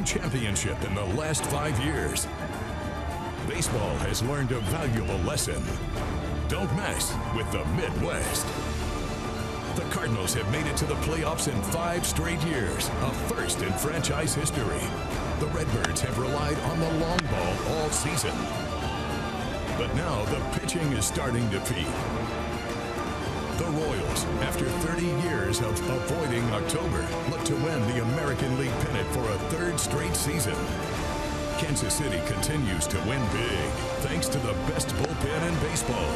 one championship in the last 5 years. Baseball has learned a valuable lesson. Don't mess with the Midwest. The Cardinals have made it to the playoffs in 5 straight years, a first in franchise history. The Redbirds have relied on the long ball all season. But now the pitching is starting to peak. The Royals, after 30 years of avoiding October, look to win the American League pennant for a 3rd straight season. Kansas City continues to win big, thanks to the best bullpen in baseball.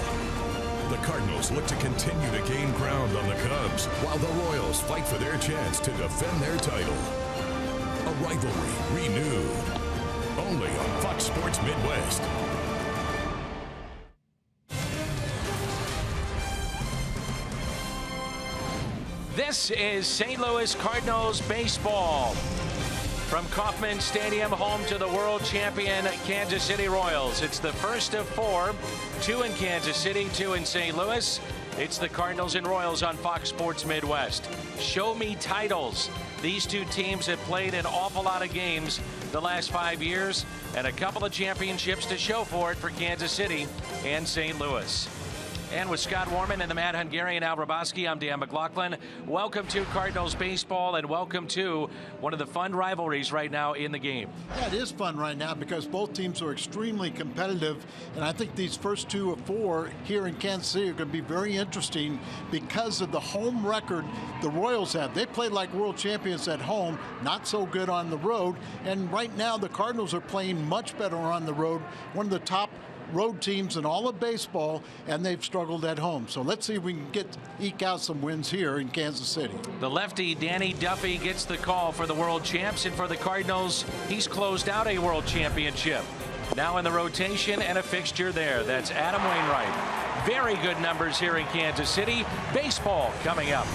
The Cardinals look to continue to gain ground on the Cubs, while the Royals fight for their chance to defend their title. A rivalry renewed, only on Fox Sports Midwest. This is St. Louis Cardinals baseball. From Kauffman Stadium, home to the world champion Kansas City Royals. It's the first of 4, 2 in Kansas City, 2 in St. Louis. It's the Cardinals and Royals on Fox Sports Midwest. Show me titles. These two teams have played an awful lot of games the last 5 years, and a couple of championships to show for it for Kansas City and St. Louis. And with Scott Warman and the Mad Hungarian Al Raboski, I'm Dan McLaughlin. Welcome to Cardinals baseball, and welcome to one of the fun rivalries right now in the game. Yeah, it is fun right now because both teams are extremely competitive, and I think these first 2 of 4 here in Kansas City are going to be very interesting because of the home record the Royals have. They played like world champions at home, not so good on the road, and right now the Cardinals are playing much better on the road, one of the top road teams in all of baseball, and they've struggled at home. So let's see if we can eke out some wins here in Kansas City. The lefty Danny Duffy gets the call for the world champs, and for the Cardinals, he's closed out a world championship. Now in the rotation and a fixture there. That's Adam Wainwright. Very good numbers here in Kansas City. Baseball coming up.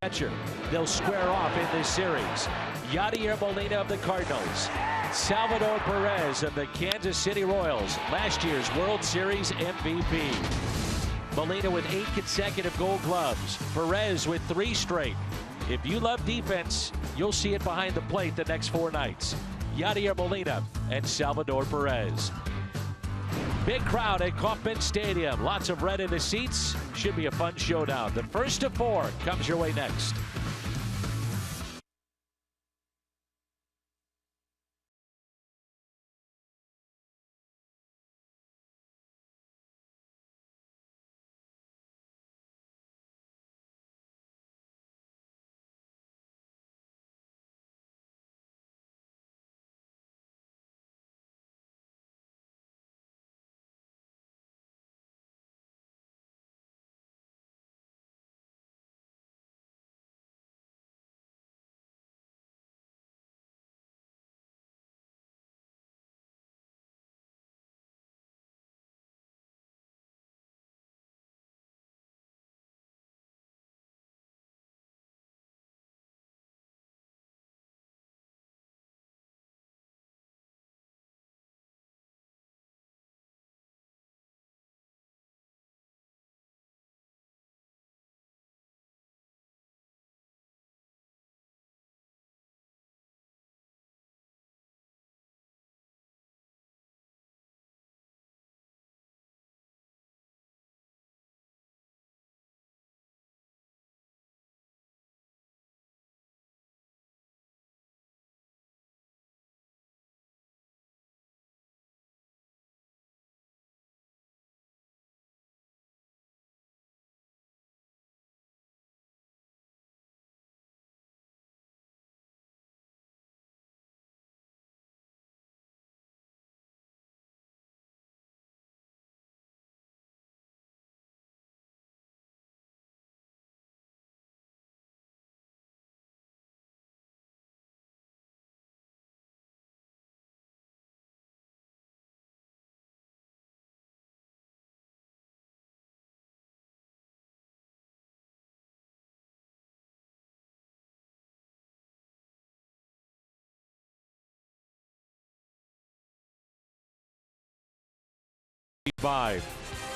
catcher. They'll square off in this series. Yadier Molina of the Cardinals. Salvador Perez of the Kansas City Royals, last year's World Series MVP. Molina with 8 consecutive Gold Gloves. Perez with 3 straight. If you love defense, you'll see it behind the plate the next 4 nights. Yadier Molina and Salvador Perez. Big crowd at Kauffman Stadium. Lots of red in the seats. Should be a fun showdown. The first of 4 comes your way next.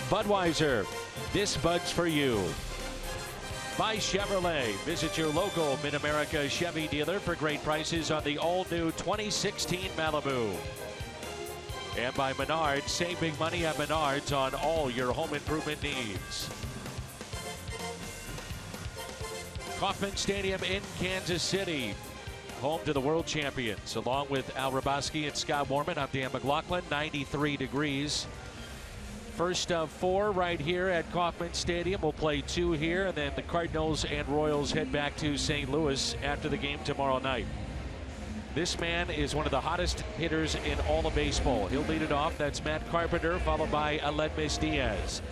Budweiser, this Bud's for you. By Chevrolet, visit your local Mid-America Chevy dealer for great prices on the all-new 2016 Malibu. And by Menards, save big money at Menards on all your home improvement needs. Kauffman Stadium in Kansas City, home to the world champions. Along with Al Raboski and Scott Warman, I'm Dan McLaughlin, 93 degrees. First of 4 right here at Kauffman Stadium. We'll play 2 here, and then the Cardinals and Royals head back to St. Louis after the game tomorrow night. This man is one of the hottest hitters in all of baseball. He'll lead it off. That's Matt Carpenter, followed by Aledmys Diaz.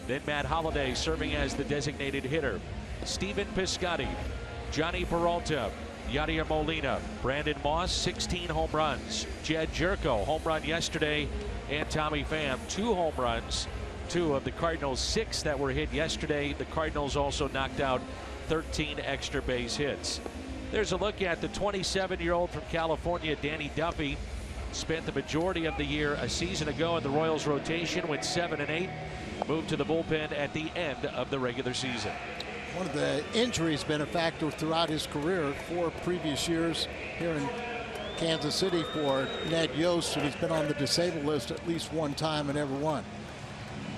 Then Matt Holliday serving as the designated hitter. Steven Piscotty, Johnny Peralta, Yadier Molina, Brandon Moss, 16 home runs. Jed Jerko, home run yesterday. And Tommy Pham, 2 home runs. 2 of the Cardinals' 6 that were hit yesterday. The Cardinals also knocked out 13 extra base hits. There's a look at the 27-year-old from California, Danny Duffy. Spent the majority of the year a season ago in the Royals rotation, went 7 and 8. Moved to the bullpen at the end of the regular season. One of the injuries been a factor throughout his career. 4 previous years here in Kansas City for Ned Yost, and he's been on the disabled list at least 1 time and every one.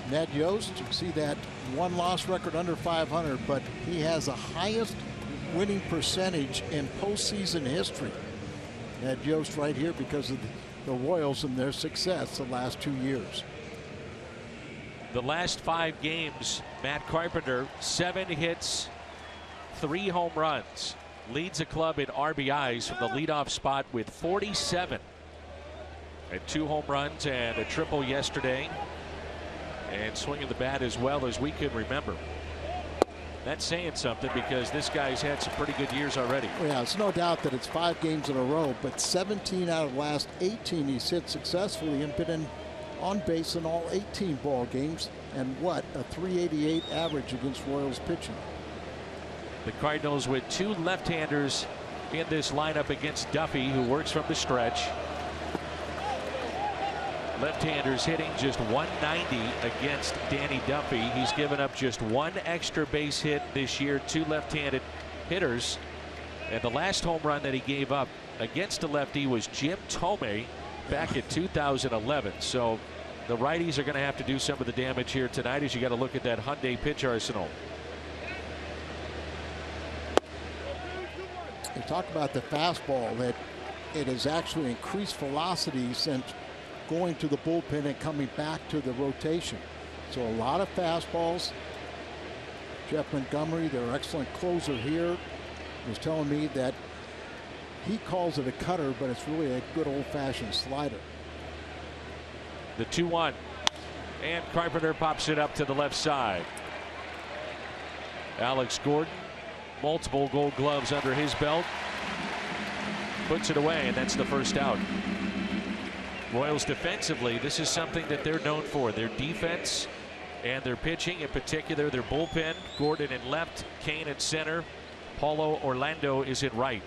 Ned Yost, you see that 1-loss record under 500, but he has the highest winning percentage in postseason history. Ned Yost right here because of the Royals and their success the last 2 years. The last 5 games, Matt Carpenter, 7 hits, 3 home runs. Leads the club in RBIs from the leadoff spot with 47. And 2 home runs and a triple yesterday. And swinging the bat as well as we can remember. That's saying something because this guy's had some pretty good years already. Well, yeah, it's no doubt that it's 5 games in a row, but 17 out of the last 18 he's hit successfully and been on base in all 18 ball games. And what a .388 average against Royals pitching. The Cardinals with two left-handers in this lineup against Duffy, who works from the stretch. Left-handers hitting just 190 against Danny Duffy. He's given up just one extra base hit this year, two left-handed hitters. And the last home run that he gave up against a lefty was Jim Thome back in 2011. So the righties are going to have to do some of the damage here tonight, as you got to look at that Hyundai pitch arsenal. You talk about the fastball, that it has actually increased velocity since going to the bullpen and coming back to the rotation. So a lot of fastballs. Jeff Montgomery, their excellent closer here, was telling me that he calls it a cutter, but it's really a good old-fashioned slider. The 2-1, and Carpenter pops it up to the left side. Alex Gordon, multiple Gold Gloves under his belt, puts it away, and that's the first out. Royals defensively, this is something that they're known for, their defense and their pitching, in particular their bullpen. Gordon in left, Kane at center, Paulo Orlando is at right.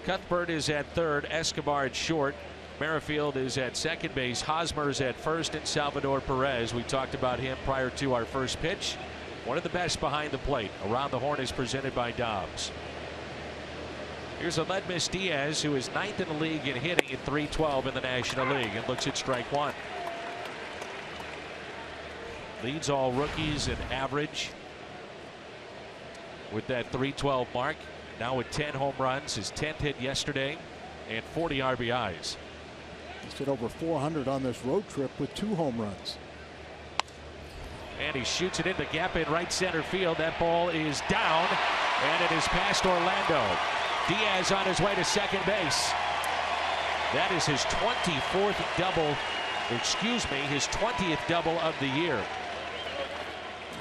Cuthbert is at third, Escobar at short, Merrifield is at second base, Hosmer is at first, and Salvador Perez, we talked about him prior to our first pitch. One of the best behind the plate. Around the Horn is presented by Dobbs. Here's Aledmys Diaz, who is 9th in the league in hitting at .312 in the National League, and looks at strike one. Leads all rookies in average with that .312 mark. Now with 10 home runs, his 10th hit yesterday, and 40 RBIs. He's hit over 400 on this road trip with 2 home runs. And he shoots it in the gap in right center field. That ball is down, and it is past Orlando. Diaz on his way to second base. That is his 24th double, his 20th double of the year.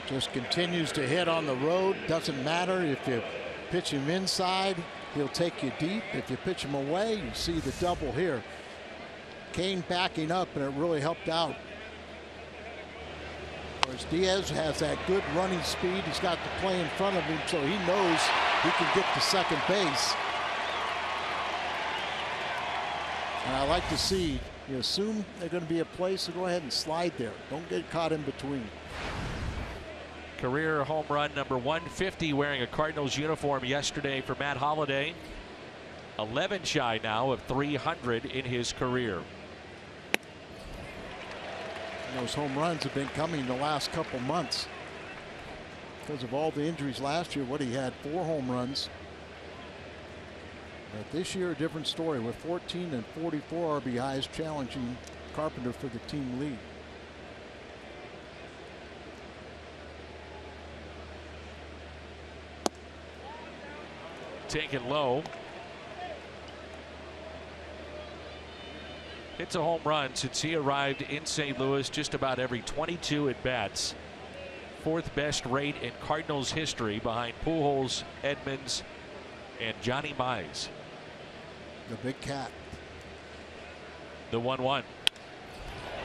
Just continues to hit on the road. Doesn't matter if you pitch him inside, he'll take you deep. If you pitch him away, you see the double here. Kane backing up, and it really helped out. Whereas Diaz has that good running speed. He's got the play in front of him, so he knows he can get to second base. And I like to see, you assume they're going to be a play, so go ahead and slide there. Don't get caught in between. Career home run number 150 wearing a Cardinals uniform yesterday for Matt Holliday. 11 shy now of 300 in his career. And those home runs have been coming the last couple months because of all the injuries last year. What he had, 4 home runs. But this year a different story with 14 and 44 RBIs, challenging Carpenter for the team lead. Taken low. Hits a home run since he arrived in St. Louis just about every 22 at bats. 4th best rate in Cardinals history, behind Pujols, Edmonds, and Johnny Mize. The big cat. The 1-1.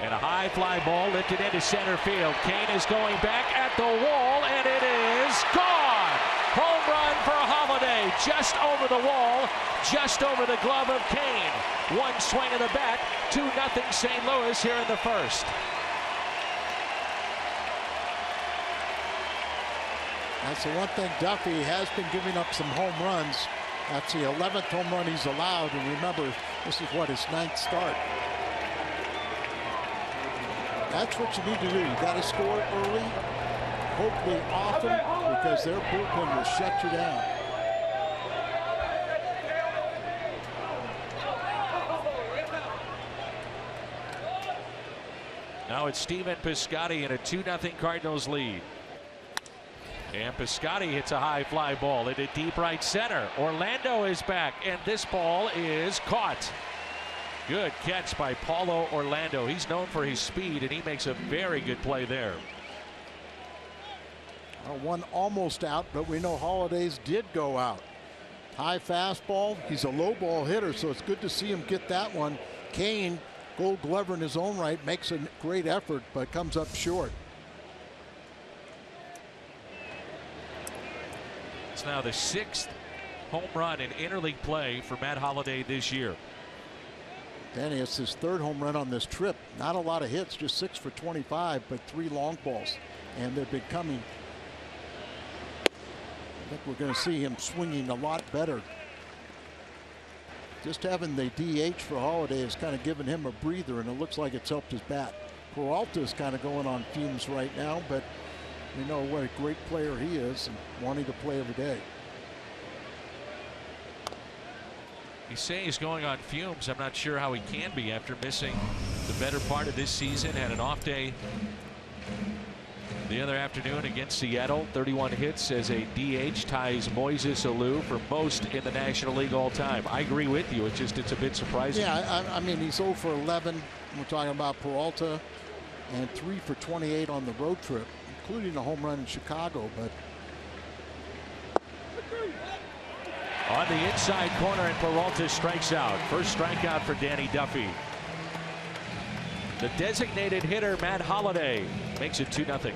And a high fly ball lifted into center field. Kane is going back at the wall, and it is gone. Home run for Holliday, just over the wall, just over the glove of Kane. One swing of the bat, 2-0 St. Louis here in the first. That's the one thing. Duffy has been giving up some home runs. That's the 11th home run he's allowed, and remember, this is what, his 9th start. That's what you need to do. You got to score early, hopefully often, because their bullpen will shut you down. Now it's Steven Piscotty in a 2-0 Cardinals lead. And Piscotty hits a high fly ball into deep right center. Orlando is back, and this ball is caught. Good catch by Paulo Orlando. He's known for his speed, and he makes a very good play there. One almost out, but we know Hollidays did go out. High fastball. He's a low ball hitter, so it's good to see him get that one. Kane, Gold Glover in his own right, makes a great effort, but comes up short. That's now the 6th home run in interleague play for Matt Holliday this year. Danny, it's his 3rd home run on this trip. Not a lot of hits, just 6 for 25, but 3 long balls, and they've been coming. I think we're going to see him swinging a lot better. Just having the DH for Holliday has kind of given him a breather, and it looks like it's helped his bat. Peralta is kind of going on fumes right now, but we know what a great player he is and wanting to play every day. You say he's going on fumes. I'm not sure how he can be after missing the better part of this season. Had an off day the other afternoon against Seattle. 31 hits as a DH, ties Moises Alou for most in the National League all time. I agree with you. It's a bit surprising. Yeah, I mean, he's 0 for 11. We're talking about Peralta, and 3 for 28 on the road trip, including a home run in Chicago. But on the inside corner, and Peralta strikes out. First strikeout for Danny Duffy. The designated hitter, Matt Holliday, makes it 2-0.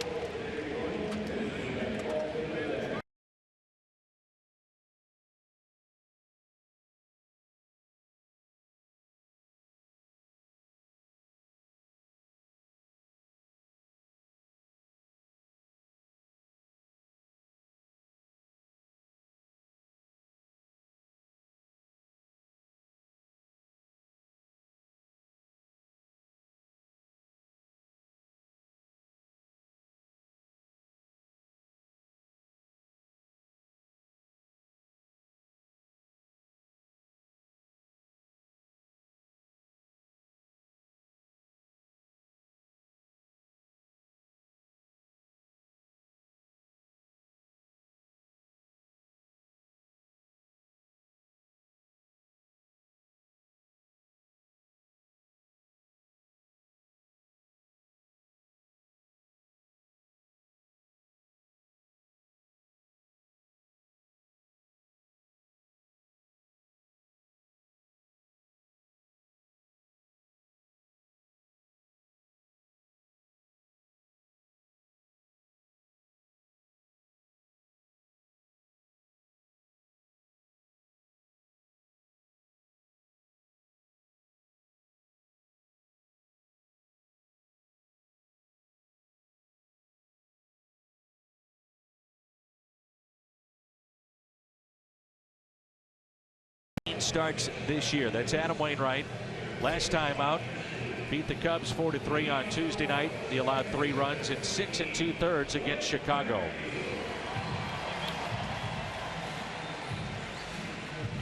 Starts this year. That's Adam Wainwright. Last time out, beat the Cubs 4-3 on Tuesday night. He allowed 3 runs in 6 2/3 against Chicago.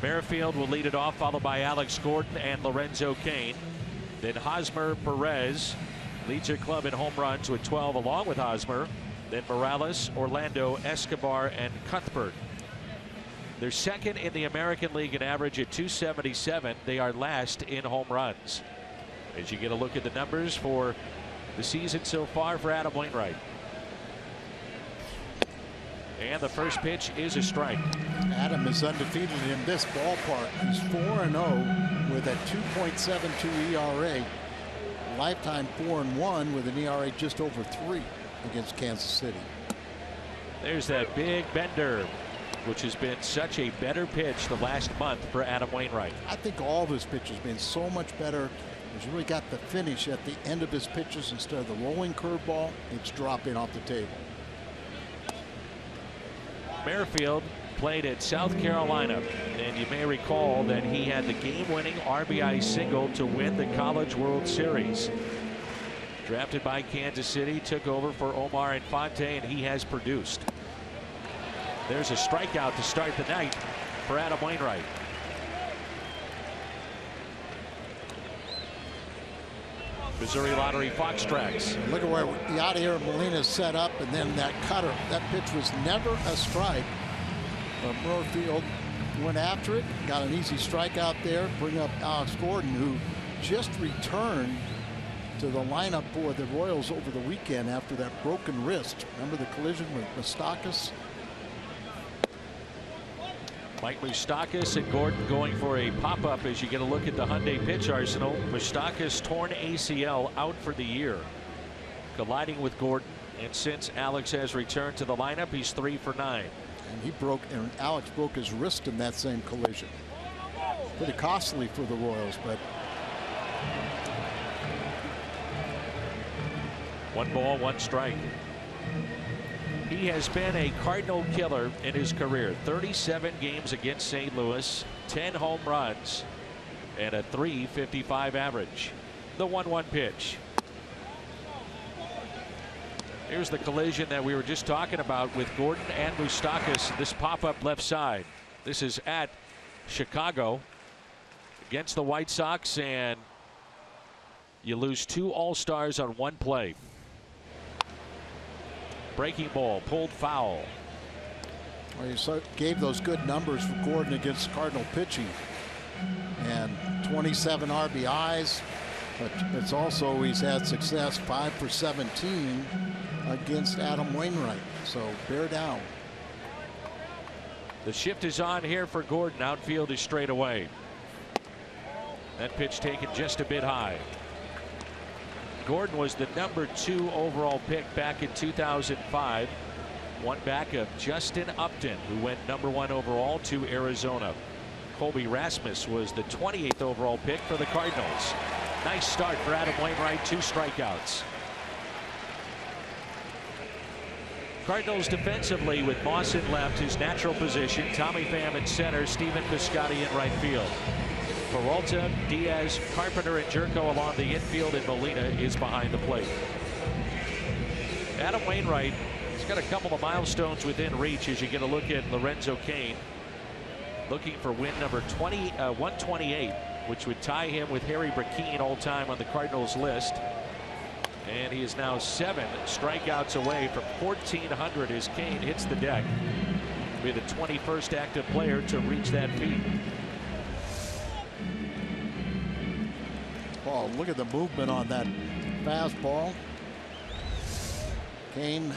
Merrifield will lead it off, followed by Alex Gordon and Lorenzo Cain. Then Hosmer Perez leads their club in home runs with 12 along with Hosmer. Then Morales, Orlando, Escobar, and Cuthbert. They're 2nd in the American League in average at 277. They are last in home runs. As you get a look at the numbers for the season so far for Adam Wainwright. And the first pitch is a strike. Adam is undefeated in this ballpark. He's 4-0 with a 2.72 ERA. Lifetime 4-1 with an ERA just over 3 against Kansas City. There's that big bender, which has been such a better pitch the last month for Adam Wainwright. I think all of his pitches have been so much better. He's really got the finish at the end of his pitches. Instead of the rolling curveball, it's dropping off the table. Merrifield played at South Carolina, and you may recall that he had the game-winning RBI single to win the College World Series. Drafted by Kansas City, took over for Omar Infante, and he has produced. There's a strikeout to start the night for Adam Wainwright. Missouri Lottery Fox tracks. Look at where Yadier Molina set up, and then that cutter. That pitch was never a strike. Merrifield went after it, got an easy strikeout there. Bring up Alex Gordon, who just returned to the lineup for the Royals over the weekend after that broken wrist. Remember the collision with Moustakas? Mike Moustakas and Gordon going for a pop-up as you get a look at the Hyundai pitch arsenal. Moustakas torn ACL, out for the year. Colliding with Gordon, and since Alex has returned to the lineup, he's 3 for 9. And Alex broke his wrist in that same collision. Pretty costly for the Royals, but 1 ball, 1 strike. He has been a Cardinal killer in his career. 37 games against St. Louis, 10 home runs, and a .355 average. The 1-1 pitch. Here's the collision that we were just talking about with Gordon and Moustakas. This pop-up left side. This is at Chicago against the White Sox, and you lose 2 All-Stars on 1 play. Breaking ball, pulled foul. Well, you gave those good numbers for Gordon against Cardinal pitching, and 27 RBIs, but it's also he's had success 5 for 17 against Adam Wainwright, so bear down. The shift is on here for Gordon. Outfield is straight away. That pitch taken just a bit high. Gordon was the #2 overall pick back in 2005. One back of Justin Upton, who went #1 overall to Arizona. Colby Rasmus was the 28th overall pick for the Cardinals. Nice start for Adam Wainwright, 2 strikeouts. Cardinals defensively with Moss in left, his natural position. Tommy Pham in center, Stephen Piscotty in right field. Peralta, Diaz, Carpenter, and Jerko along the infield, and Molina is behind the plate. Adam Wainwright has got a couple of milestones within reach as you get a look at Lorenzo Cain. Looking for win number 128, which would tie him with Harry Brackeen all time on the Cardinals list. And he is now 7 strikeouts away from 1,400 as Cain hits the deck. Be the 21st active player to reach that feat. Oh, look at the movement on that fastball. Cain,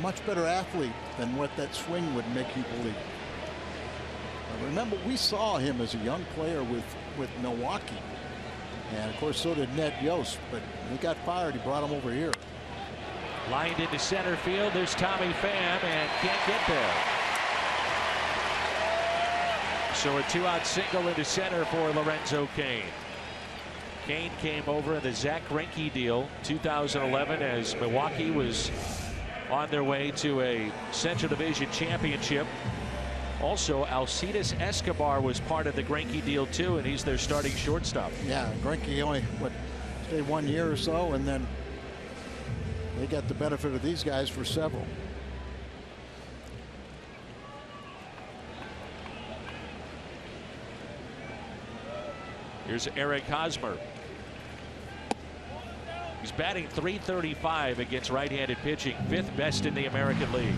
much better athlete than what that swing would make you believe. Now remember, we saw him as a young player with Milwaukee. And of course, so did Ned Yost, but he got fired. He brought him over here. Lined into center field. There's Tommy Pham, and can't get there. So a 2-out single into center for Lorenzo Cain. Cain came over in the Zach Greinke deal 2011 as Milwaukee was on their way to a Central Division championship. Also, Alcides Escobar was part of the Greinke deal too, and he's their starting shortstop. Yeah, Greinke only stayed 1 year or so, and then they got the benefit of these guys for several. Here's Eric Hosmer. He's batting .335 against right-handed pitching, 5th best in the American League.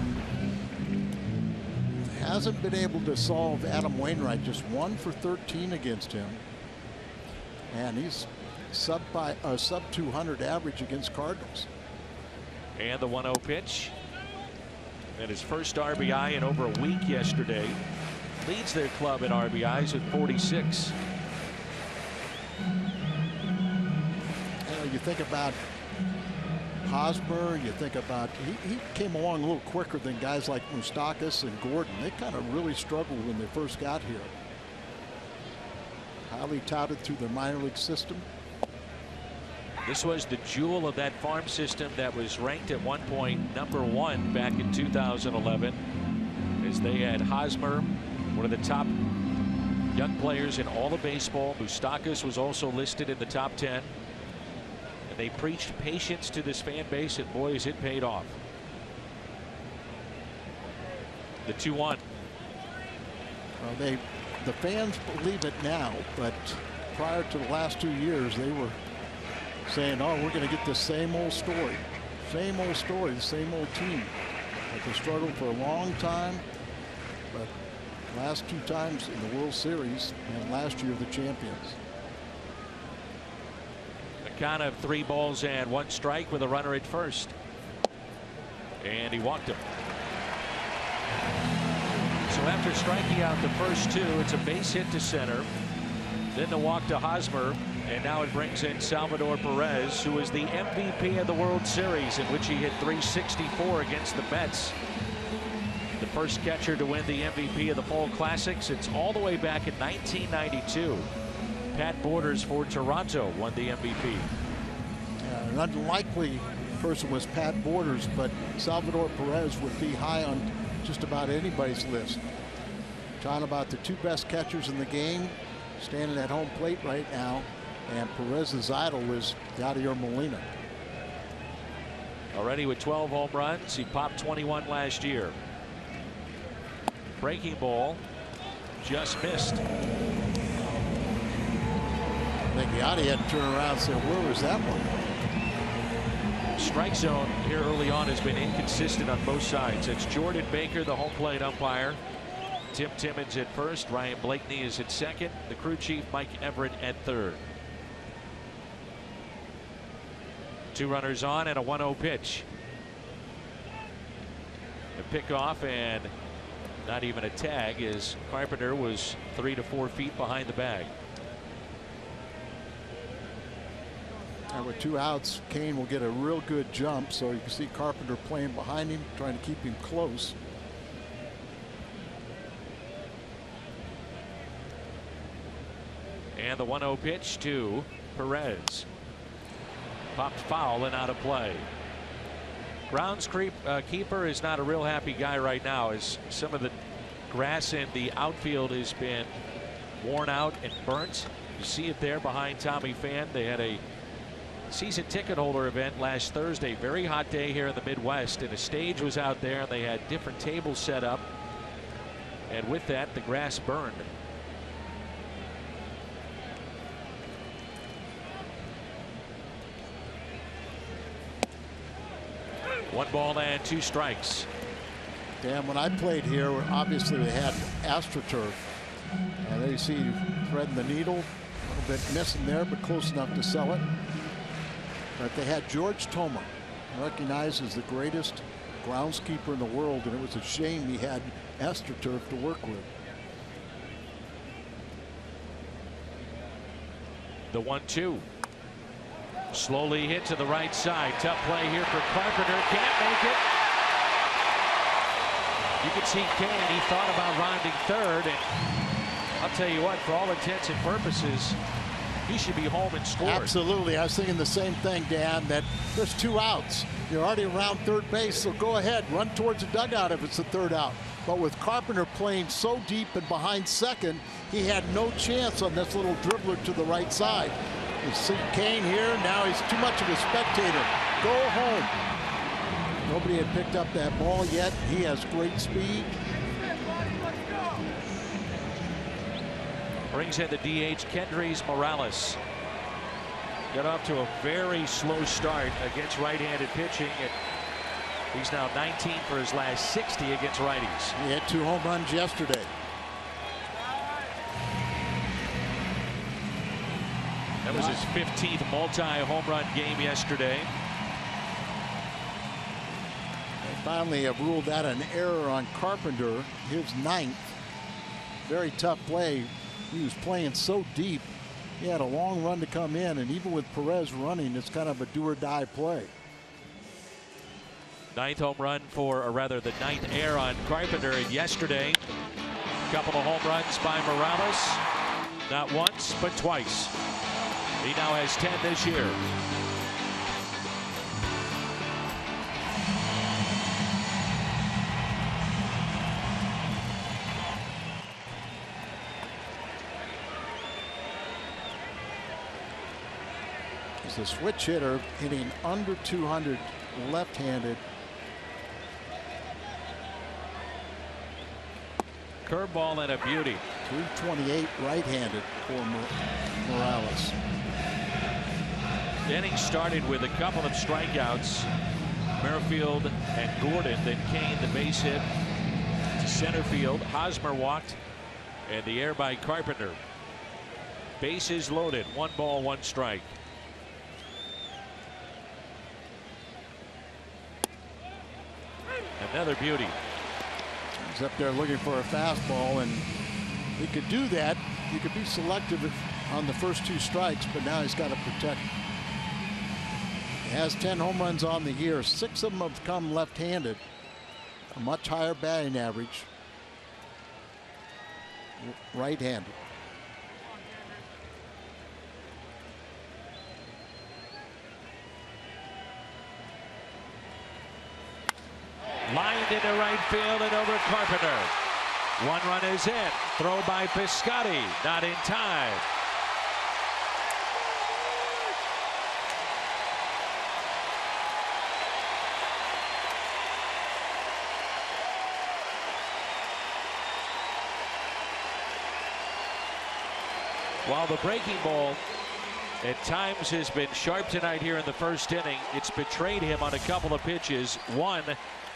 Hasn't been able to solve Adam Wainwright, just 1 for 13 against him. And he's sub 200 average against Cardinals. And the 1-0 pitch. And his first RBI in over a week yesterday. Leads their club in RBIs with 46. You think about Hosmer, you think about he came along a little quicker than guys like Moustakas and Gordon. They kind of really struggled when they first got here. Highly touted through their minor league system. This was the jewel of that farm system that was ranked at one point #1 back in 2011, as they had Hosmer, one of the top young players in all of baseball. Moustakas was also listed in the top 10. And they preached patience to this fan base, and boys, it paid off. The 2-1. Well, the fans believe it now, but prior to the last 2 years, they were saying, "Oh, we're going to get the same old story, the same old team." But they struggled for a long time, but last 2 times in the World Series, and last year the champions. Count of 3 balls and 1 strike with a runner at first, and he walked him. So after striking out the first 2, it's a base hit to center, then the walk to Hosmer, and now it brings in Salvador Perez, who is the MVP of the World Series, in which he hit .364 against the Mets the first catcher to win the MVP of the Fall Classics. It's all the way back in 1992. Pat Borders for Toronto won the MVP. An unlikely person was Pat Borders, but Salvador Perez would be high on just about anybody's list. Talking about the two best catchers in the game standing at home plate right now, and Perez's idol was Yadier Molina. Already with 12 home runs. He popped 21 last year. Breaking ball just missed. I think Yadi had to turn around and say, where was that one? Strike zone here early on has been inconsistent on both sides. It's Jordan Baker, the home plate umpire. Tim Timmons at first. Ryan Blakeney is at second. The crew chief, Mike Everett, at third. 2 runners on and a 1-0 pitch. The pickoff and not even a tag as Carpenter was 3 to 4 feet behind the bag. And with 2 outs, Kane will get a real good jump, so you can see Carpenter playing behind him, trying to keep him close. And the 1-0 pitch to Perez. Popped foul and out of play. Keeper is not a real happy guy right now, as some of the grass in the outfield has been worn out and burnt. You see it there behind Tommy Pham. They had a season ticket holder event last Thursday. Very hot day here in the Midwest, and a stage was out there, and they had different tables set up, and with that the grass burned. One ball and 2 strikes. Dan, when I played here, obviously they had AstroTurf, and there you see threading the needle, a little bit missing there, but close enough to sell it. But they had George Toma, recognized as the greatest groundskeeper in the world, and it was a shame he had AstroTurf to work with. The 1-2. Slowly hit to the right side. Tough play here for Carpenter. Can't make it. You can see Kane. He thought about rounding third, and I'll tell you what, for all intents and purposes, he should be home and scored. Absolutely. I was thinking the same thing, Dan, that there's 2 outs. You're already around third base, so go ahead. Run towards the dugout if it's the 3rd out. But with Carpenter playing so deep and behind second, he had no chance on this little dribbler to the right side. You see Kane here. Now he's too much of a spectator. Go home. Nobody had picked up that ball yet. He has great speed. Brings in the DH Kendrys Morales. Got off to a very slow start against right-handed pitching, and he's now 19 for his last 60 against righties. He had 2 home runs yesterday. That was his 15th multi-home run game yesterday. They finally have ruled that an error on Carpenter, his 9th. Very tough play. He was playing so deep. He had a long run to come in, and even with Perez running, it's kind of a do-or-die play. 9th home run or rather the 9th error on Carpenter, and yesterday a couple of home runs by Morales. Not once, but twice. He now has 10 this year. He's a switch hitter, hitting under 200 left-handed. Curveball and a beauty. 328 right-handed for Morales. The inning started with a couple of strikeouts. Merrifield and Gordon. Then Kane, the base hit to center field. Hosmer walked, and the error by Carpenter. Bases loaded. 1 ball, 1 strike. Another beauty. He's up there looking for a fastball, and he could do that. He could be selective on the first 2 strikes, but now he's got to protect. He has 10 home runs on the year. 6 of them have come left-handed. A much higher batting average. Right-handed. Lined into right field and over Carpenter. One run is in. Throw by Piscotty. Not in time. While the breaking ball at times has been sharp tonight here in the first inning, it's betrayed him on a couple of pitches. One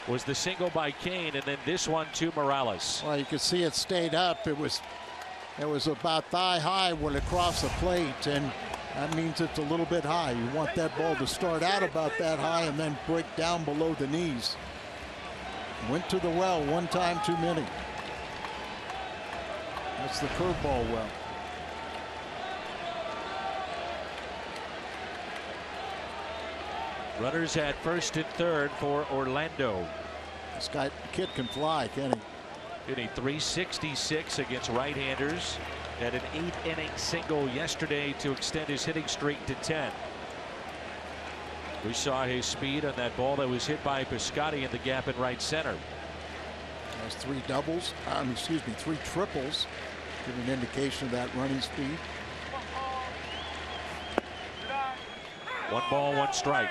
was the single by Kane, and then this one to Morales. Well, you can see it stayed up. It was about thigh high when it crossed the plate, and that means it's a little bit high. You want that ball to start out about that high and then break down below the knees. Went to the well one time too many. That's the curveball well. Runners at first and third for Orlando. This kid can fly, can he? Hitting .366 against right-handers. Had an 8-inning single yesterday to extend his hitting streak to 10. We saw his speed on that ball that was hit by Piscotty in the gap in right center. Has three doubles. Three triples. Give an indication of that running speed. 1 ball, 1 strike.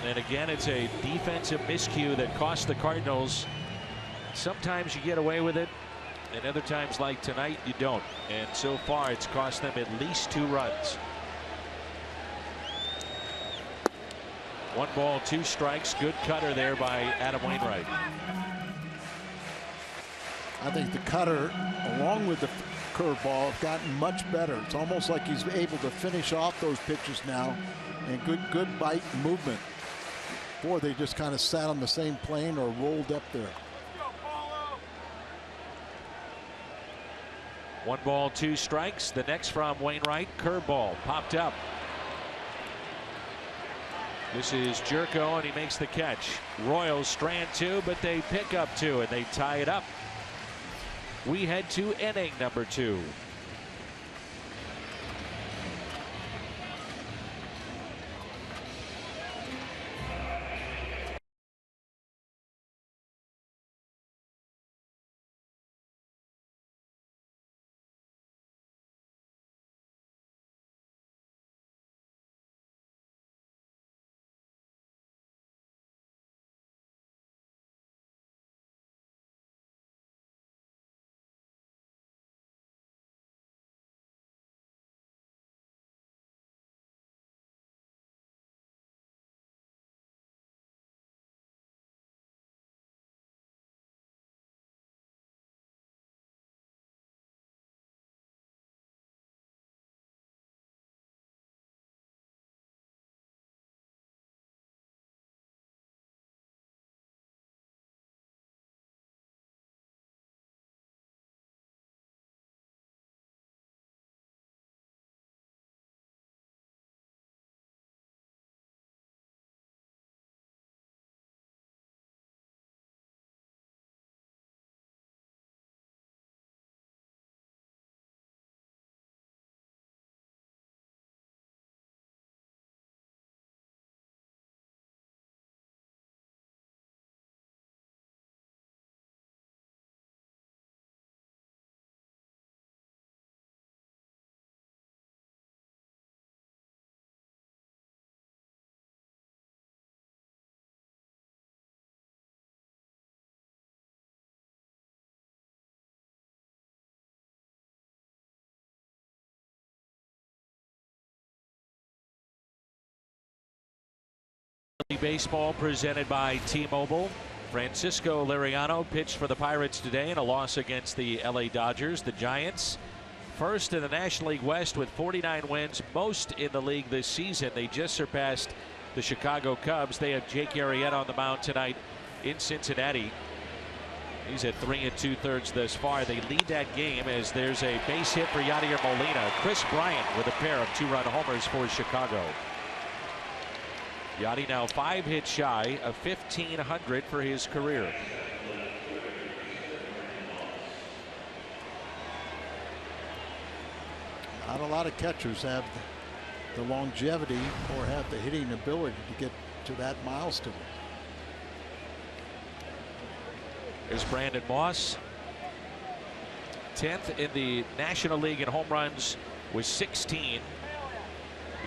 And again, it's a defensive miscue that cost the Cardinals. Sometimes you get away with it, and other times, like tonight, you don't. And so far, it's cost them at least 2 runs. 1 ball, 2 strikes. Good cutter there by Adam Wainwright. I think the cutter, along with the curveball, have gotten much better. It's almost like he's able to finish off those pitches now, and good bite and movement. Before they just kind of sat on the same plane or rolled up there. 1 ball, 2 strikes. The next from Wainwright, curveball popped up. This is Jerko, and he makes the catch. Royals strand 2, but they pick up 2, and they tie it up. We head to inning number 2. Baseball presented by T-Mobile. Francisco Liriano pitched for the Pirates today in a loss against the LA Dodgers. The Giants, first in the National League West with 49 wins, most in the league this season. They just surpassed the Chicago Cubs. They have Jake Arrieta on the mound tonight in Cincinnati. He's at 3 2/3 thus far. They lead that game as there's a base hit for Yadier Molina. Chris Bryant with a pair of 2-run homers for Chicago. Yadi now 5 hits shy of 1,500 for his career. Not a lot of catchers have the longevity or have the hitting ability to get to that milestone. Here's Brandon Moss, 10th in the National League in home runs with 16.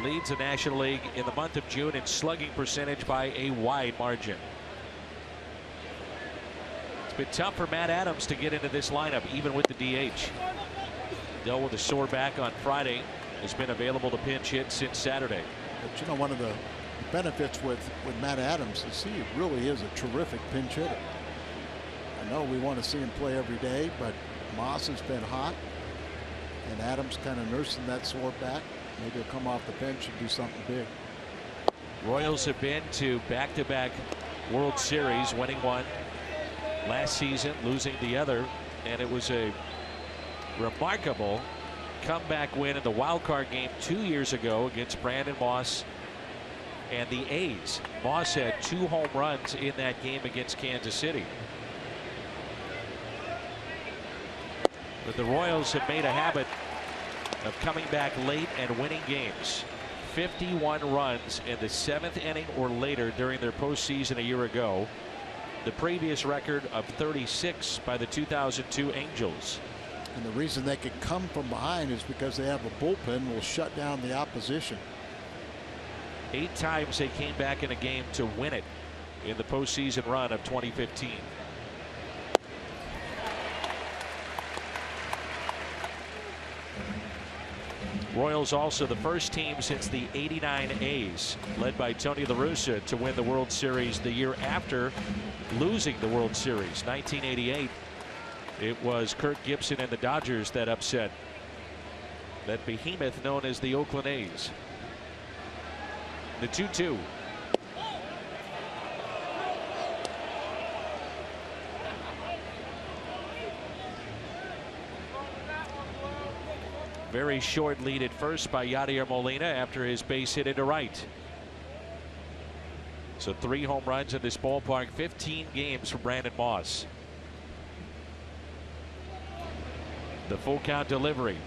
Leads the National League in the month of June in slugging percentage by a wide margin. It's been tough for Matt Adams to get into this lineup, even with the DH. Dealt with a sore back on Friday. Has been available to pinch hit since Saturday. But you know, one of the benefits with Matt Adams is he really is a terrific pinch hitter. I know we want to see him play every day, but Moss has been hot, and Adams kind of nursing that sore back. Maybe he'll come off the bench and do something big. Royals have been to back-to-back World Series, winning one last season, losing the other, and it was a remarkable comeback win in the wild card game 2 years ago against Brandon Moss and the A's. Moss had 2 home runs in that game against Kansas City. But the Royals have made a habit of coming back late and winning games. 51 runs in the 7th inning or later during their postseason a year ago. The previous record of 36 by the 2002 Angels. And the reason they can come from behind is because they have a bullpen will shut down the opposition. 8 times they came back in a game to win it in the postseason run of 2015. Royals also the first team since the '89 A's, led by Tony La Russa, to win the World Series the year after losing the World Series. 1988. It was Kirk Gibson and the Dodgers that upset that behemoth known as the Oakland A's. The 2-2. Very short lead at first by Yadier Molina after his base hit into right. So 3 home runs in this ballpark, 15 games for Brandon Moss. The full count delivery.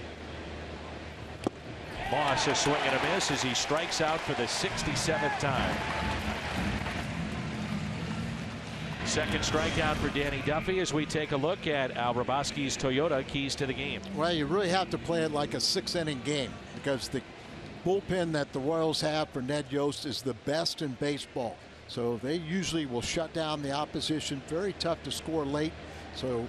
Moss a swing and a miss as he strikes out for the 67th time. Second strikeout for Danny Duffy as we take a look at Al Hrabosky's Toyota keys to the game. Well, you really have to play it like a 6-inning game because the bullpen that the Royals have for Ned Yost is the best in baseball. So they usually will shut down the opposition. Very tough to score late. So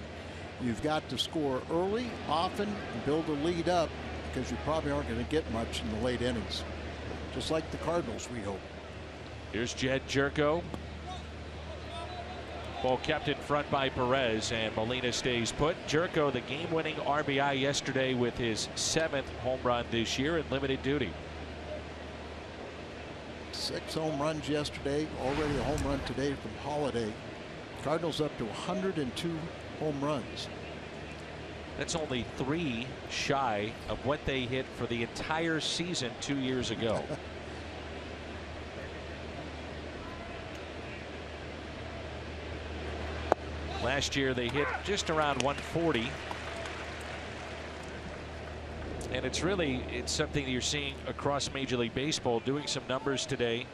you've got to score early, often, and build a lead up because you probably aren't going to get much in the late innings. Just like the Cardinals, we hope. Here's Jed Jerko. Ball kept in front by Perez, and Molina stays put. Jerko, the game-winning RBI yesterday with his 7th home run this year in limited duty. 6 home runs yesterday, already a home run today from Holiday. Cardinals up to 102 home runs. That's only 3 shy of what they hit for the entire season 2 years ago. Last year they hit just around 140. And it's something that you're seeing across Major League Baseball. Doing some numbers today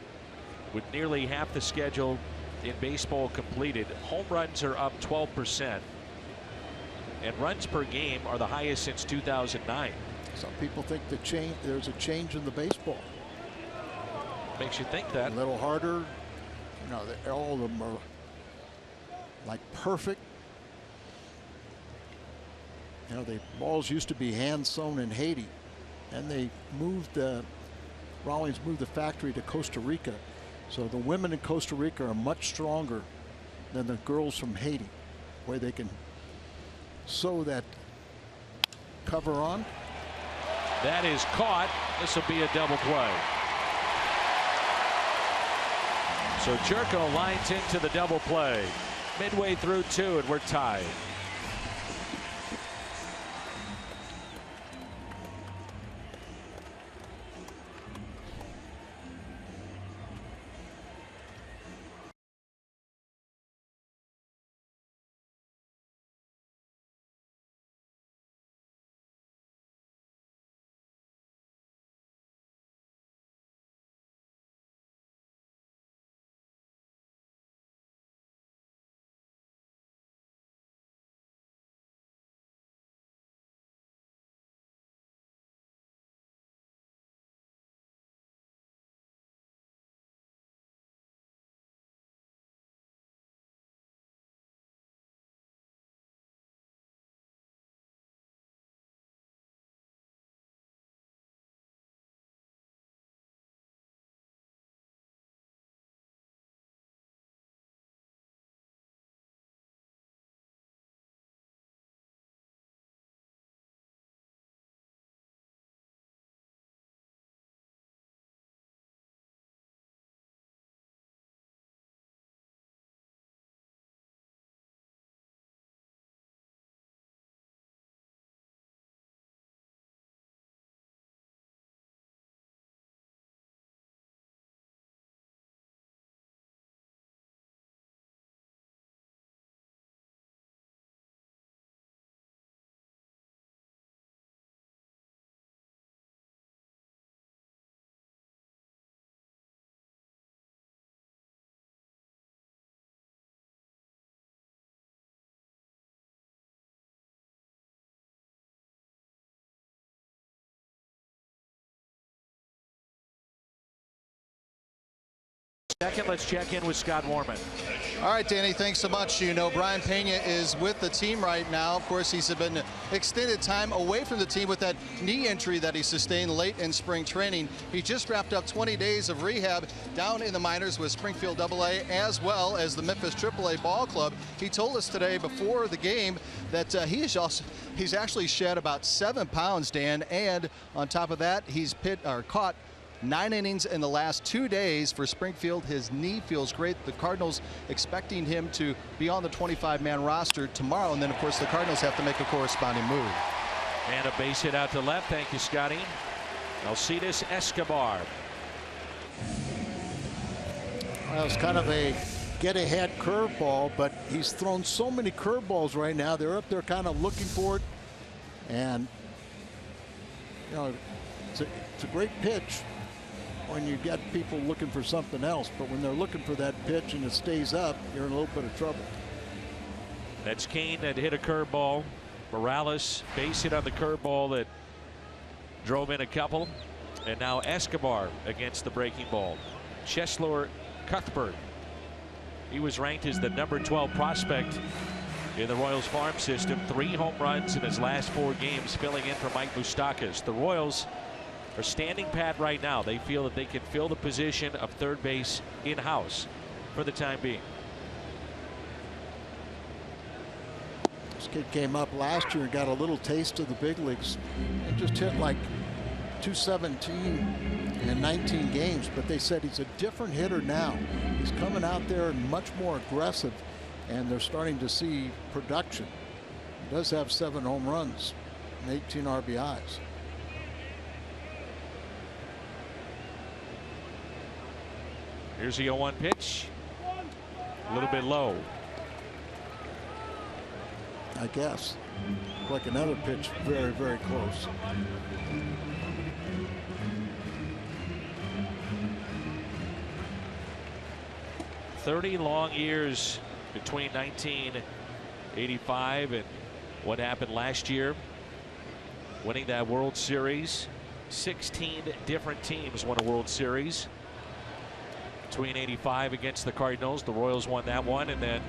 with nearly half the schedule in baseball completed. Home runs are up 12%. And runs per game are the highest since 2009. Some people think there's a change in the baseball. Makes you think that. A little harder. You know, all of them are like perfect. You know, the balls used to be hand sewn in Haiti, and they moved Rawlings moved the factory to Costa Rica. So the women in Costa Rica are much stronger than the girls from Haiti, where they can sew that cover on. That is caught. This will be a double play. So Jerko lines into the double play. midway through 2, and we're tied. Second, let's check in with Scott Warman. All right, Danny, thanks so much. You know, Brian Pena is with the team right now. Of course, he's been extended time away from the team with that knee injury that he sustained late in spring training. He just wrapped up 20 days of rehab down in the minors with Springfield AA as well as the Memphis AAA ball club. He told us today before the game that he's actually shed about 7 pounds, Dan, and on top of that, he's caught 9 innings in the last 2 days for Springfield. His knee feels great. The Cardinals expecting him to be on the 25-man roster tomorrow, and then of course the Cardinals have to make a corresponding move. And a base hit out to left. Thank you, Scotty. Alcides Escobar. Well, it's kind of a get-ahead curveball, but he's thrown so many curveballs right now. They're up there kind of looking for it, and you know, it's a great pitch when you get people looking for something else, but when they're looking for that pitch and it stays up, you're in a little bit of trouble. That's Kane that hit a curveball. Morales base hit on the curveball that drove in a couple, and now Escobar against the breaking ball. Cheslor Cuthbert, he was ranked as the number 12 prospect in the Royals farm system. 3 home runs in his last 4 games, filling in for Mike Moustakas. The Royals are standing pat right now. They feel that they can fill the position of third base in-house for the time being. This kid came up last year and got a little taste of the big leagues and just hit like 217 in 19 games, but they said he's a different hitter now. He's coming out there and much more aggressive, and they're starting to see production. He does have 7 home runs and 18 RBIs. Here's the 0-1 pitch. A little bit low. I guess. Like another pitch, very, very close. "30 long years between 1985 and what happened last year, winning that World Series. 16 different teams won a World Series between 85 against the Cardinals. The Royals won that one, and then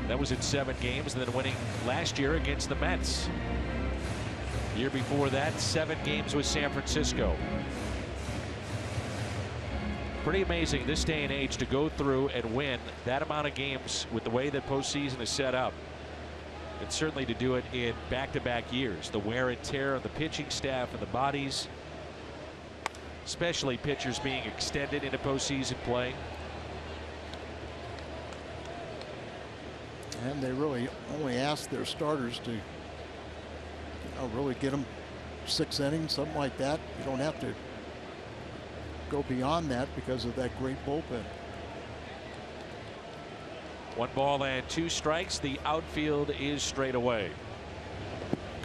that was in 7 games, and then winning last year against the Mets. The year before that, 7 games with San Francisco. Pretty amazing this day and age to go through and win that amount of games with the way that postseason is set up, and certainly to do it in back-to-back years. The wear and tear of the pitching staff and the bodies, especially pitchers being extended into postseason play. And they really only ask their starters to really get them 6 innings, something like that. You don't have to go beyond that because of that great bullpen. 1 ball and 2 strikes. The outfield is straight away.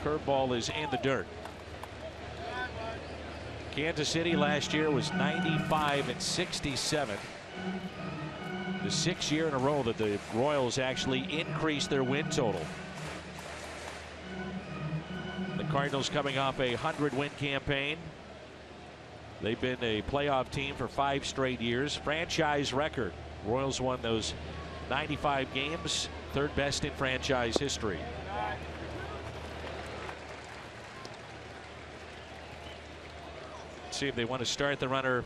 Curveball is in the dirt. Kansas City last year was 95-67. The 6th year in a row that the Royals actually increased their win total. The Cardinals coming off a 100-win campaign. They've been a playoff team for 5 straight years. Franchise record. Royals won those 95 games, 3rd best in franchise history. Let's see if they want to start the runner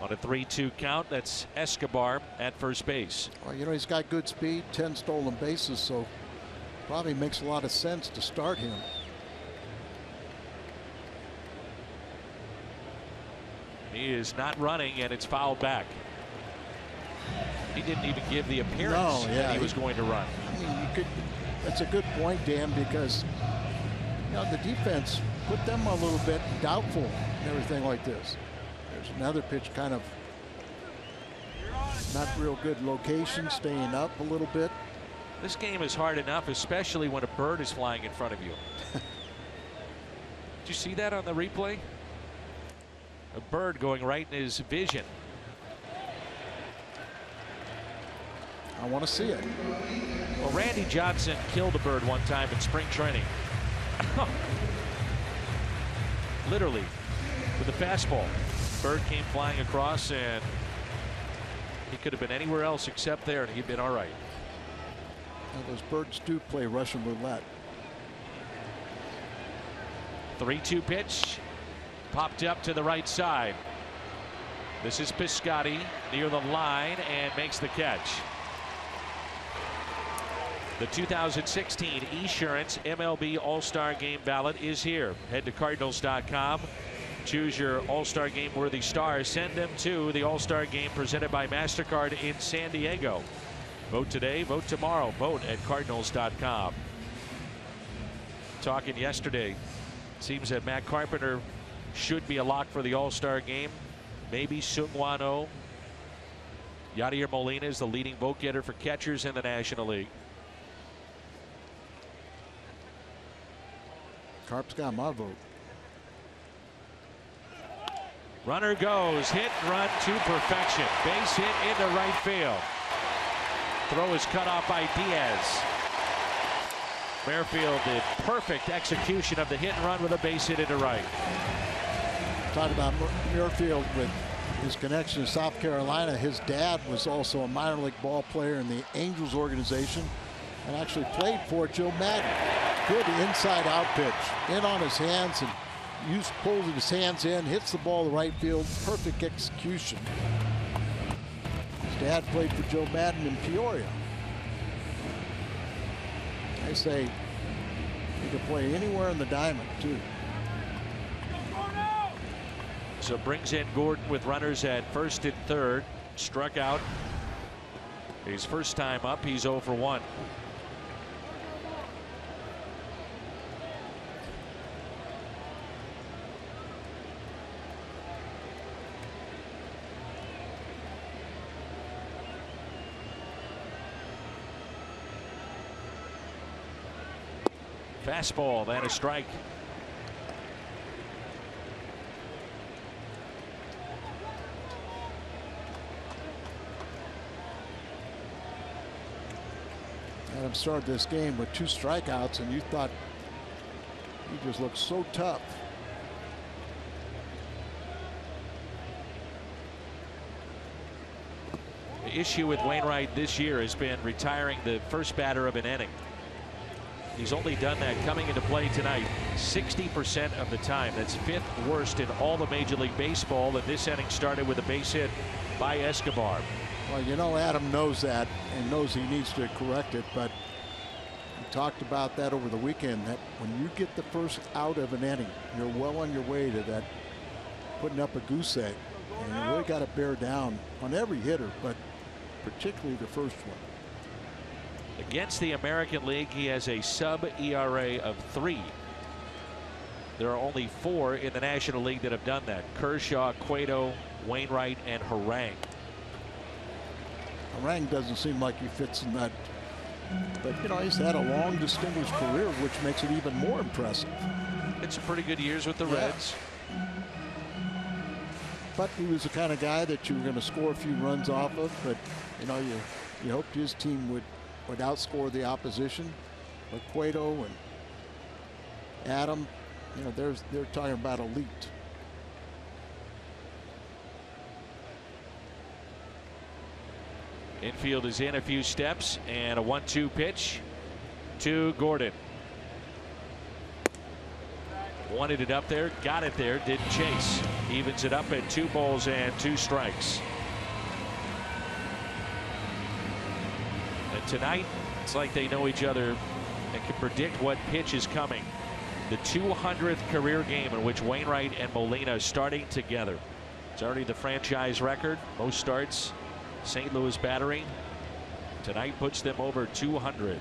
on a 3-2 count. That's Escobar at first base. Well, you know, he's got good speed, 10 stolen bases, so probably makes a lot of sense to start him. He is not running, and it's fouled back. He didn't even give the appearance that he was going to run. I mean, that's a good point, Dan, because the defense put them a little bit doubtful and everything like this. There's another pitch, kind of not real good location, staying up a little bit. This game is hard enough, especially when a bird is flying in front of you. Did you see that on the replay? A bird going right in his vision. I want to see it. Well, Randy Johnson killed a bird one time in spring training. Literally, with a fastball. Bird came flying across, and he could have been anywhere else except there, and he'd been all right. Well, those birds do play Russian roulette. 3-2 pitch. Popped up to the right side. This is Piscotty near the line and makes the catch. The 2016 Esurance MLB All-Star Game ballot is here. Head to Cardinals.com. Choose your All-Star Game worthy stars. Send them to the All-Star Game presented by MasterCard in San Diego. Vote today, vote tomorrow. Vote at Cardinals.com. Talking yesterday, seems that Matt Carpenter should be a lock for the All-Star Game. Maybe Seung-Hwan Oh. Yadier Molina is the leading vote getter for catchers in the National League. Carp's got my vote. Runner goes, hit and run to perfection. Base hit into right field. Throw is cut off by Diaz. Merrifield did perfect execution of the hit and run with a base hit into right. Talk about Merrifield with his connection to South Carolina. His dad was also a minor league ball player in the Angels organization and actually played for Joe Madden. Good inside out pitch. In on his hands and pulls his hands in, hits the ball to right field. Perfect execution. His dad played for Joe Madden in Peoria. I say he could play anywhere in the diamond too. So brings in Gordon with runners at first and third. Struck out. His first time up, he's 0 for 1. Fastball, then a strike. Adam started this game with 2 strikeouts, and you thought he just looked so tough. The issue with Wainwright this year has been retiring the first batter of an inning. He's only done that coming into play tonight 60% of the time. That's 5th worst in all the Major League Baseball, and this inning started with a base hit by Escobar. Well, you know, Adam knows that and knows he needs to correct it, but we talked about that over the weekend, that when you get the first out of an inning, you're well on your way to that, putting up a goose egg. And you really got to bear down on every hitter, but particularly the first one. Against the American League, he has a sub-ERA of 3. There are only 4 in the National League that have done that: Kershaw, Cueto, Wainwright, and Harang. Harang doesn't seem like he fits in that, but you know, he's had a long, distinguished career, which makes it even more impressive. It's some pretty good years with the Reds. But he was the kind of guy that you were going to score a few runs off of. But you know, you hoped his team would outscore the opposition. But Cueto and Adam, you know, they're talking about elite. Infield is in a few steps, and a 1-2 pitch to Gordon. Wanted it up there, got it there, didn't chase. Evens it up at 2 balls and 2 strikes. And tonight, it's like they know each other and can predict what pitch is coming. The 200th career game in which Wainwright and Molina are starting together. It's already the franchise record. Most starts St. Louis battery. Tonight puts them over 200.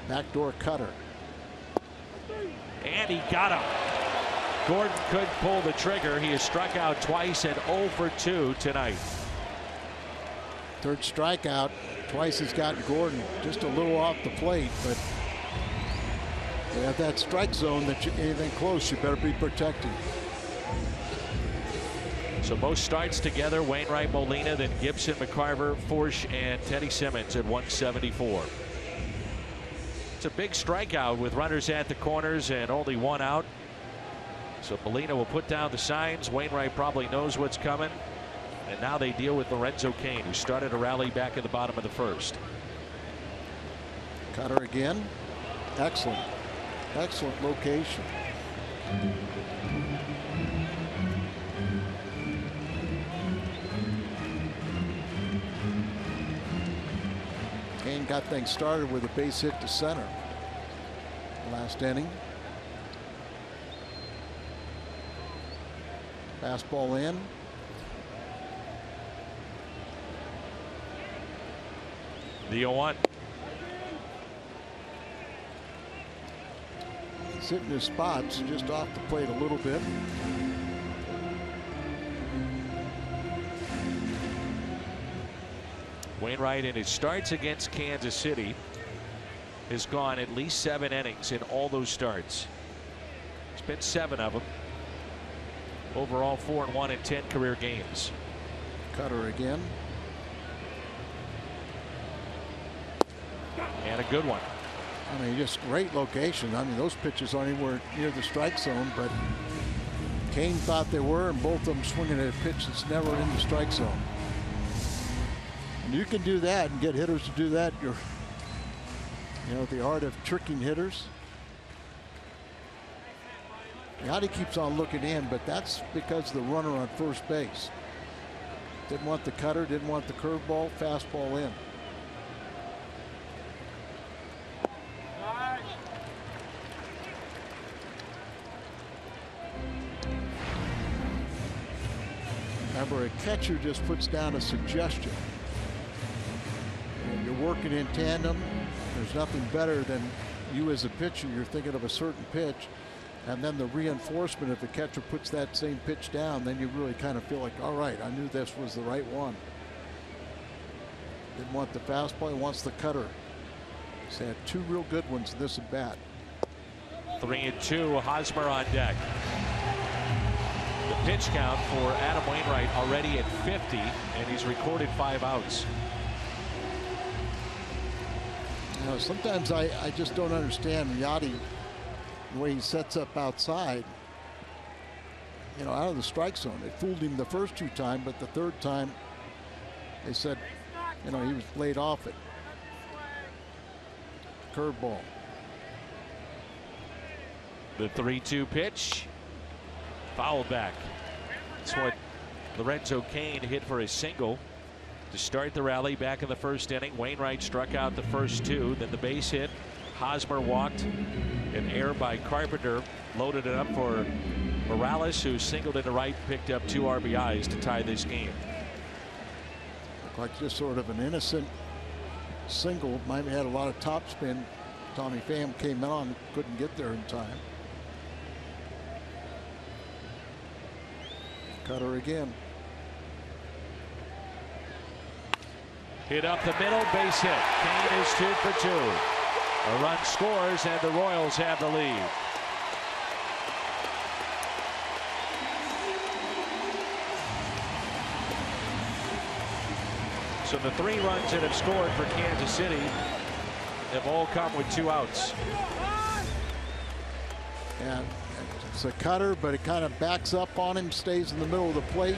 Backdoor cutter. And he got him. Gordon could pull the trigger. He has struck out twice and 0 for 2 tonight. Third strikeout. Twice has gotten Gordon just a little off the plate, but you have that strike zone that anything close, you better be protecting. So most starts together: Wainwright, Molina, then Gibson, McCarver, Forsch, and Teddy Simmons at 174. It's a big strikeout with runners at the corners and only 1 out. So Molina will put down the signs. Wainwright probably knows what's coming. And now they deal with Lorenzo Cain, who started a rally back at the bottom of the first. Cutter again. Excellent. Excellent location. Cain got things started with a base hit to center last inning. Fastball in. The 0-1. He's hitting his spots just off the plate a little bit. Wainwright, in his starts against Kansas City, has gone at least 7 innings in all those starts. It's been 7 of them. Overall 4-1 in 10 career games. Cutter again. And a good one. I mean, just great location. I mean, those pitches aren't anywhere near the strike zone, but Cain thought they were, and both of them swinging at a pitch that's never in the strike zone. And you can do that and get hitters to do that. You know, the art of tricking hitters. Yachty keeps on looking in, but that's because of the runner on first base. Didn't want the cutter, didn't want the curveball, fastball in. Remember, a catcher just puts down a suggestion. And you're working in tandem. There's nothing better than you as a pitcher. You're thinking of a certain pitch, and then the reinforcement, if the catcher puts that same pitch down, then you really kind of feel like, all right, I knew this was the right one. Didn't want the fastball, he wants the cutter. He's had 2 real good ones in this at bat. 3-2, Hosmer on deck. The pitch count for Adam Wainwright already at 50, and he's recorded 5 outs. You know, sometimes I just don't understand Yachty, the way he sets up outside, you know, out of the strike zone. They fooled him the first 2 times, but the 3rd time they said, you know, he was laid off it. Curveball. The 3-2 pitch. Foul back. That's what Lorenzo Cain hit for a single to start the rally back in the first inning. Wainwright struck out the first 2. Then the base hit. Hosmer walked. An error by Carpenter loaded it up for Morales, who singled into right, picked up 2 RBIs to tie this game. Looked like just sort of an innocent single. Miami had a lot of topspin. Tommy Pham came on, couldn't get there in time. Cutter again. Hit up the middle, base hit. Kane is 2 for 2. A run scores, and the Royals have the lead. So the 3 runs that have scored for Kansas City have all come with 2 outs. And it's a cutter, but it kind of backs up on him, stays in the middle of the plate.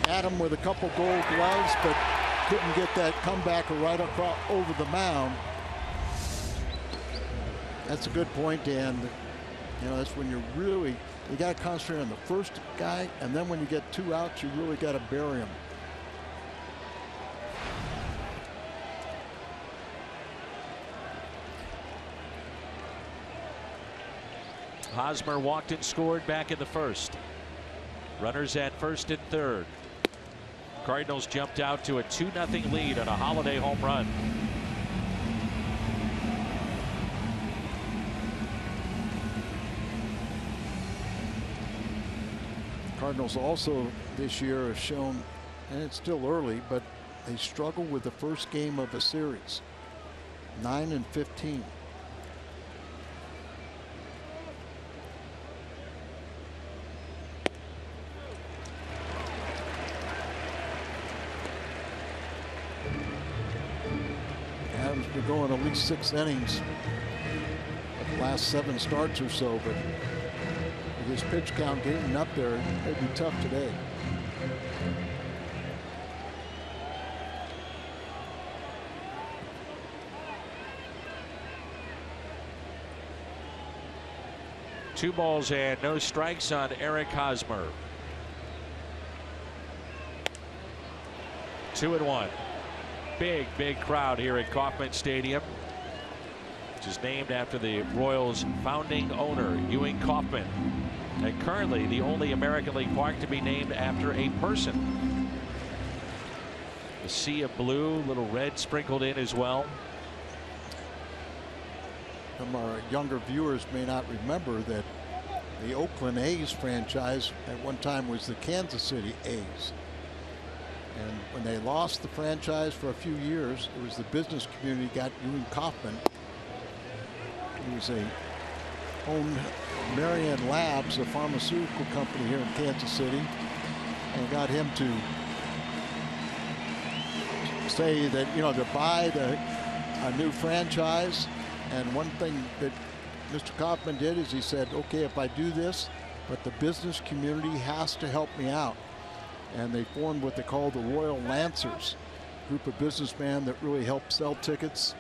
Adam with a couple gold gloves, but couldn't get that comeback right across over the mound. That's a good point, Dan. You know, that's when you got to concentrate on the first guy, and then when you get 2 outs, you really got to bury him. Hosmer walked and scored back in the first. Runners at first and third. Cardinals jumped out to a 2-0 lead on a Holiday home run. Cardinals also this year have shown, and it's still early, but they struggle with the first game of a series. 9-15. Adams been going at least 6 innings the last 7 starts or so, but with his pitch count getting up there, it'd be tough today. Two balls and no strikes on Eric Hosmer. 2-1. Big crowd here at Kauffman Stadium, which is named after the Royals' founding owner, Ewing Kauffman, and currently the only American League park to be named after a person. The sea of blue, little red sprinkled in as well. Some of our younger viewers may not remember that the Oakland A's franchise at one time was the Kansas City A's. And when they lost the franchise for a few years, it was the business community got Ewing Kauffman. He was owned Marion Labs, a pharmaceutical company here in Kansas City, and got him to say that, you know, to buy a new franchise. And one thing that Mr. Kauffman did is he said, okay, if I do this, but the business community has to help me out. And they formed what they call the Royal Lancers, a group of businessmen that really help sell tickets.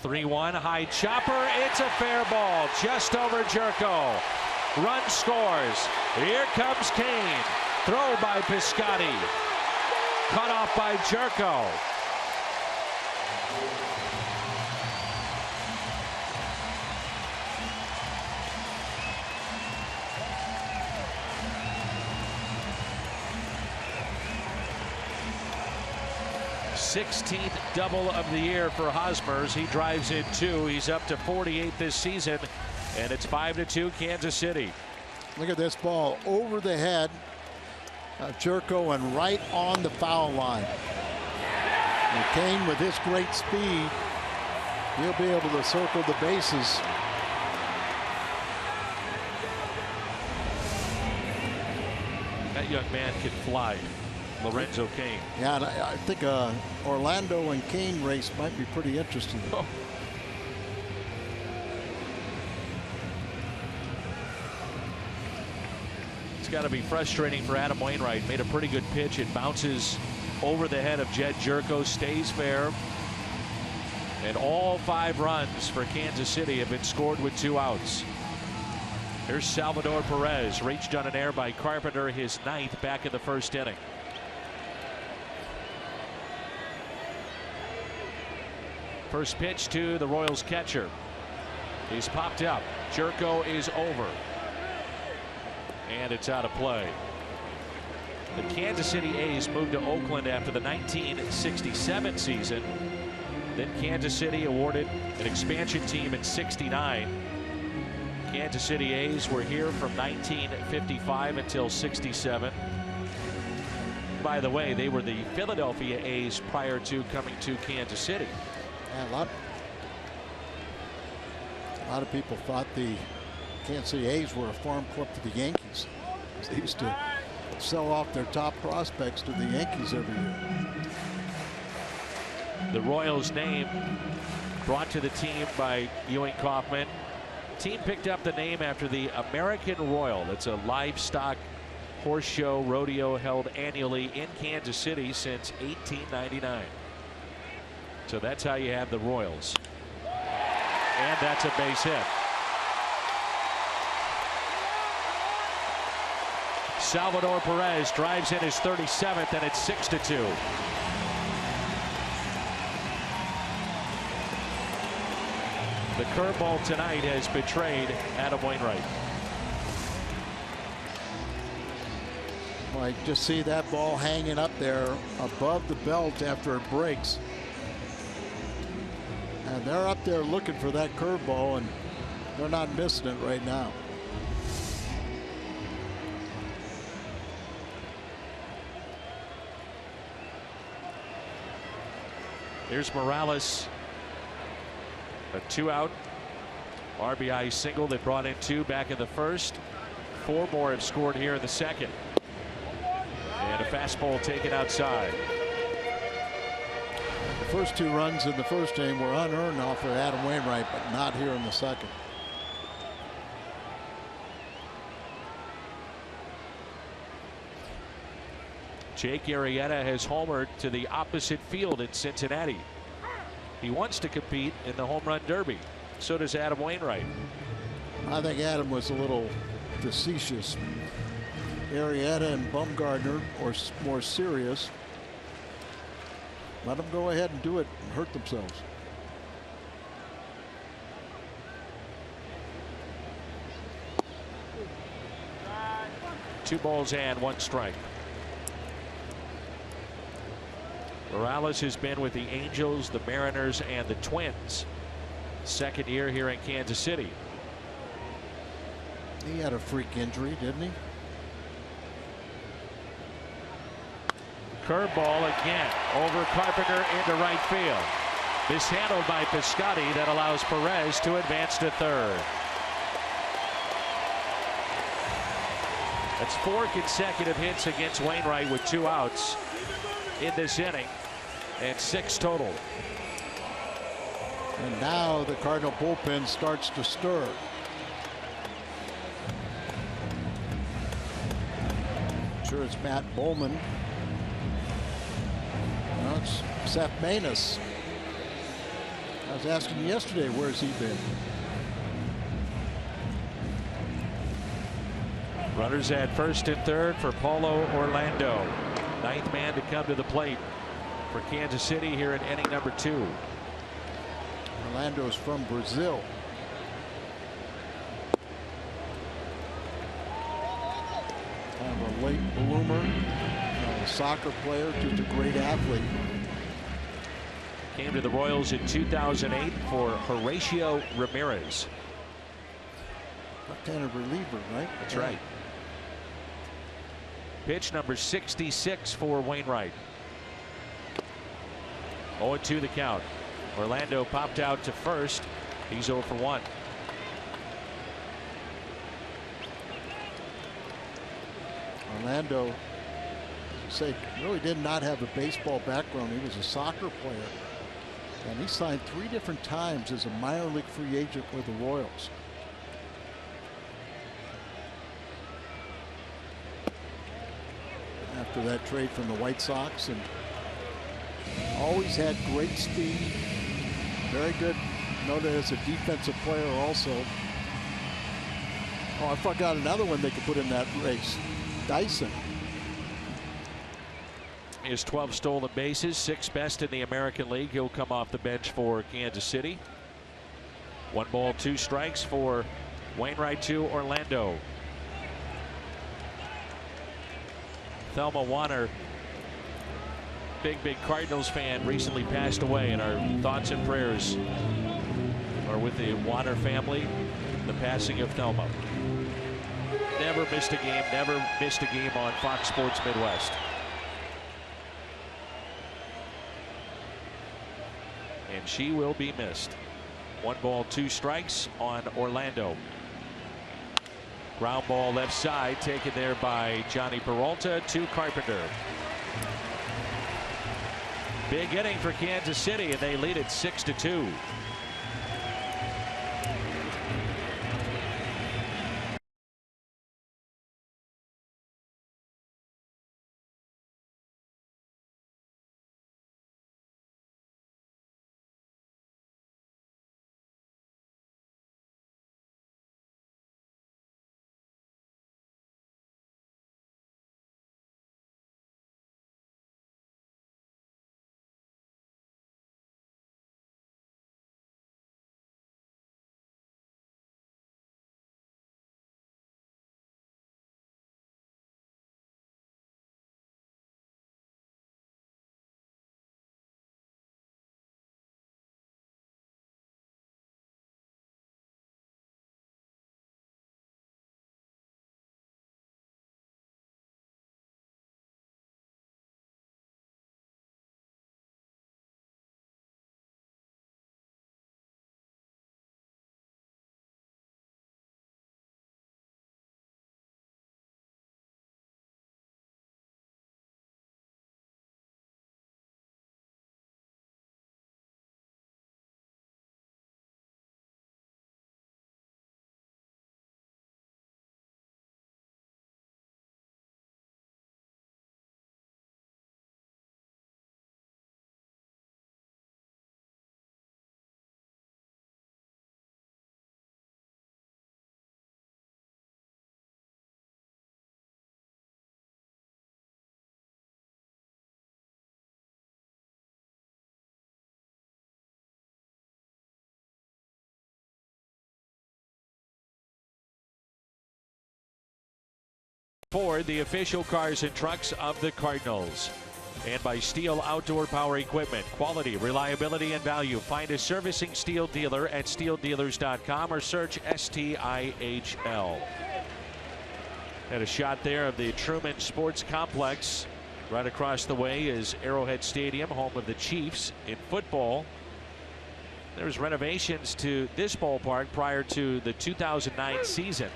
3-1, high chopper. It's a fair ball, just over Jerko. Run scores. Here comes Kane. Throw by Piscotty. Cut off by Jerko. Sixteenth double of the year for Hosmer's. He drives in 2. He's up to 48 this season, and it's 5-2 Kansas City. Look at this ball over the head of Jerko and right on the foul line. And Kane, with his great speed, he'll be able to circle the bases. That young man can fly. Lorenzo Kane. Yeah, and I think Orlando and Kane race might be pretty interesting. Oh. It's got to be frustrating for Adam Wainwright. Made a pretty good pitch. It bounces over the head of Jed Jerko, stays fair. And all 5 runs for Kansas City have been scored with 2 outs. Here's Salvador Perez, reached on an air by Carpenter, his 9th back in the first inning. First pitch to the Royals catcher. He's popped up. Jerko is over. And it's out of play. The Kansas City A's moved to Oakland after the 1967 season. Then Kansas City awarded an expansion team in '69. Kansas City A's were here from 1955 until ¡67. By the way, they were the Philadelphia A's prior to coming to Kansas City. Yeah, a lot of people thought the Kansas City A's were a farm club to the Yankees. They used to sell off their top prospects to the Yankees every year. The Royals name brought to the team by Ewing Kauffman. Team picked up the name after the American Royal. It's a livestock horse show rodeo held annually in Kansas City since 1899. So that's how you have the Royals. And that's a base hit. Salvador Perez drives in his 37th, and it's 6-2. The curveball tonight has betrayed Adam Wainwright. Well, I just see that ball hanging up there above the belt after it breaks. And they're up there looking for that curveball, and they're not missing it right now. Here's Morales. A 2-out RBI single that brought in 2 back in the first. 4 more have scored here in the second. And a fastball taken outside. The first 2 runs in the first inning were unearned off of Adam Wainwright, but not here in the second. Jake Arrieta has homered to the opposite field in Cincinnati. He wants to compete in the home run derby. So does Adam Wainwright. I think Adam was a little facetious. Arrieta and Bumgarner are more serious. Let them go ahead and do it and hurt themselves. Two balls and 1 strike. Morales has been with the Angels, the Mariners, and the Twins. Second year here in Kansas City. He had a freak injury, didn't he? Curveball again over Carpenter into right field. Mishandled by Piscotty. That allows Perez to advance to third. That's 4 consecutive hits against Wainwright with 2 outs in this inning, and 6 total. And now the Cardinal bullpen starts to stir. I'm sure it's Matt Bowman. No, it's Seth Maness. I was asking him yesterday, where's he been? Runners at first and third for Paulo Orlando. 9th man to come to the plate for Kansas City here in inning number 2. Orlando's from Brazil. Kind of a late bloomer, a soccer player, just a great athlete. Came to the Royals in 2008 for Horatio Ramirez. Left-handed reliever, right? That's right. Pitch number 66 for Wainwright. 0-2 the count. Orlando popped out to first. He's 0 for 1. Orlando, say, really did not have a baseball background. He was a soccer player. And he signed 3 different times as a minor league free agent with the Royals. After that trade from the White Sox, and always had great speed. Very good, noted as a defensive player also. Oh, I forgot another one they could put in that race. Dyson. He has 12 stolen bases, 6th best in the American League. He'll come off the bench for Kansas City. 1 ball, 2 strikes for Wainwright to Orlando. Thelma Warner big Cardinals fan recently passed away, and our thoughts and prayers are with the Warner family. The passing of Thelma. Never missed a game, never missed a game on Fox Sports Midwest. And she will be missed. 1 ball, 2 strikes on Orlando. Ground ball left side, taken there by Johnny Peralta to Carpenter. Big inning for Kansas City, and they lead it 6-2. Ford, the official cars and trucks of the Cardinals. And by Steel Outdoor Power Equipment. Quality, reliability, and value. Find a servicing Steel dealer at steeldealers.com or search STIHL. Had a shot there of the Truman Sports Complex. Right across the way is Arrowhead Stadium, home of the Chiefs. In football, there's renovations to this ballpark prior to the 2009 season.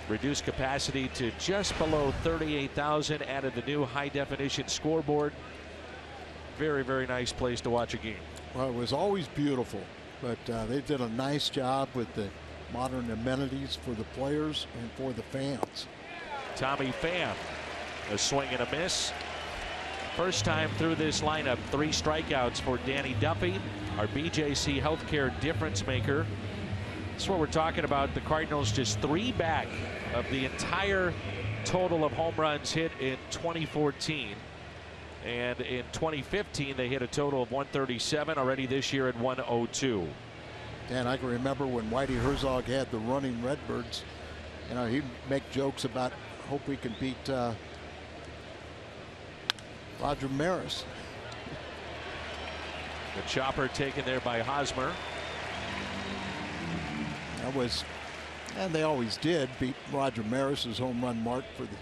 Reduced capacity to just below 38,000. Added the new high-definition scoreboard. Very, very nice place to watch a game. Well, it was always beautiful, but they did a nice job with the modern amenities for the players and for the fans. Tommy Pham, a swing and a miss. First time through this lineup, 3 strikeouts for Danny Duffy, our BJC Healthcare difference maker. That's what we're talking about. The Cardinals just 3 back of the entire total of home runs hit in 2014. And in 2015, they hit a total of 137. Already this year at 102. And I can remember when Whitey Herzog had the running Redbirds. You know, he'd make jokes about, hope we can beat Roger Maris. The chopper taken there by Hosmer. That was, and they always did beat Roger Maris's home run mark for the,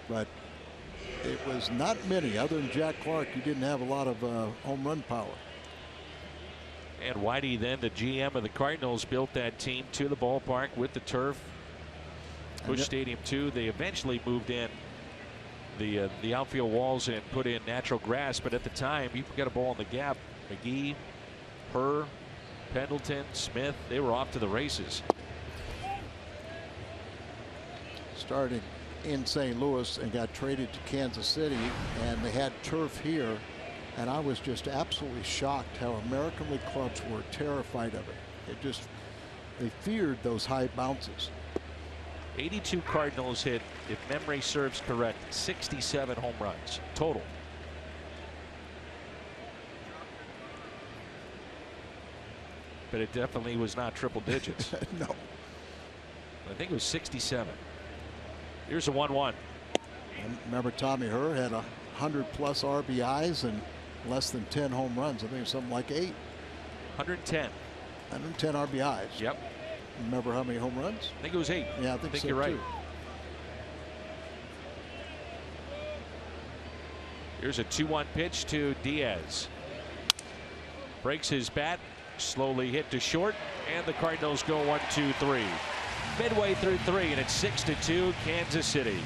but it was not many. Other than Jack Clark, you didn't have a lot of home run power. And Whitey, then the GM of the Cardinals, built that team to the ballpark with the turf. Busch Stadium 2. They eventually moved in the outfield walls and put in natural grass, but at the time, you got a ball in the gap. McGee, Herr, Pendleton, Smith, they were off to the races. Started in St. Louis and got traded to Kansas City, and they had turf here, and I was just absolutely shocked how American League clubs were terrified of it. They feared those high bounces. 82 Cardinals hit, if memory serves correct, 67 home runs total. But it definitely was not triple digits. No. I think it was 67. Here's a 1-1. And remember, Tommy Herr had a 100+ RBIs and less than 10 home runs. I think it's something like 8. 110. 110 RBIs. Yep. Remember how many home runs? I think it was 8. Yeah, I think so you're right. too. Here's a 2-1 pitch to Diaz. Breaks his bat, slowly hit to short, and the Cardinals go 1-2-3. Midway through 3, and it's 6-2 Kansas City.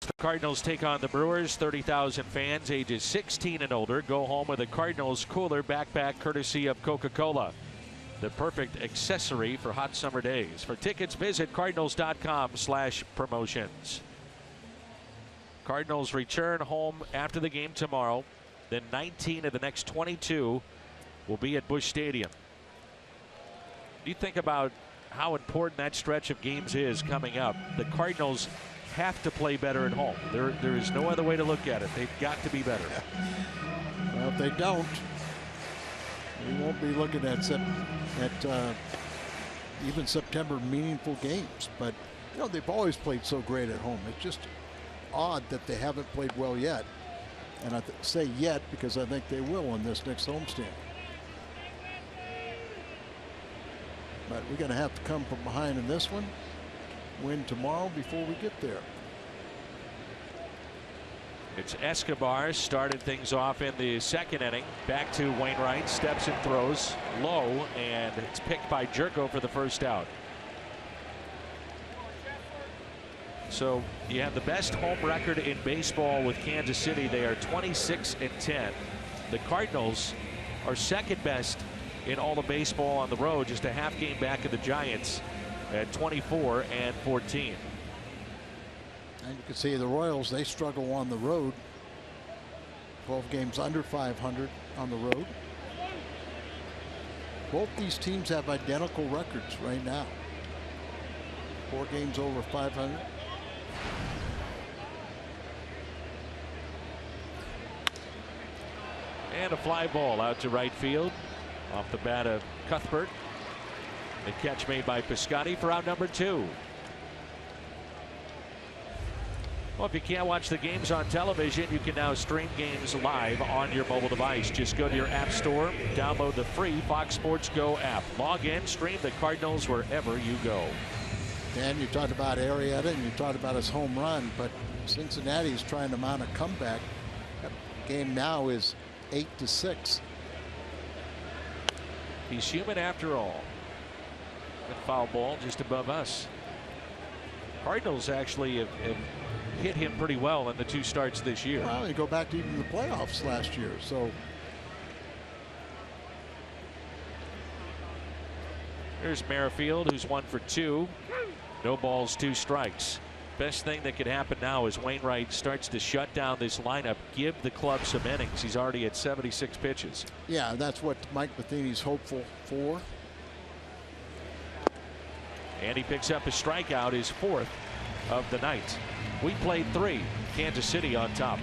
The Cardinals take on the Brewers. 30,000 fans ages 16 and older go home with a Cardinals cooler backpack courtesy of Coca-Cola. The perfect accessory for hot summer days. For tickets, visit cardinals.com/promotions. Cardinals return home after the game tomorrow. Then 19 of the next 22 will be at Busch Stadium. You think about how important that stretch of games is coming up. The Cardinals have to play better at home. There is no other way to look at it. They've got to be better. Well, if they don't, we won't be looking at even September meaningful games. But you know, they've always played so great at home. It's just odd that they haven't played well yet. And I say yet because I think they will in this next homestand. But we're going to have to come from behind in this one. Win tomorrow before we get there. It's Escobar started things off in the second inning. Back to Wainwright, steps and throws low, and it's picked by Jerko for the first out. So you have the best home record in baseball with Kansas City. They are 26-10. The Cardinals are second best in all of baseball on the road, just a half game back of the Giants at 24-14. And you can see the Royals, they struggle on the road. 12 games under 500 on the road. Both these teams have identical records right now. 4 games over 500. And a fly ball out to right field off the bat of Cuthbert. The catch made by Piscotty for out number 2. Well, if you can't watch the games on television, you can now stream games live on your mobile device. Just go to your app store, download the free Fox Sports Go app. Log in, stream the Cardinals wherever you go. Dan, you talked about Arrieta and you talked about his home run, but Cincinnati is trying to mount a comeback. That game now is 8-6. He's human after all. Good foul ball just above us. Cardinals actually have hit him pretty well in the 2 starts this year. Well, you go back to even the playoffs last year. So here's Merrifield, who's 1 for 2. No balls, 2 strikes. Best thing that could happen now is Wainwright starts to shut down this lineup, give the club some innings. He's already at 76 pitches. Yeah, that's what Mike Matheny's hopeful for. And he picks up a strikeout, his 4th of the night. We played 3. Kansas City on top.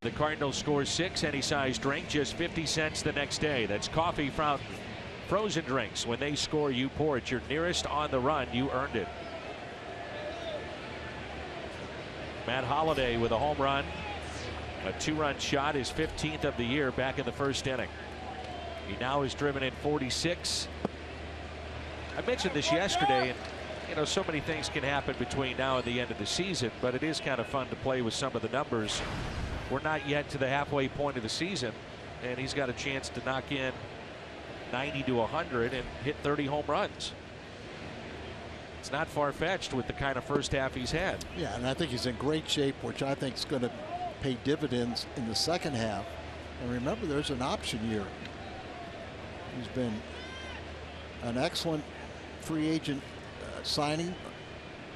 The Cardinals score 6. Any size drink, just 50 cents the next day. That's coffee, fountain, frozen drinks. When they score, you pour it. Your nearest on the run, you earned it. Matt Holliday with a home run. A 2-run shot, his 15th of the year, back in the 1st inning. He now has driven in 46. I mentioned this yesterday, and you know, so many things can happen between now and the end of the season, but it is kind of fun to play with some of the numbers. We're not yet to the halfway point of the season, and he's got a chance to knock in 90 to 100 and hit 30 home runs. It's not far-fetched with the kind of first half he's had. Yeah, and I think he's in great shape, which I think is going to pay dividends in the second half. And remember, there's an option year. He's been an excellent free agent signing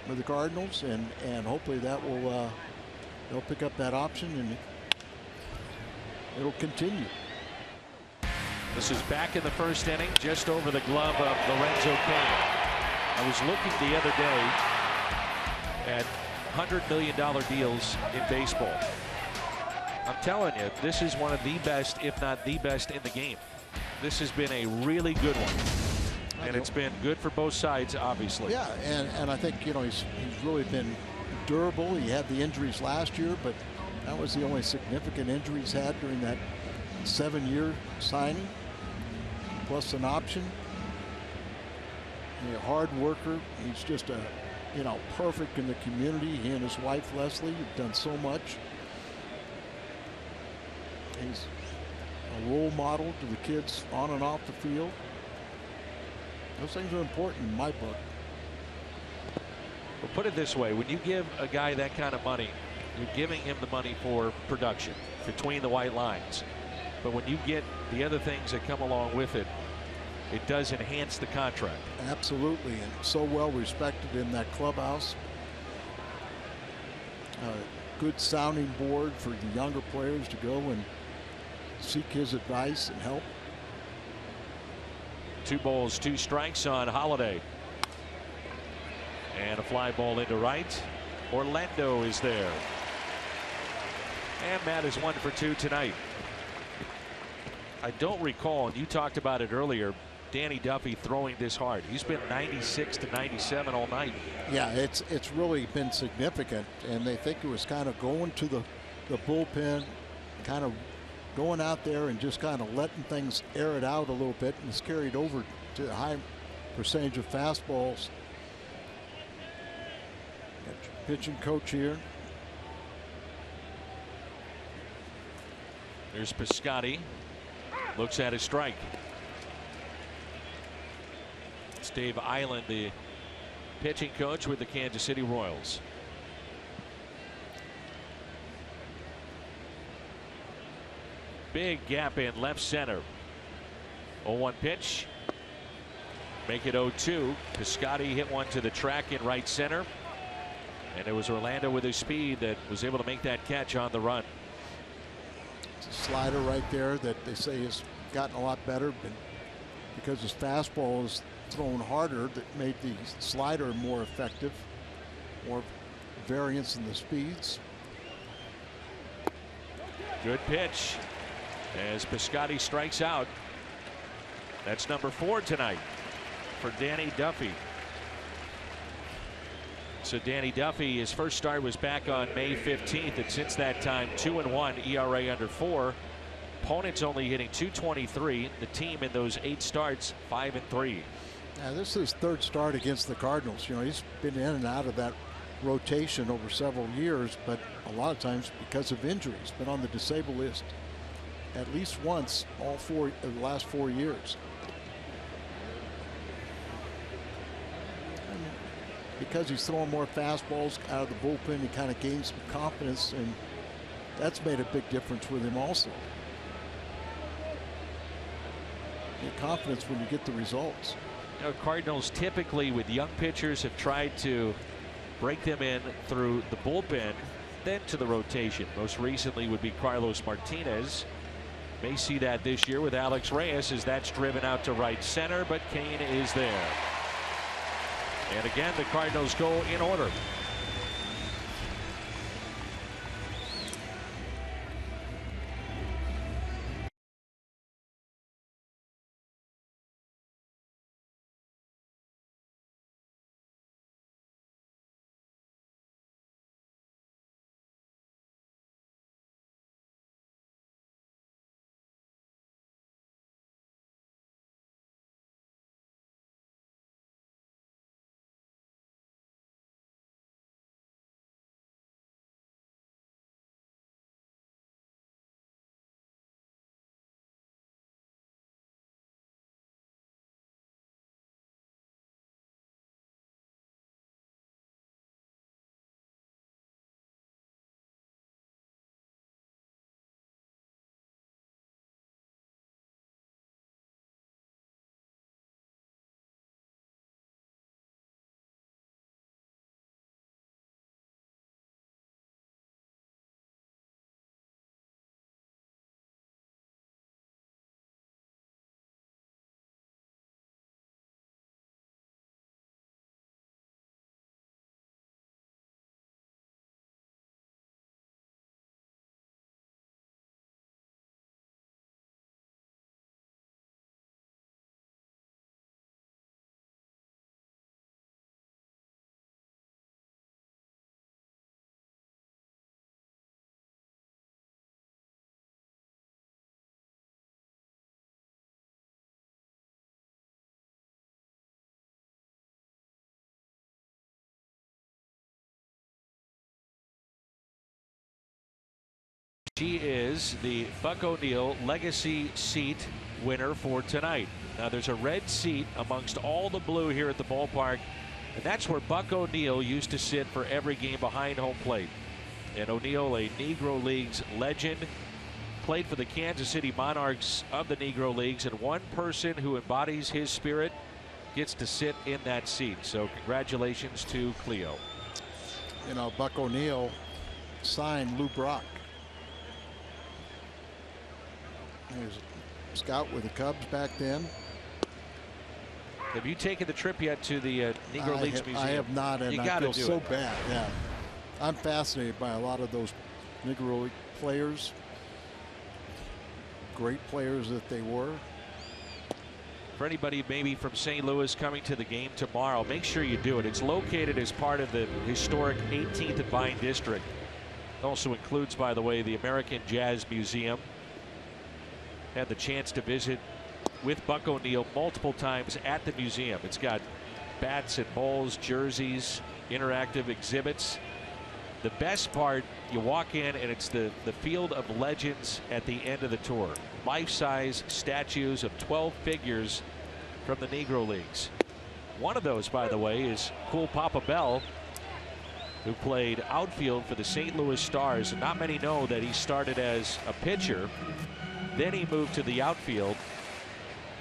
with the Cardinals, and hopefully that will they'll pick up that option and it'll continue. This is back in the 1st inning, just over the glove of Lorenzo Cain. I was looking the other day at $100 million deals in baseball. I'm telling you, this is one of the best, if not the best, in the game. This has been a really good one, and it's been good for both sides, obviously. Yeah, and I think, you know, he's really been durable. He had the injuries last year, but that was the only significant injury he's had during that 7-year signing, plus an option. He's a hard worker. He's just a, you know, perfect in the community. He and his wife Leslie have done so much. He's a role model to the kids on and off the field. Those things are important in my book. Well, put it this way, when you give a guy that kind of money, you're giving him the money for production between the white lines. But when you get the other things that come along with it, it does enhance the contract. Absolutely, and so well respected in that clubhouse. Good sounding board for the younger players to go and seek his advice and help. 2 balls, 2 strikes on Holliday. And a fly ball into right. Orlando is there. And Matt is 1 for 2 tonight. I don't recall, and you talked about it earlier, Danny Duffy throwing this hard. He's been 96 to 97 all night. Yeah, it's really been significant, and they think it was kind of going to the bullpen, kind of going out there and just kind of letting things air it out a little bit, and it's carried over to a high percentage of fastballs. Pitching coach here. There's Piscotty. Looks at his strike. It's Dave Island, the pitching coach with the Kansas City Royals. Big gap in left center. 0-1 pitch. Make it 0-2. Piscotty hit one to the track in right center. And it was Orlando with his speed that was able to make that catch on the run. It's a slider right there that they say has gotten a lot better, but because his fastball is thrown harder, that made the slider more effective, more variance in the speeds. Good pitch as Piscotty strikes out. That's number 4 tonight for Danny Duffy. So Danny Duffy, his first start was back on May 15th, and since that time 2-1, ERA under 4. Opponents only hitting .223. The team in those 8 starts 5-3. Now this is his 3rd start against the Cardinals. You know, he's been in and out of that rotation over several years, but a lot of times because of injuries. Been on the disabled list at least once all 4 of the last 4 years. Because he's throwing more fastballs out of the bullpen, he kind of gains some confidence, and that's made a big difference with him also. You get confidence when you get the results. You know, Cardinals typically with young pitchers have tried to break them in through the bullpen, then to the rotation. Most recently would be Carlos Martinez. May see that this year with Alex Reyes as that's driven out to right center, but Kane is there. And again, the Cardinals go in order. She is the Buck O'Neil Legacy Seat winner for tonight. Now there's a red seat amongst all the blue here at the ballpark, and that's where Buck O'Neil used to sit for every game behind home plate. And O'Neil, a Negro Leagues legend, played for the Kansas City Monarchs of the Negro Leagues, and one person who embodies his spirit gets to sit in that seat. So congratulations to Cleo. You know, Buck O'Neil signed Lou Brock. He was a scout with the Cubs back then. Have you taken the trip yet to the Negro Leagues Museum? I have not, and I feel so bad. Yeah, I'm fascinated by a lot of those Negro League players. Great players that they were. For anybody maybe from St. Louis coming to the game tomorrow, make sure you do it. It's located as part of the historic 18th and Vine District. It also includes, by the way, the American Jazz Museum. had the chance to visit with Buck O'Neil multiple times at the museum. It's got bats and balls, jerseys, interactive exhibits. The best part, you walk in and it's the field of legends at the end of the tour. Life-size statues of 12 figures from the Negro Leagues. One of those, by the way, is Cool Papa Bell, who played outfield for the St. Louis Stars. And not many know that he started as a pitcher. Then he moved to the outfield.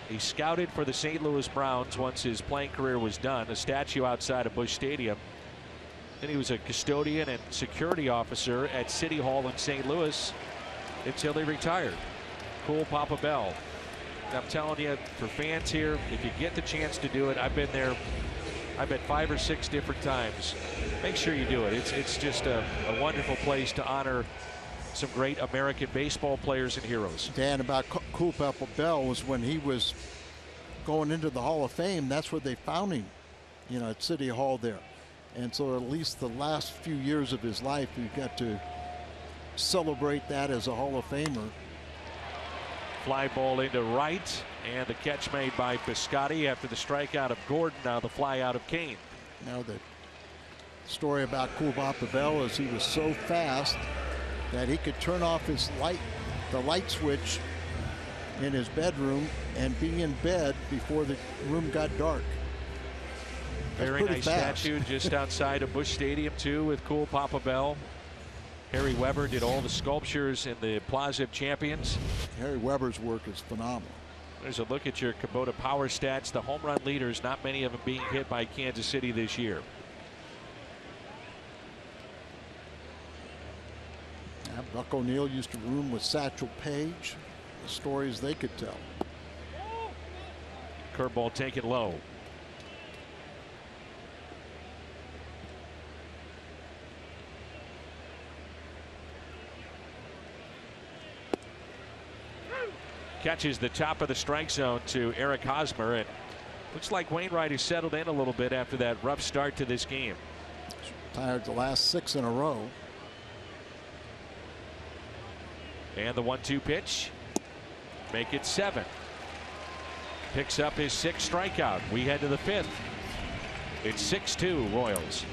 He scouted for the St. Louis Browns once his playing career was done, a statue outside of Busch Stadium. Then he was a custodian and security officer at City Hall in St. Louis until he retired. Cool Papa Bell. And I'm telling you, for fans here, if you get the chance to do it, I've been there, I bet 5 or 6 different times. Make sure you do it. It's just a wonderful place to honor some great American baseball players and heroes. Dan, about Cool Papa Bell was when he was going into the Hall of Fame. That's where they found him, you know, at City Hall there. And so at least the last few years of his life, we got to celebrate that as a Hall of Famer. Fly ball into right, and the catch made by Piscotty after the strikeout of Gordon. Now the fly out of Kane. Now the story about Cool Papa Bell is he was so fast that he could turn off his the light switch in his bedroom and be in bed before the room got dark. Very nice statue just outside of Busch Stadium too, with Cool Papa Bell. Harry Weber did all the sculptures in the Plaza of Champions. Harry Weber's work is phenomenal. There's a look at your Kubota power stats. The home run leaders, not many of them being hit by Kansas City this year. Yeah, Buck O'Neil used to room with Satchel Paige. The stories they could tell. Curveball taken low. Catches the top of the strike zone to Eric Hosmer, and looks like Wainwright has settled in a little bit after that rough start to this game. Tired the last 6 in a row. And the 1-2 pitch. Make it 7. Picks up his 6th strikeout. We head to the 5th. It's 6-2 Royals.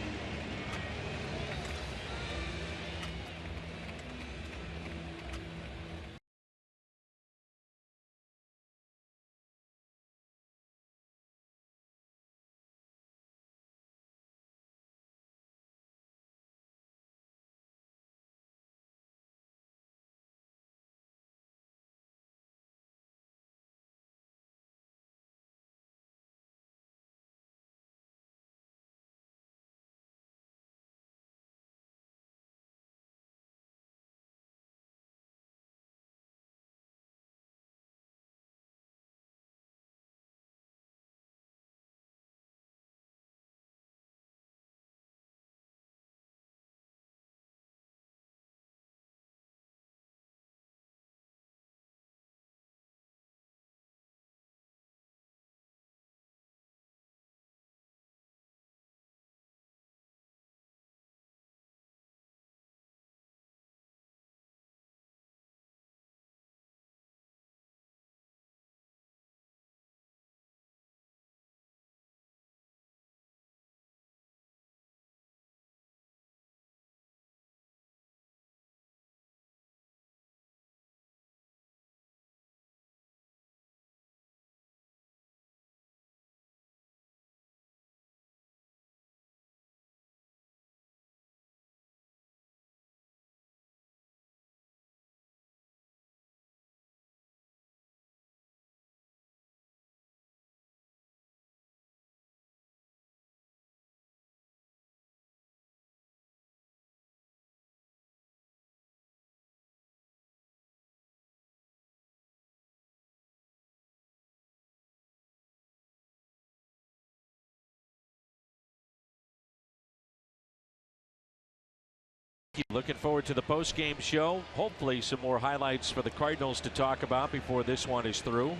Looking forward to the post-game show. Hopefully some more highlights for the Cardinals to talk about before this one is through.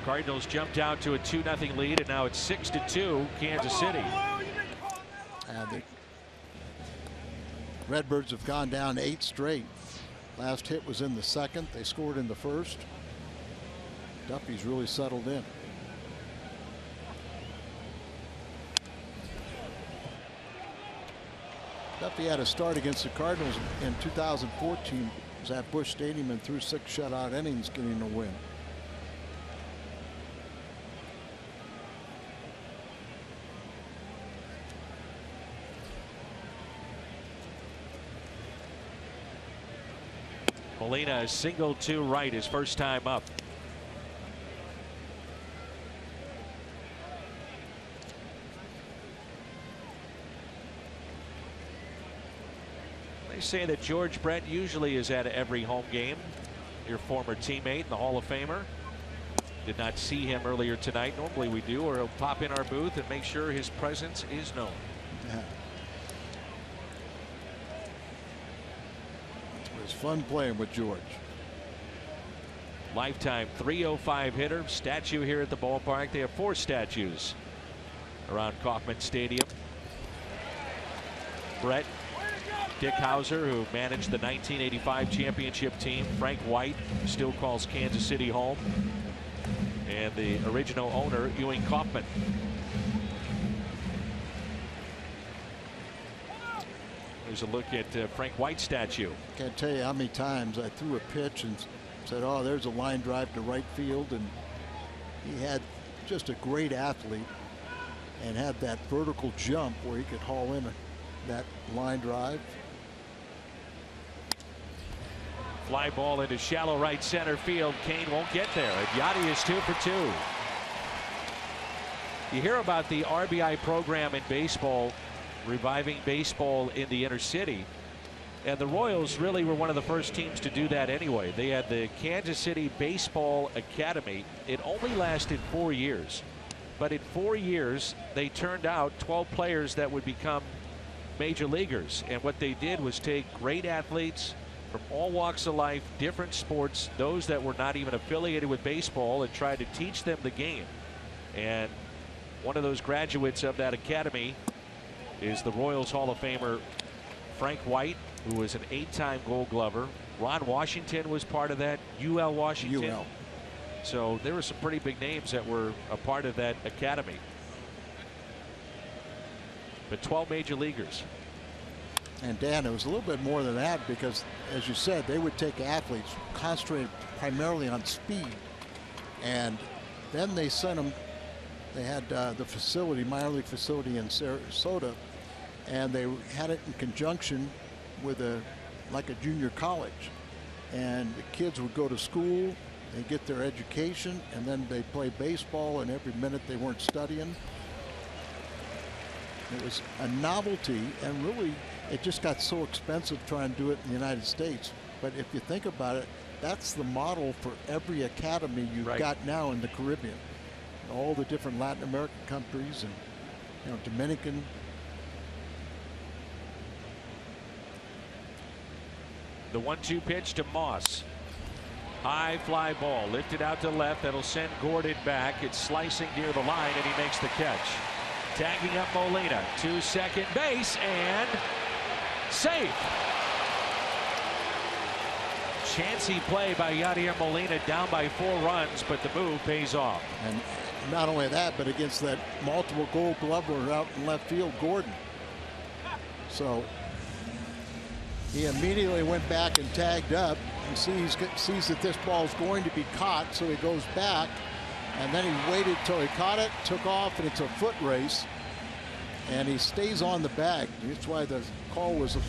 Cardinals jumped out to a 2-0 lead, and now it's 6-2 Kansas City. The Redbirds have gone down 8 straight. Last hit was in the second. They scored in the first. Duffy's really settled in. Duffy had a start against the Cardinals in 2014. Was at Busch Stadium and threw 6 shutout innings, getting a win. Molina singled to right his first time up. They say that George Brett usually is at every home game. Your former teammate and the Hall of Famer. Did not see him earlier tonight. Normally we do, or he'll pop in our booth and make sure his presence is known. Yeah. It was fun playing with George. Lifetime .305 hitter. Statue here at the ballpark. They have 4 statues around Kauffman Stadium. Brett, Dick Hauser, who managed the 1985 championship team. Frank White still calls Kansas City home. And the original owner, Ewing Kauffman. There's a look at Frank White's statue. Can't tell you how many times I threw a pitch and said, oh, there's a line drive to right field. And he had just a great athlete and had that vertical jump where he could haul in that line drive. Fly ball into shallow right center field. Kane won't get there. And Yachty is 2 for 2. You hear about the RBI program in baseball, reviving baseball in the inner city. And the Royals really were one of the first teams to do that anyway. They had the Kansas City Baseball Academy. It only lasted 4 years. But in 4 years, they turned out 12 players that would become major leaguers. And what they did was take great athletes from all walks of life, different sports, those that were not even affiliated with baseball, and tried to teach them the game. And one of those graduates of that academy is the Royals Hall of Famer Frank White, who was an 8-time Gold Glover. Ron Washington was part of that. UL Washington. UL. So there were some pretty big names that were a part of that academy. But 12 major leaguers. And Dan, it was a little bit more than that because, as you said, they would take athletes concentrated primarily on speed, and then they sent them. They had the facility, minor league facility in Sarasota, and they had it in conjunction with like a junior college, and the kids would go to school, they get their education, and then they play baseball, and every minute they weren't studying. It was a novelty, and really it just got so expensive trying to do it in the United States. But if you think about it, that's the model for every academy you've got now in the Caribbean. All the different Latin American countries and Dominican. The 1-2 pitch to Moss. High fly ball lifted out to left. That'll send Gordon back. It's slicing near the line, and he makes the catch. Tagging up Molina to second base and safe. Chancy play by Yadier Molina, down by 4 runs, but the move pays off. And not only that, but against that multiple Gold Glover out in left field, Gordon. So he immediately went back and tagged up and sees that this ball is going to be caught, so he goes back, and then he waited till he caught it, took off, and it's a foot race, and he stays on the bag. That's why the call was a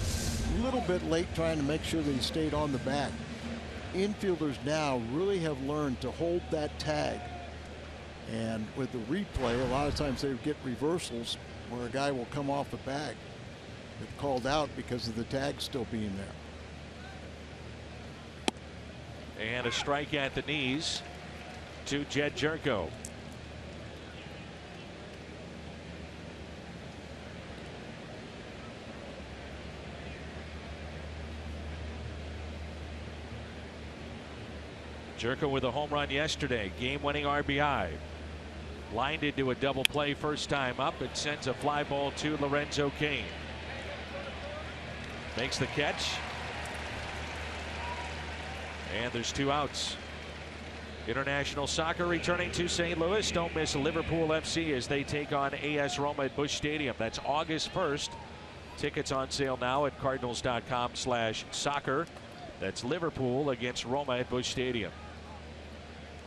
little bit late, trying to make sure that he stayed on the bag. Infielders now really have learned to hold that tag, and with the replay, a lot of times they get reversals where a guy will come off the bag. It's called out because of the tag still being there. And a strike at the knees to Jed Jerko. Jerko with a home run yesterday, game-winning RBI. Lined into a double play first time up. It sends a fly ball to Lorenzo Cain. Makes the catch. And there's 2 outs. International soccer returning to St. Louis. Don't miss Liverpool FC as they take on AS Roma at Busch Stadium. That's August 1st. Tickets on sale now at cardinals.com/soccer. That's Liverpool against Roma at Busch Stadium.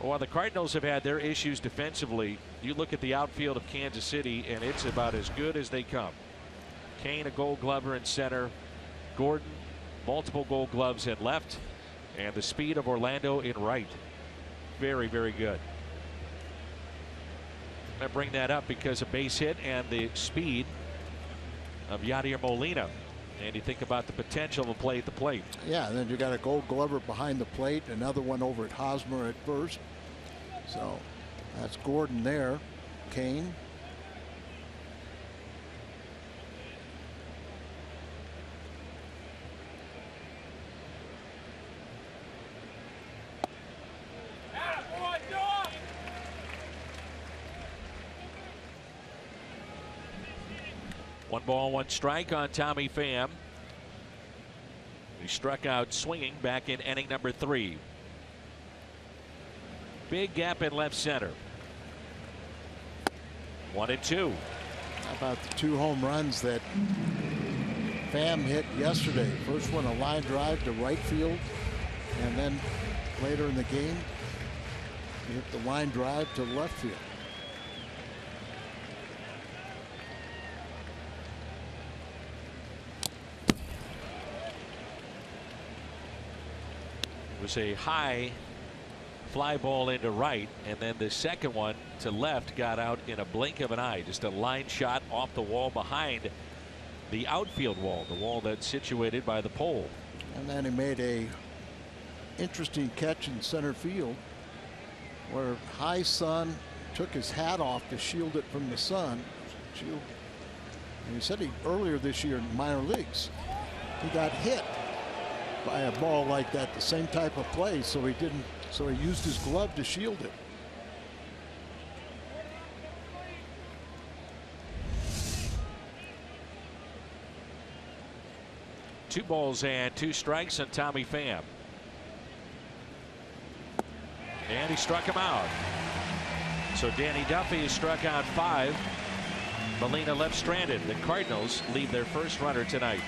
While the Cardinals have had their issues defensively, you look at the outfield of Kansas City, and it's about as good as they come. Kane, a Gold Glover in center. Gordon, multiple Gold Gloves in left. And the speed of Orlando in right. Very, very good. I bring that up because of base hit and the speed of Yadier Molina. And you think about the potential of play at the plate. Yeah, and then you got a Gold Glover behind the plate, another one over at Hosmer at first. So that's Gordon there. Kane. One ball, one strike on Tommy Pham. He struck out swinging back in inning number 3. Big gap in left center. 1-2. How about the 2 home runs that Pham hit yesterday? First one a line drive to right field, and then later in the game he hit the line drive to left field. Was a high fly ball into right, and then the second one to left got out in a blink of an eye. Just a line shot off the wall behind the outfield wall, the wall that's situated by the pole. And then he made a interesting catch in center field where high sun took his hat off to shield it from the sun. And he said earlier this year in minor leagues he got hit by a ball like that, the same type of play, so he used his glove to shield it. Two balls and 2 strikes on Tommy Pham. And he struck him out. So Danny Duffy has struck out 5. Molina left stranded. The Cardinals leave their first runner tonight.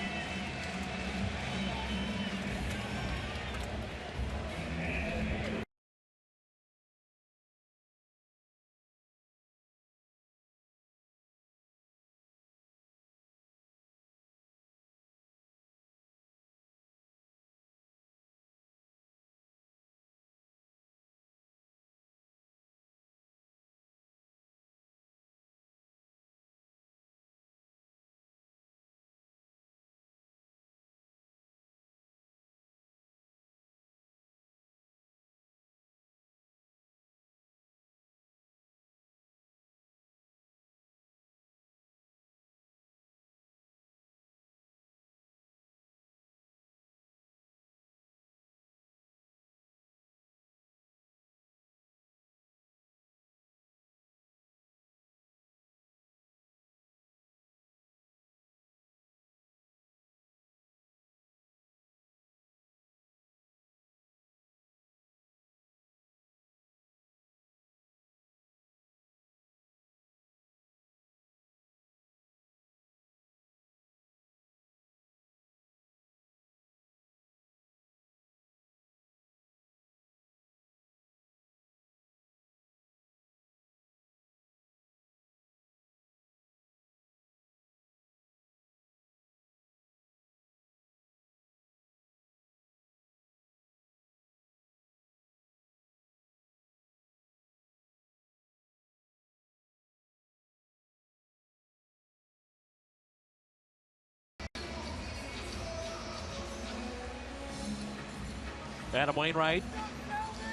Adam Wainwright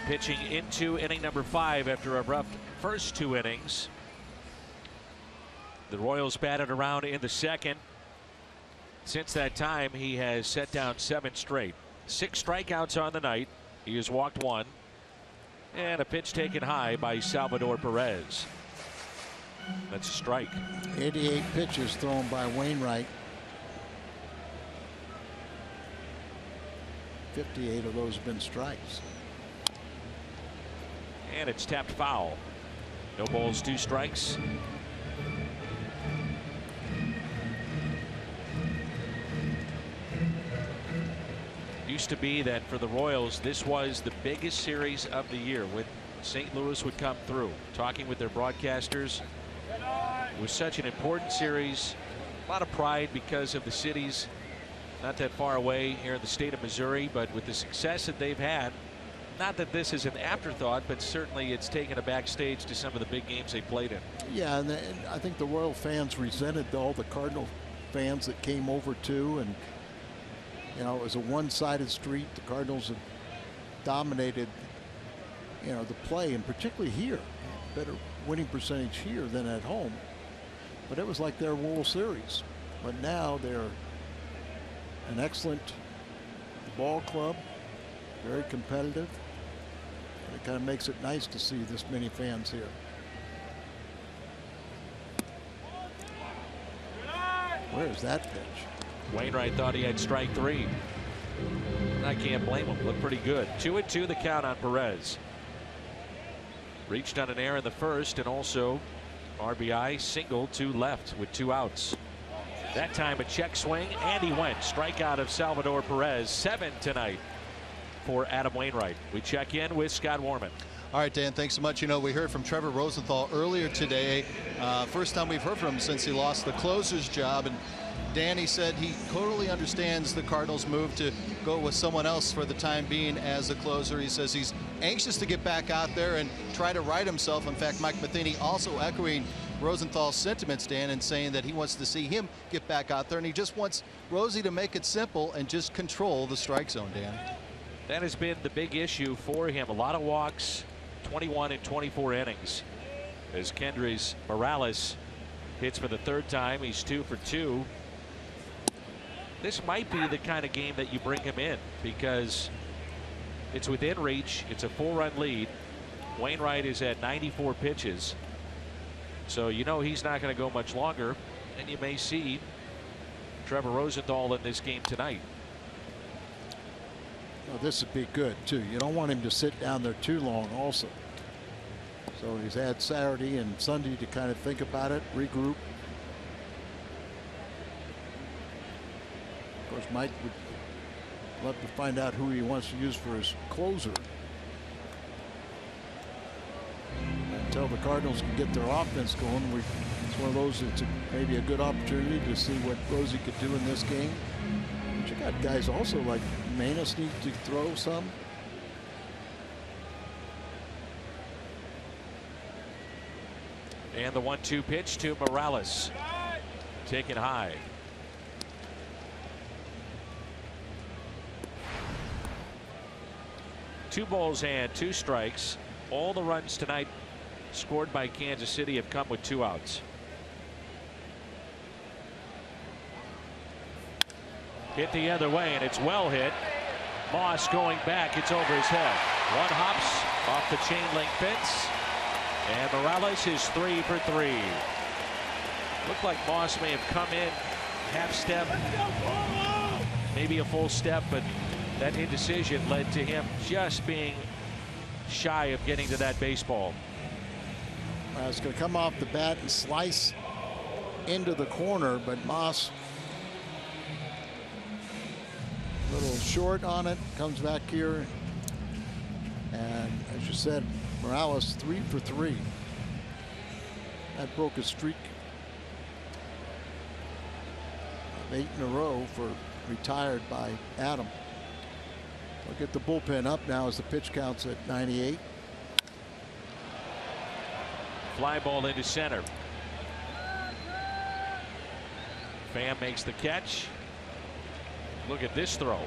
pitching into inning number 5 after a rough first 2 innings. The Royals batted around in the second. Since that time, he has set down 7 straight. 6 strikeouts on the night. He has walked 1. And a pitch taken high by Salvador Perez. That's a strike. 88 pitches thrown by Wainwright. 58 of those have been strikes. And it's tapped foul. No balls, 2 strikes. Used to be that for the Royals, this was the biggest series of the year when St. Louis would come through. Talking with their broadcasters, it was such an important series. A lot of pride because of the cities not that far away here in the state of Missouri, but with the success that they've had, not that this is an afterthought, but certainly it's taken a backstage to some of the big games they played in. Yeah, and I think the Royal fans resented all the Cardinal fans that came over too, and you know, it was a one-sided street. The Cardinals have dominated, you know, the play, and particularly here, better winning percentage here than at home. But it was like their World Series. But now they're an excellent ball club, very competitive. And it kind of makes it nice to see this many fans here. Where is that pitch? Wainwright thought he had strike 3. I can't blame him. Looked pretty good. 2-2 the count on Perez. Reached on an error in the first, and also RBI single to left with 2 outs. That time a check swing, and he went. Strikeout of Salvador Perez. 7 tonight for Adam Wainwright. We check in with Scott Warman. All right, Dan, thanks so much. You know, we heard from Trevor Rosenthal earlier today. First time we've heard from him since he lost the closer's job. And Danny said he totally understands the Cardinals' move to go with someone else for the time being as a closer. He says he's anxious to get back out there and try to right himself. In fact, Mike Matheny also echoing Rosenthal's sentiments, Dan, and saying that he wants to see him get back out there, and he just wants Rosie to make it simple and just control the strike zone, Dan. That has been the big issue for him. A lot of walks, 21 and 24 innings. As Kendrys Morales hits for the 3rd time, he's 2 for 2. This might be the kind of game that you bring him in because it's within reach. It's a 4-run lead. Wainwright is at 94 pitches. So you know he's not going to go much longer. And you may see Trevor Rosenthal in this game tonight. Well, this would be good too. You don't want him to sit down there too long also. So he's had Saturday and Sunday to kind of think about it, regroup. Of course, Mike would love to find out who he wants to use for his closer. Until the Cardinals can get their offense going, it's one of those that's maybe a good opportunity to see what Rosie could do in this game. But you got guys also like Manus need to throw some. And the 1-2 pitch to Morales. Taken high. Two balls and 2 strikes. All the runs tonight scored by Kansas City have come with 2 outs. Hit the other way, and it's well hit. Moss going back. It's over his head. 1 hops off the chain link fence. And Morales is 3 for 3. Looked like Moss may have come in half step, maybe a full step, but that indecision led to him just being shy of getting to that baseball. It's going to come off the bat and slice into the corner, but Moss a little short on it, comes back here, and as you said, Morales 3 for 3. That broke a streak of 8 in a row for retired by Adam. We'll get the bullpen up now as the pitch counts at 98. Fly ball into center. Pham makes the catch. Look at this throw.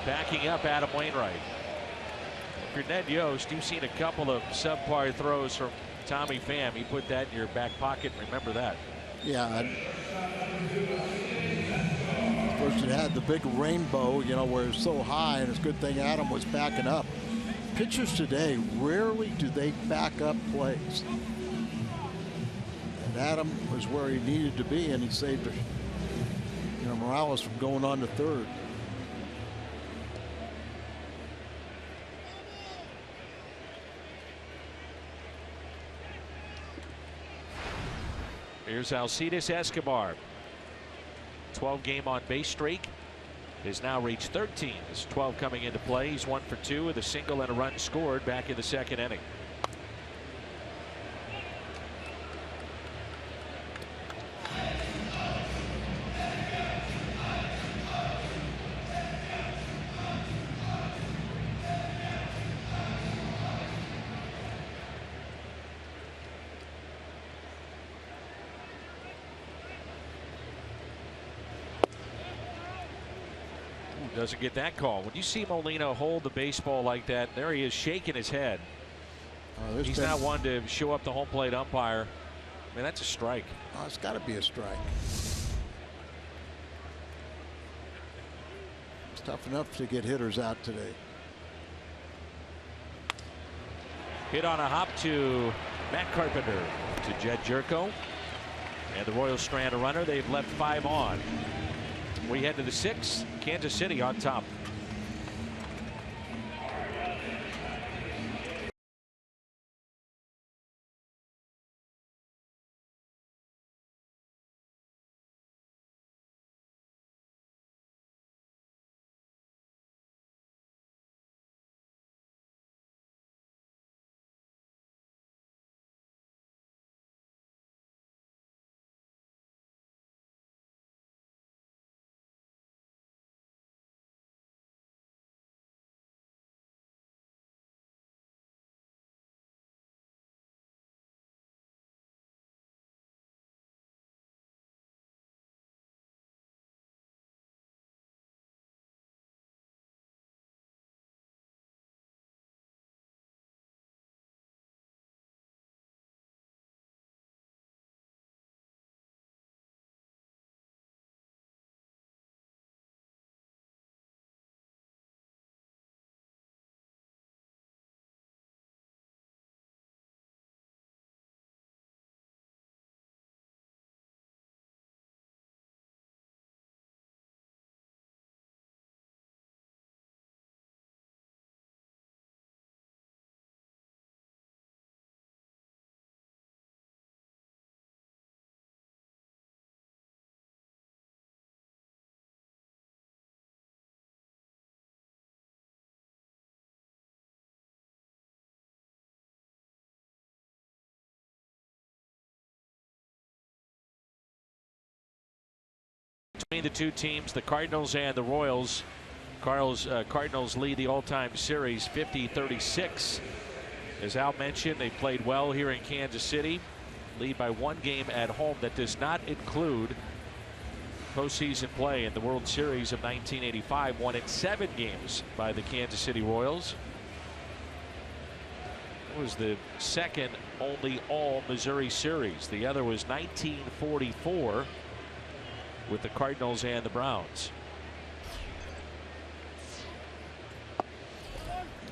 Backing up Adam Wainwright. If you're Ned Yost, you've seen a couple of subpar throws from Tommy Pham. He put that in your back pocket. Remember that. Yeah. Of course, it had the big rainbow, you know, where it's so high, and it's a good thing Adam was backing up. Pitchers today, rarely do they back up plays. And Adam was where he needed to be, and he saved it. You know, Morales from going on to third. Here's Alcides Escobar. 12-game on-base streak has now reached 13. His 12 coming into play. He's 1 for 2 with a single and a run scored back in the second inning. Doesn't get that call. When you see Molina hold the baseball like that, there he is shaking his head. He's not one to show up the home plate umpire. I mean, that's a strike. Oh, it's got to be a strike. It's tough enough to get hitters out today. Hit on a hop to Matt Carpenter to Jed Jerko. And the Royals strand a runner. They've left 5 on. We head to the 6th. Kansas City on top. Between the two teams, the Cardinals and the Royals. Cardinals lead the all-time series 50-36. As Al mentioned, they played well here in Kansas City. Lead by 1 game at home. That does not include postseason play in the World Series of 1985, won in 7 games by the Kansas City Royals. It was the second only all-Missouri series. The other was 1944 with the Cardinals and the Browns.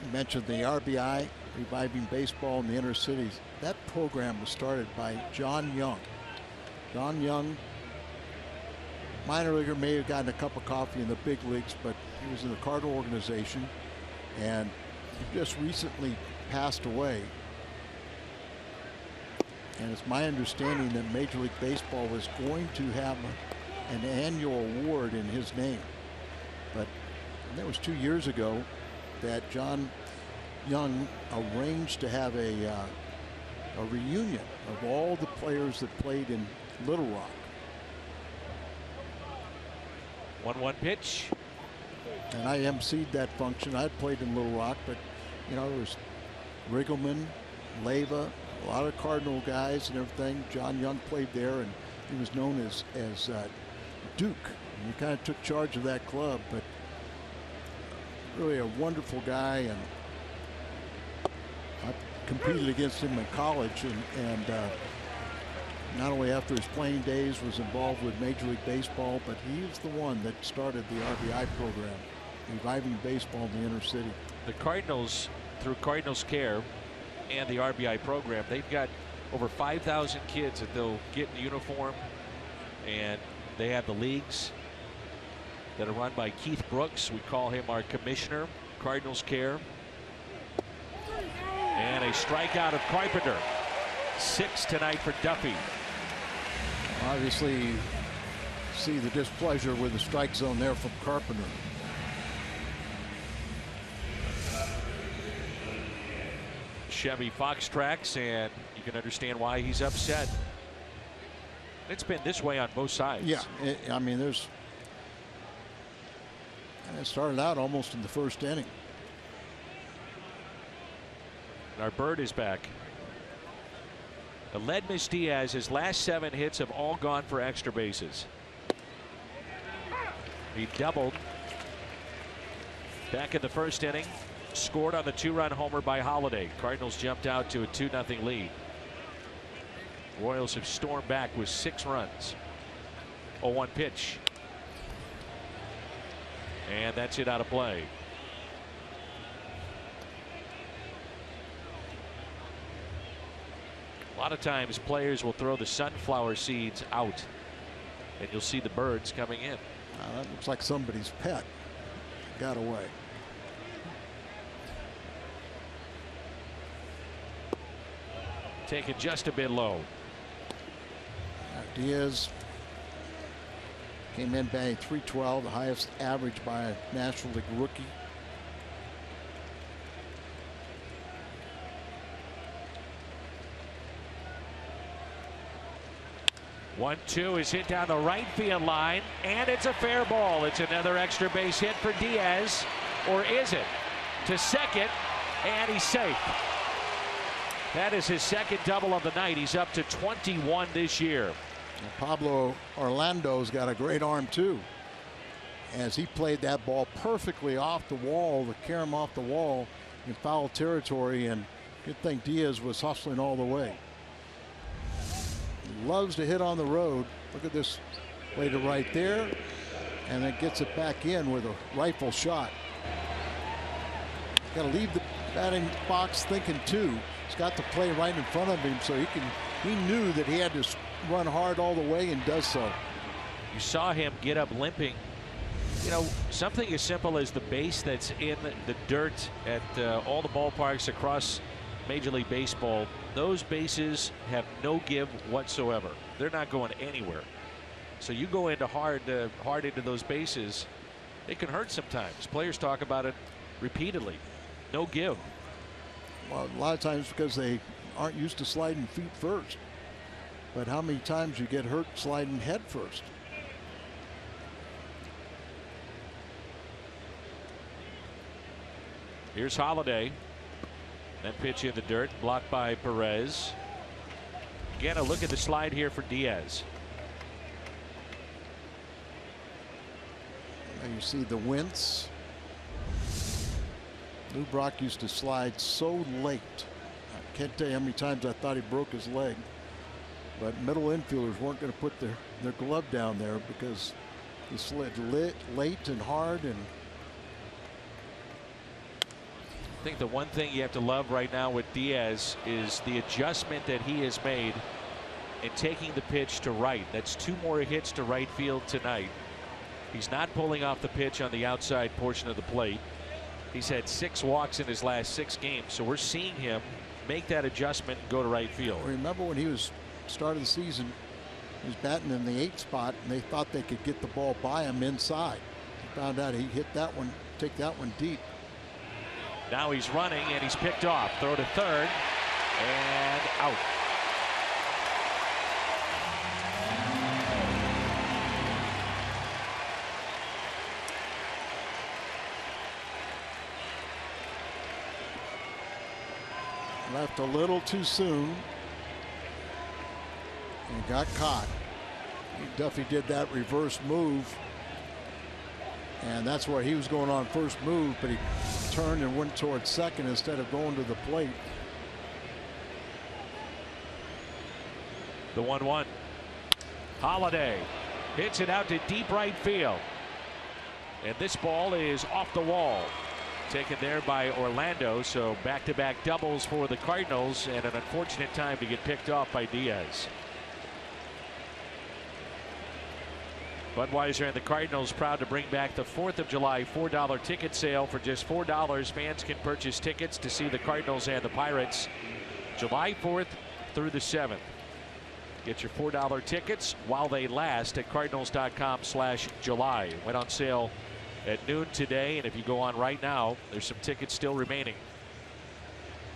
You mentioned the RBI, Reviving Baseball in the Inner Cities. That program was started by John Young. John Young, minor leaguer, may have gotten a cup of coffee in the big leagues, but he was in the Cardinal organization, and he just recently passed away. And it's my understanding that Major League Baseball was going to have an annual award in his name. But that was 2 years ago that John Young arranged to have a reunion of all the players that played in Little Rock. 1-1 pitch. And I emceed that function. I'd played in Little Rock, but you know, there was Riggleman, Leyva, a lot of Cardinal guys and everything. John Young played there, and he was known as Duke. And he kind of took charge of that club, but really a wonderful guy. And I competed against him in college, and not only after his playing days was involved with Major League Baseball, but he was the one that started the RBI program, Reviving Baseball in the Inner City. The Cardinals, through Cardinals Care and the RBI program, they've got over 5,000 kids that they'll get in uniform, and they have the leagues that are run by Keith Brooks. We call him our commissioner. Cardinals Care. And a strikeout of Carpenter. 6 tonight for Duffy. Obviously, see the displeasure with the strike zone there from Carpenter. Chevy Fox tracks, and you can understand why he's upset. It's been this way on both sides. Yeah, I mean, it started out almost in the first inning. And our bird is back. Aledmys Diaz, his last 7 hits have all gone for extra bases. He doubled back in the first inning, scored on the 2-run homer by Holiday. Cardinals jumped out to a 2-0 lead. Royals have stormed back with 6 runs. 0-1 pitch. And that's it out of play. A lot of times players will throw the sunflower seeds out, and you'll see the birds coming in. That looks like somebody's pet got away. Taken just a bit low. Diaz came in batting .312, the highest average by a National League rookie. One-two is hit down the right field line, and it's a fair ball. It's another extra base hit for Diaz, or is it? To second, and he's safe. That is his second double of the night. He's up to 21 this year. And Pablo Orlando's got a great arm too, as he played that ball perfectly off the wall, the carom off the wall in foul territory, and good thing Diaz was hustling all the way. He loves to hit on the road. Look at this, played it right there, and then gets it back in with a rifle shot. Got to leave the batting box thinking too. He's got the play right in front of him, so he knew that he had to run hard all the way, and does so. You saw him get up limping. You know, something as simple as the base that's in the dirt at all the ballparks across Major League Baseball, those bases have no give whatsoever. They're not going anywhere. So you go into hard into those bases, it can hurt sometimes. Players talk about it repeatedly. No give. Well, a lot of times because they aren't used to sliding feet first. But how many times you get hurt sliding head first? Here's Holiday. That pitch in the dirt, blocked by Perez. Again, a look at the slide here for Diaz. And you see the wince. Lou Brock used to slide so late. I can't tell you how many times I thought he broke his leg. But middle infielders weren't going to put their glove down there because he slid late and hard. And I think the one thing you have to love right now with Diaz is the adjustment that he has made in taking the pitch to right. That's 2 more hits to right field tonight. He's not pulling off the pitch on the outside portion of the plate. He's had 6 walks in his last 6 games, so we're seeing him make that adjustment and go to right field. Remember when he was start of the season, he was batting in the 8th spot, and they thought they could get the ball by him inside. He found out he hit that one, take that one deep. Now he's running, and he's picked off. Throw to third, and out. Left a little too soon and got caught. Duffy did that reverse move, and that's where he was going on first move, but he turned and went towards second instead of going to the plate. The 1-1. Holiday hits it out to deep right field, and this ball is off the wall. Taken there by Orlando, so back-to-back doubles for the Cardinals, and an unfortunate time to get picked off by Diaz. Budweiser and the Cardinals proud to bring back the 4th of July $4 ticket sale. For just $4, fans can purchase tickets to see the Cardinals and the Pirates July 4th through the 7th. Get your $4 tickets while they last at cardinals.com/July. Went on sale at noon today, and if you go on right now, there's some tickets still remaining.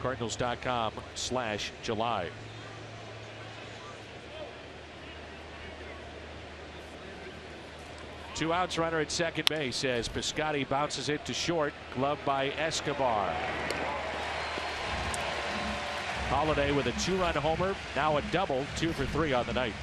Cardinals.com/July. Two outs, runner at second base as Piscotty bounces it to short, gloved by Escobar. Holiday with a 2-run homer, now a double, 2 for 3 on the night.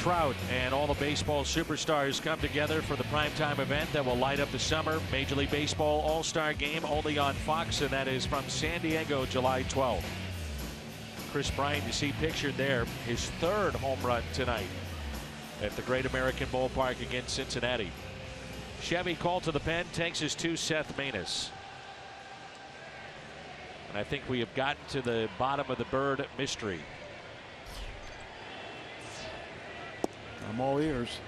Trout and all the baseball superstars come together for the primetime event that will light up the summer. Major League Baseball All-Star Game only on Fox, and that is from San Diego, July 12th. Chris Bryant, you see pictured there, his 3rd home run tonight at the Great American Ballpark against Cincinnati. Chevy called to the pen, takes us to Seth Maness. And I think we have gotten to the bottom of the Bird mystery. I'm all ears.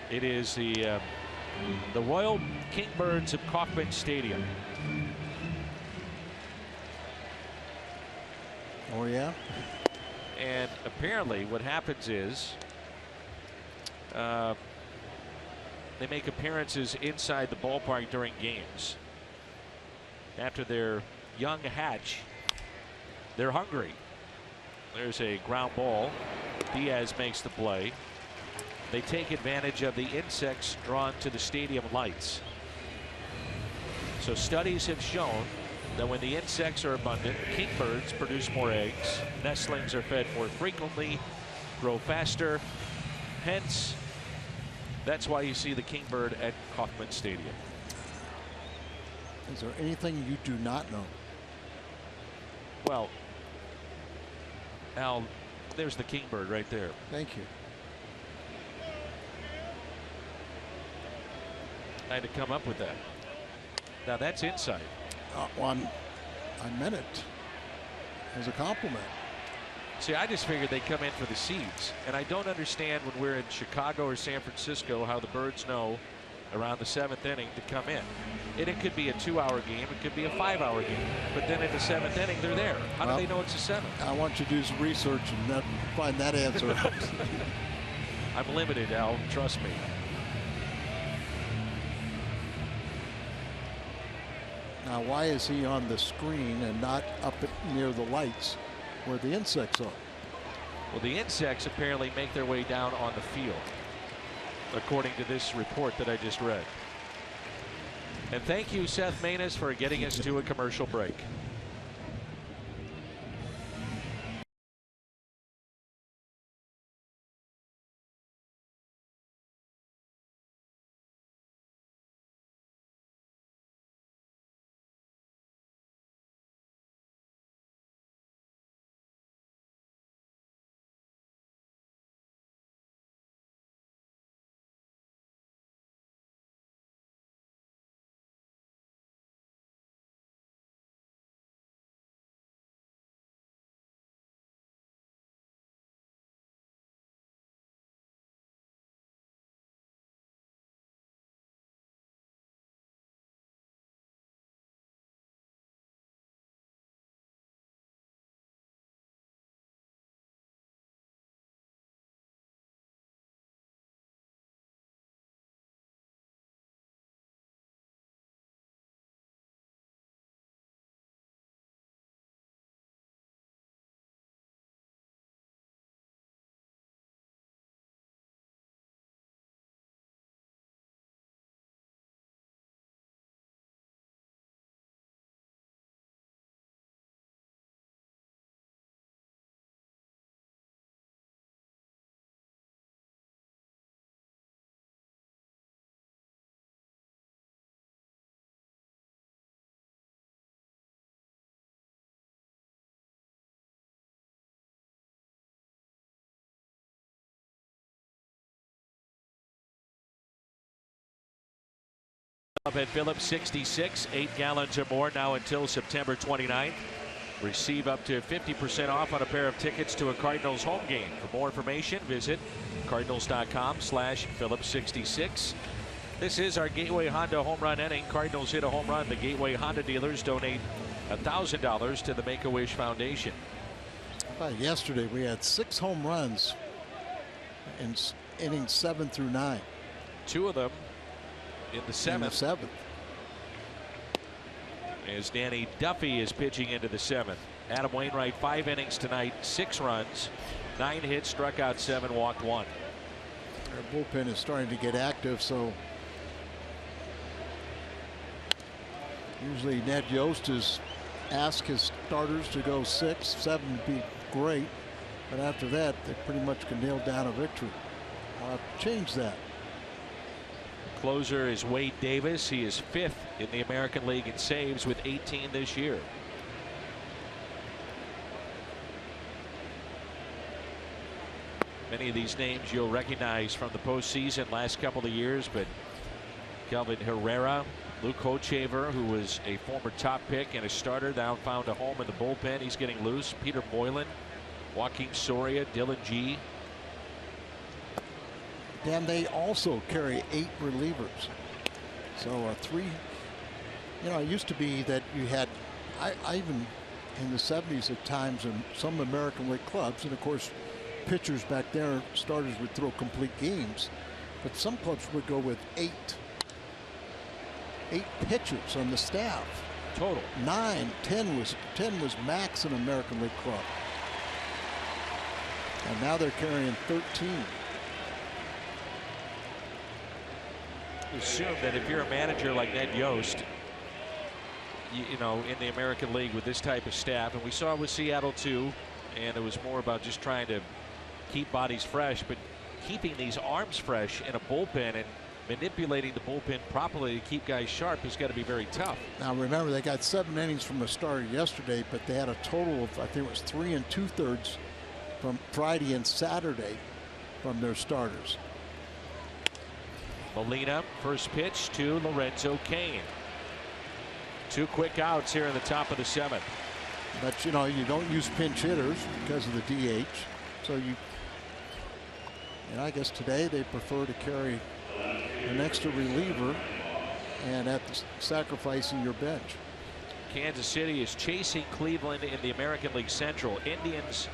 It is the Royal Kingbirds of Kauffman Stadium. Oh, yeah? And apparently what happens is they make appearances inside the ballpark during games. After their young hatch, they're hungry. There's a ground ball. Diaz makes the play. They take advantage of the insects drawn to the stadium lights. So studies have shown that when the insects are abundant, kingbirds produce more eggs, nestlings are fed more frequently, grow faster. Hence, that's why you see the kingbird at Kauffman Stadium. Is there anything you do not know? Well, Al, there's the kingbird right there. Thank you. I had to come up with that. Now that's inside. Well, I meant it as a compliment. See, I just figured they'd come in for the seeds, and I don't understand when we're in Chicago or San Francisco how the Birds know around the 7th inning to come in. And it could be a 2-hour game, it could be a 5-hour game, but then at the 7th inning they're there. How do they know it's a 7th? I want you to do some research and find that answer. I'm limited, Al, trust me. Now, why is he on the screen and not up near the lights where the insects are? Well, the insects apparently make their way down on the field, according to this report that I just read. And thank you, Seth Maness, for getting us to a commercial break. At Phillips 66, 8 gallons or more now until September 29th. Receive up to 50% off on a pair of tickets to a Cardinals home game. For more information, visit cardinals.com/Phillips66. This is our Gateway Honda home run inning. Cardinals hit a home run. The Gateway Honda dealers donate $1,000 to the Make-A-Wish Foundation. Yesterday we had 6 home runs in innings 7 through 9. 2 of them in the 7th. As Danny Duffy is pitching into the 7th. Adam Wainwright, 5 innings tonight, 6 runs, 9 hits, struck out 7, walked 1. Our bullpen is starting to get active, so usually Ned Yost has asked his starters to go 6, 7 would be great, but after that they pretty much can nail down a victory. I'll have to change that. Closer is Wade Davis. He is 5th in the American League in saves with 18 this year. Many of these names you'll recognize from the postseason last couple of years, but Kelvin Herrera, Luke Hochevar, who was a former top pick and a starter, now found a home in the bullpen. He's getting loose. Peter Moylan, Joaquin Soria, Dylan G. Dan, they also carry 8 relievers. So 3, you know, it used to be that you had, I even in the 70s at times in some American League clubs, and of course pitchers back there, starters would throw complete games, but some clubs would go with 8 pitchers on the staff. Total. 9, 10 was max in American League club. And now they're carrying 13. Assume that if you're a manager like Ned Yost, you know, in the American League with this type of staff, and we saw it with Seattle too, and it was more about just trying to keep bodies fresh, but keeping these arms fresh in a bullpen and manipulating the bullpen properly to keep guys sharp has got to be very tough. Now remember, they got 7 innings from a starter yesterday, but they had a total of, I think it was 3 2/3 from Friday and Saturday from their starters. Molina, first pitch to Lorenzo Cain. 2 quick outs here in the top of the 7th. But you know, you don't use pinch hitters because of the DH, so you, and I guess today they prefer to carry an extra reliever and at the sacrificing your bench. Kansas City is chasing Cleveland in the American League Central. Indians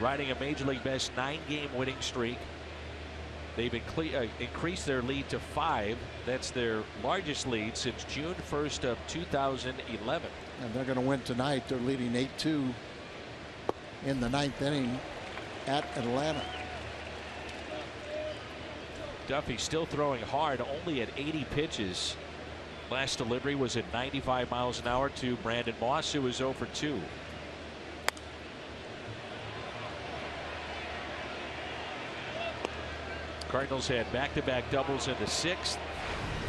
riding a Major League Best 9-game winning streak. They've increased their lead to 5. That's their largest lead since June 1st of 2011. And they're going to win tonight. They're leading 8-2 in the 9th inning at Atlanta. Duffy still throwing hard, only at 80 pitches. Last delivery was at 95 miles an hour to Brandon Moss, who was 0 for 2. Cardinals had back-to-back doubles in the 6th.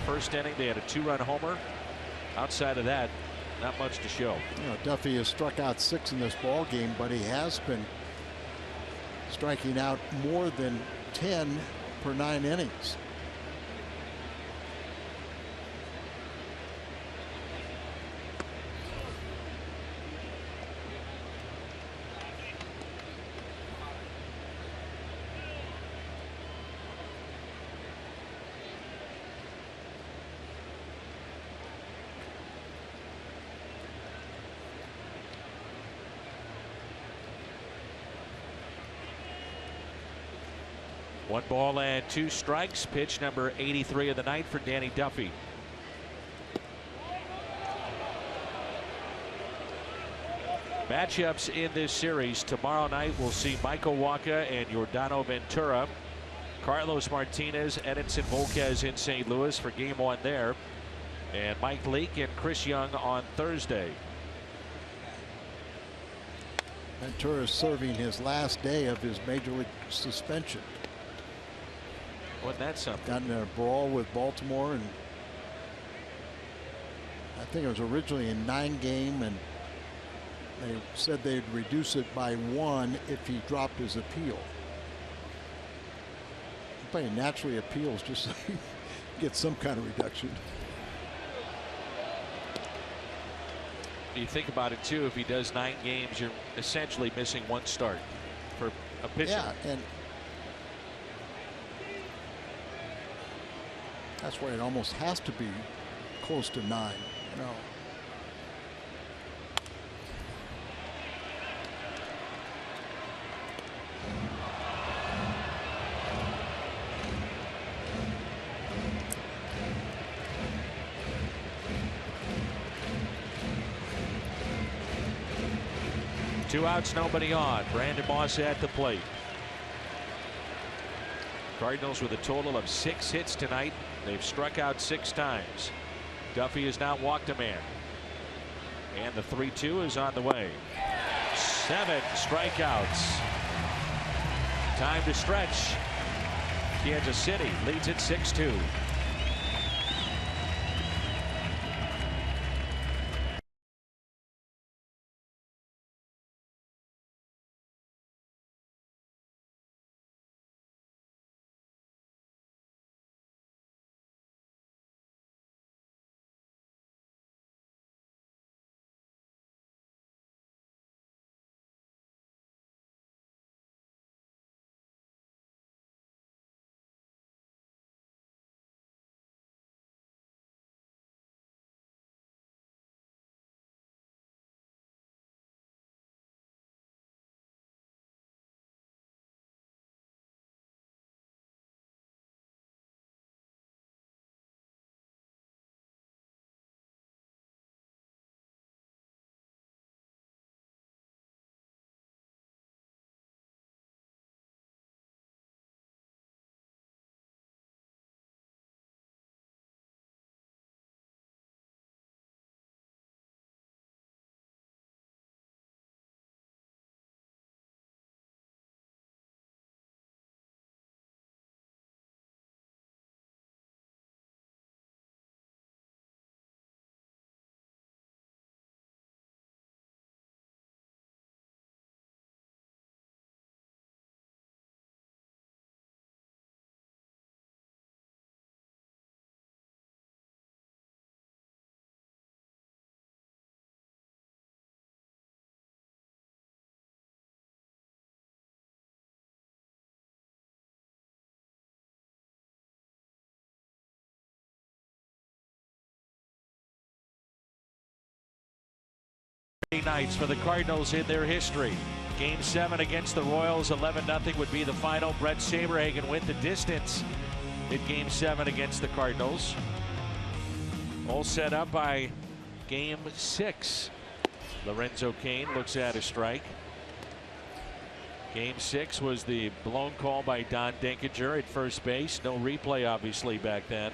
First inning, they had a 2-run homer. Outside of that, not much to show. You know, Duffy has struck out 6 in this ball game, but he has been striking out more than 10 per 9 innings. One ball and 2 strikes. Pitch number 83 of the night for Danny Duffy. Matchups in this series tomorrow night. We'll see Michael Wacha and Yordano Ventura. Carlos Martinez, Edinson Volquez in St. Louis for game 1 there. And Mike Leake and Chris Young on Thursday. Ventura is serving his last day of his major league suspension. Wasn't that something? Got in a brawl with Baltimore, and I think it was originally a 9-game, and they said they'd reduce it by 1 if he dropped his appeal. Everybody naturally appeals just so he get some kind of reduction. You think about it too, if he does 9 games, you're essentially missing 1 start for a pitcher. Yeah, and that's why it almost has to be close to 9. You know. Two outs, nobody on. Brandon Moss at the plate. Cardinals with a total of 6 hits tonight. They've struck out 6 times. Duffy has not walked a man. And the 3-2 is on the way. 7 strikeouts. Time to stretch. Kansas City leads it 6-2. Nights for the Cardinals in their history. Game 7 against the Royals, 11-0 would be the final. Brett Saberhagen went the distance in Game 7 against the Cardinals. All set up by Game 6. Lorenzo Cain looks at a strike. Game 6 was the blown call by Don Denkinger at first base. No replay, obviously, back then.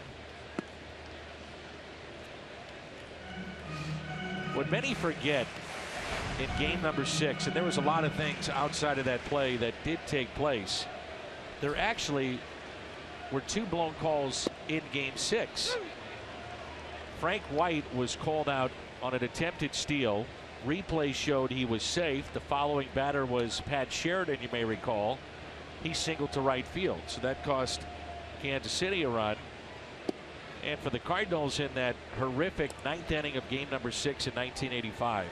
What many forget in game number 6, and there was a lot of things outside of that play that did take place, there actually were 2 blown calls in game 6. Frank White was called out on an attempted steal. Replay showed he was safe. The following batter was Pat Sheridan, you may recall. He singled to right field, so that cost Kansas City a run. And for the Cardinals in that horrific 9th inning of game number 6 in 1985,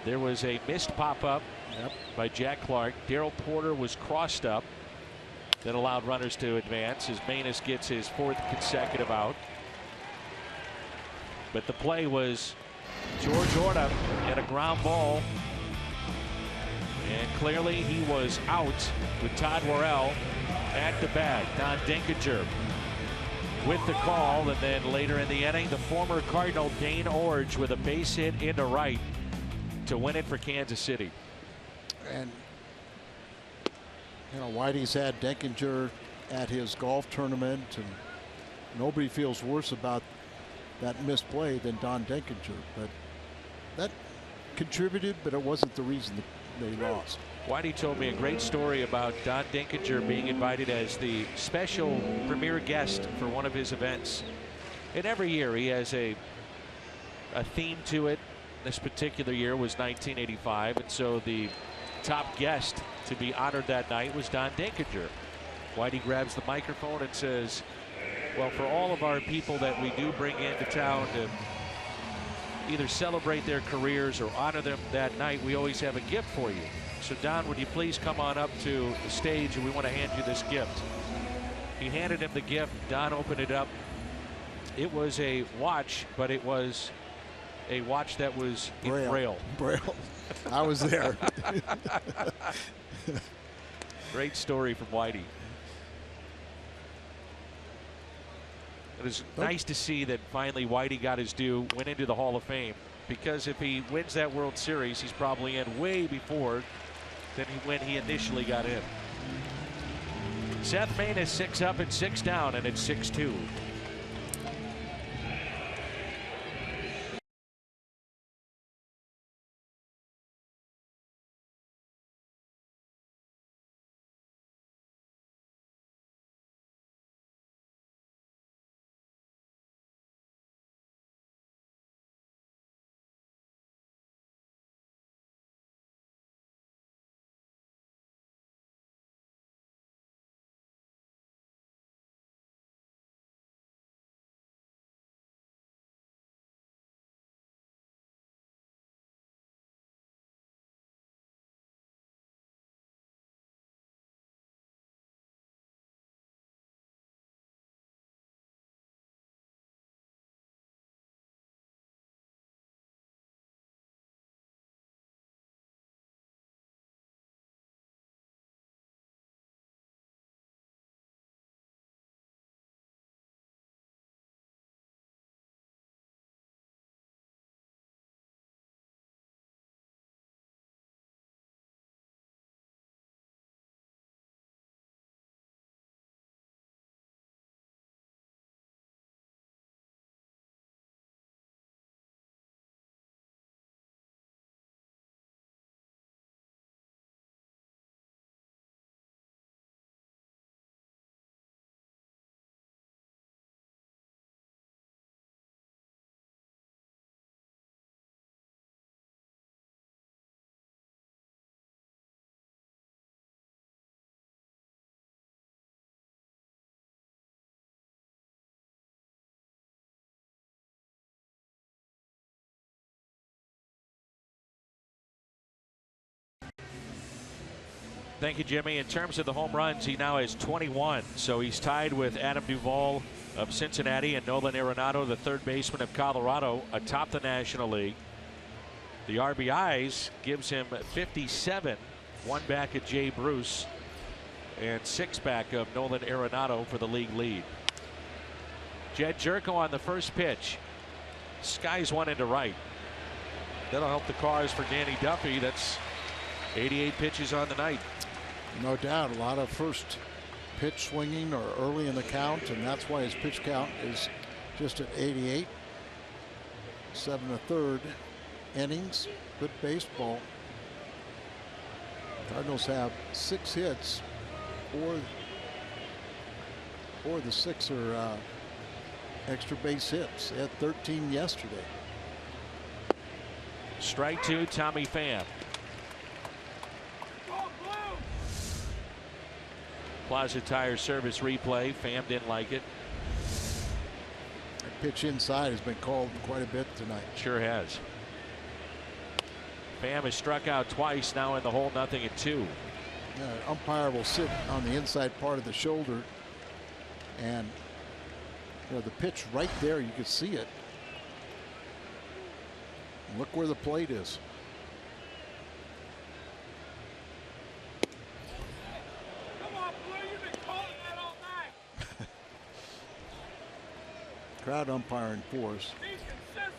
there was a missed pop-up by Jack Clark. Darrell Porter was crossed up. That allowed runners to advance as Manus gets his 4th consecutive out. But the play was George Orta and a ground ball. And clearly he was out with Todd Worrell at the bat. Don Denkinger with the call, and then later in the inning, the former Cardinal Dane Orge with a base hit into right to win it for Kansas City. And you know, Whitey's had Denkinger at his golf tournament, and nobody feels worse about that missed play than Don Denkinger. But that contributed, but it wasn't the reason that they lost. Whitey told me a great story about Don Denkinger being invited as the special premier guest for one of his events. And every year he has a theme to it. This particular year was 1985, and so the top guest to be honored that night was Don Denkinger. Whitey grabs the microphone and says, well, for all of our people that we do bring into town to either celebrate their careers or honor them that night, we always have a gift for you. So Don, would you please come on up to the stage, and we want to hand you this gift. He handed him the gift. Don opened it up. It was a watch, but it was a watch that was in Braille. Braille. I was there. Great story from Whitey. It was nice to see that finally Whitey got his due, went into the Hall of Fame, because if he wins that World Series, he's probably in way before than when he initially got in. Seth Main is 6 up and 6 down, and it's 6-2. Thank you, Jimmy. In terms of the home runs, he now has 21. So he's tied with Adam Duvall of Cincinnati and Nolan Arenado, the third baseman of Colorado, atop the National League. The RBIs gives him 57, 1 back of Jay Bruce, and 6 back of Nolan Arenado for the league lead. Jed Jerko on the first pitch. Skies one into right. That'll help the cause for Danny Duffy. That's 88 pitches on the night. No doubt, a lot of first pitch swinging or early in the count, and that's why his pitch count is just at 88. 7 1/3 innings. Good baseball. Cardinals have 6 hits. 4 of the 6 are extra base hits. They had 13 yesterday. Strike 2, Tommy Pham. Plaza Tire Service replay. Pham didn't like it. That pitch inside has been called quite a bit tonight. Sure has. Pham has struck out twice, now in the hole, 0-2. Umpire will sit on the inside part of the shoulder, and the pitch right there, you can see it. Look where the plate is. Crowd umpiring force. Be consistent.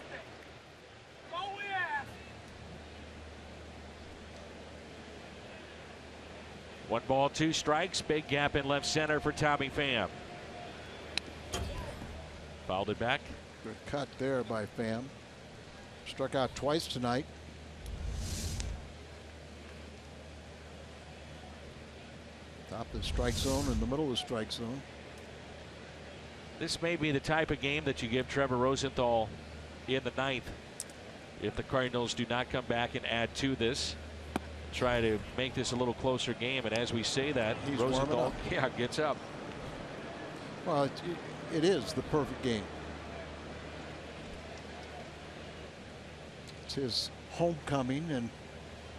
That's all we ask. 1 ball, 2 strikes. Big gap in left center for Tommy Pham. Fouled it back. Good cut there by Pham. Struck out twice tonight. Top of the strike zone, in the middle of the strike zone. This may be the type of game that you give Trevor Rosenthal in the 9th if the Cardinals do not come back and add to this. Try to make this a little closer game, and as we say that, he's Rosenthal gets up. Well, it is the perfect game. his homecoming, and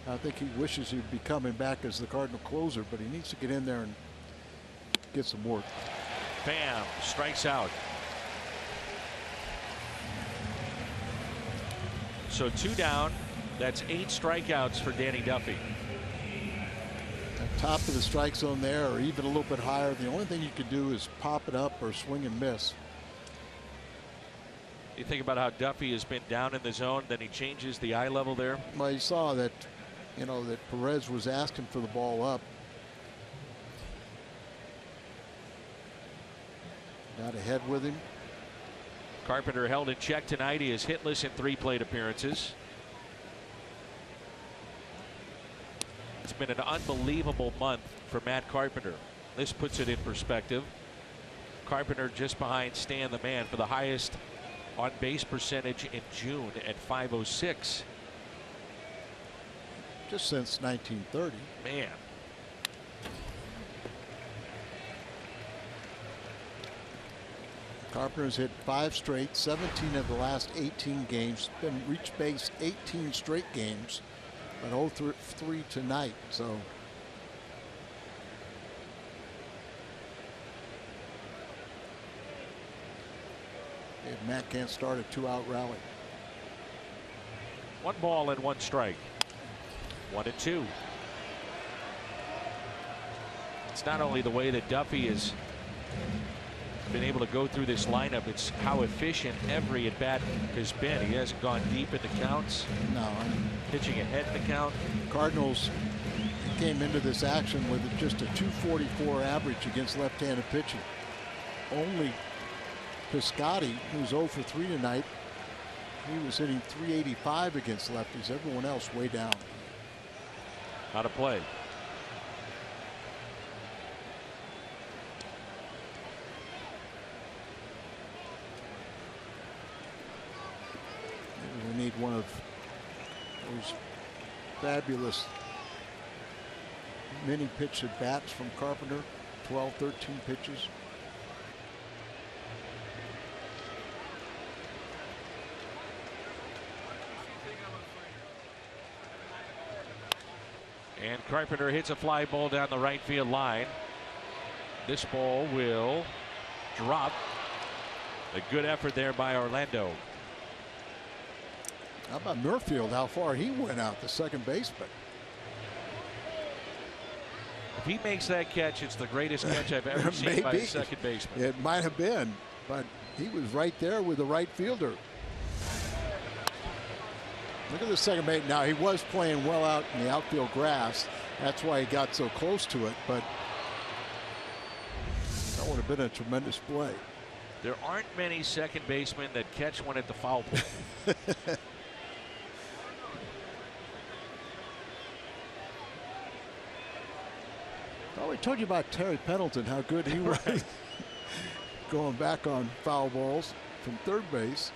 I think he wishes he'd be coming back as the Cardinal closer, but he needs to get in there and get some work. Bam, strikes out. So 2 down. That's 8 strikeouts for Danny Duffy. At top of the strike zone there, or even a little bit higher. The only thing you can do is pop it up or swing and miss. You think about how Duffy has been down in the zone, then he changes the eye level there. Well, you saw that, you know, that Perez was asking for the ball up. Got ahead with him. Carpenter held in check tonight. He is hitless in 3 plate appearances. It's been an unbelievable month for Matt Carpenter. This puts it in perspective. Carpenter just behind Stan the Man for the highest on base percentage in June at .506. Just since 1930. Man. Carpenter's hit 5 straight, 17 of the last 18 games. Been reached base 18 straight games, but 0-3 tonight. So if Matt can't start a 2-out rally. 1 ball and 1 strike. 1-2. It's not only the way that Duffy has been able to go through this lineup, it's how efficient every at bat has been. He hasn't gone deep in the counts. No. Pitching ahead in the count. Cardinals came into this action with just a .244 average against left-handed pitching. Only Piscotty, who's 0 for 3 tonight, he was hitting .385 against lefties. Everyone else way down. How to play. We need one of those fabulous mini pitch at bats from Carpenter. 12, 13 pitches. And Carpenter hits a fly ball down the right field line. This ball will drop. A good effort there by Orlando. How about Murfield, how far he went out, the second baseman? If he makes that catch, it's the greatest catch I've ever seen by a second baseman. It might have been, but he was right there with the right fielder. Look at the second base. Now, he was playing well out in the outfield grass. That's why he got so close to it, but that would have been a tremendous play. There aren't many second basemen that catch one at the foul pole. Oh, we told you about Terry Pendleton, how good he was. Right. Going back on foul balls from third base.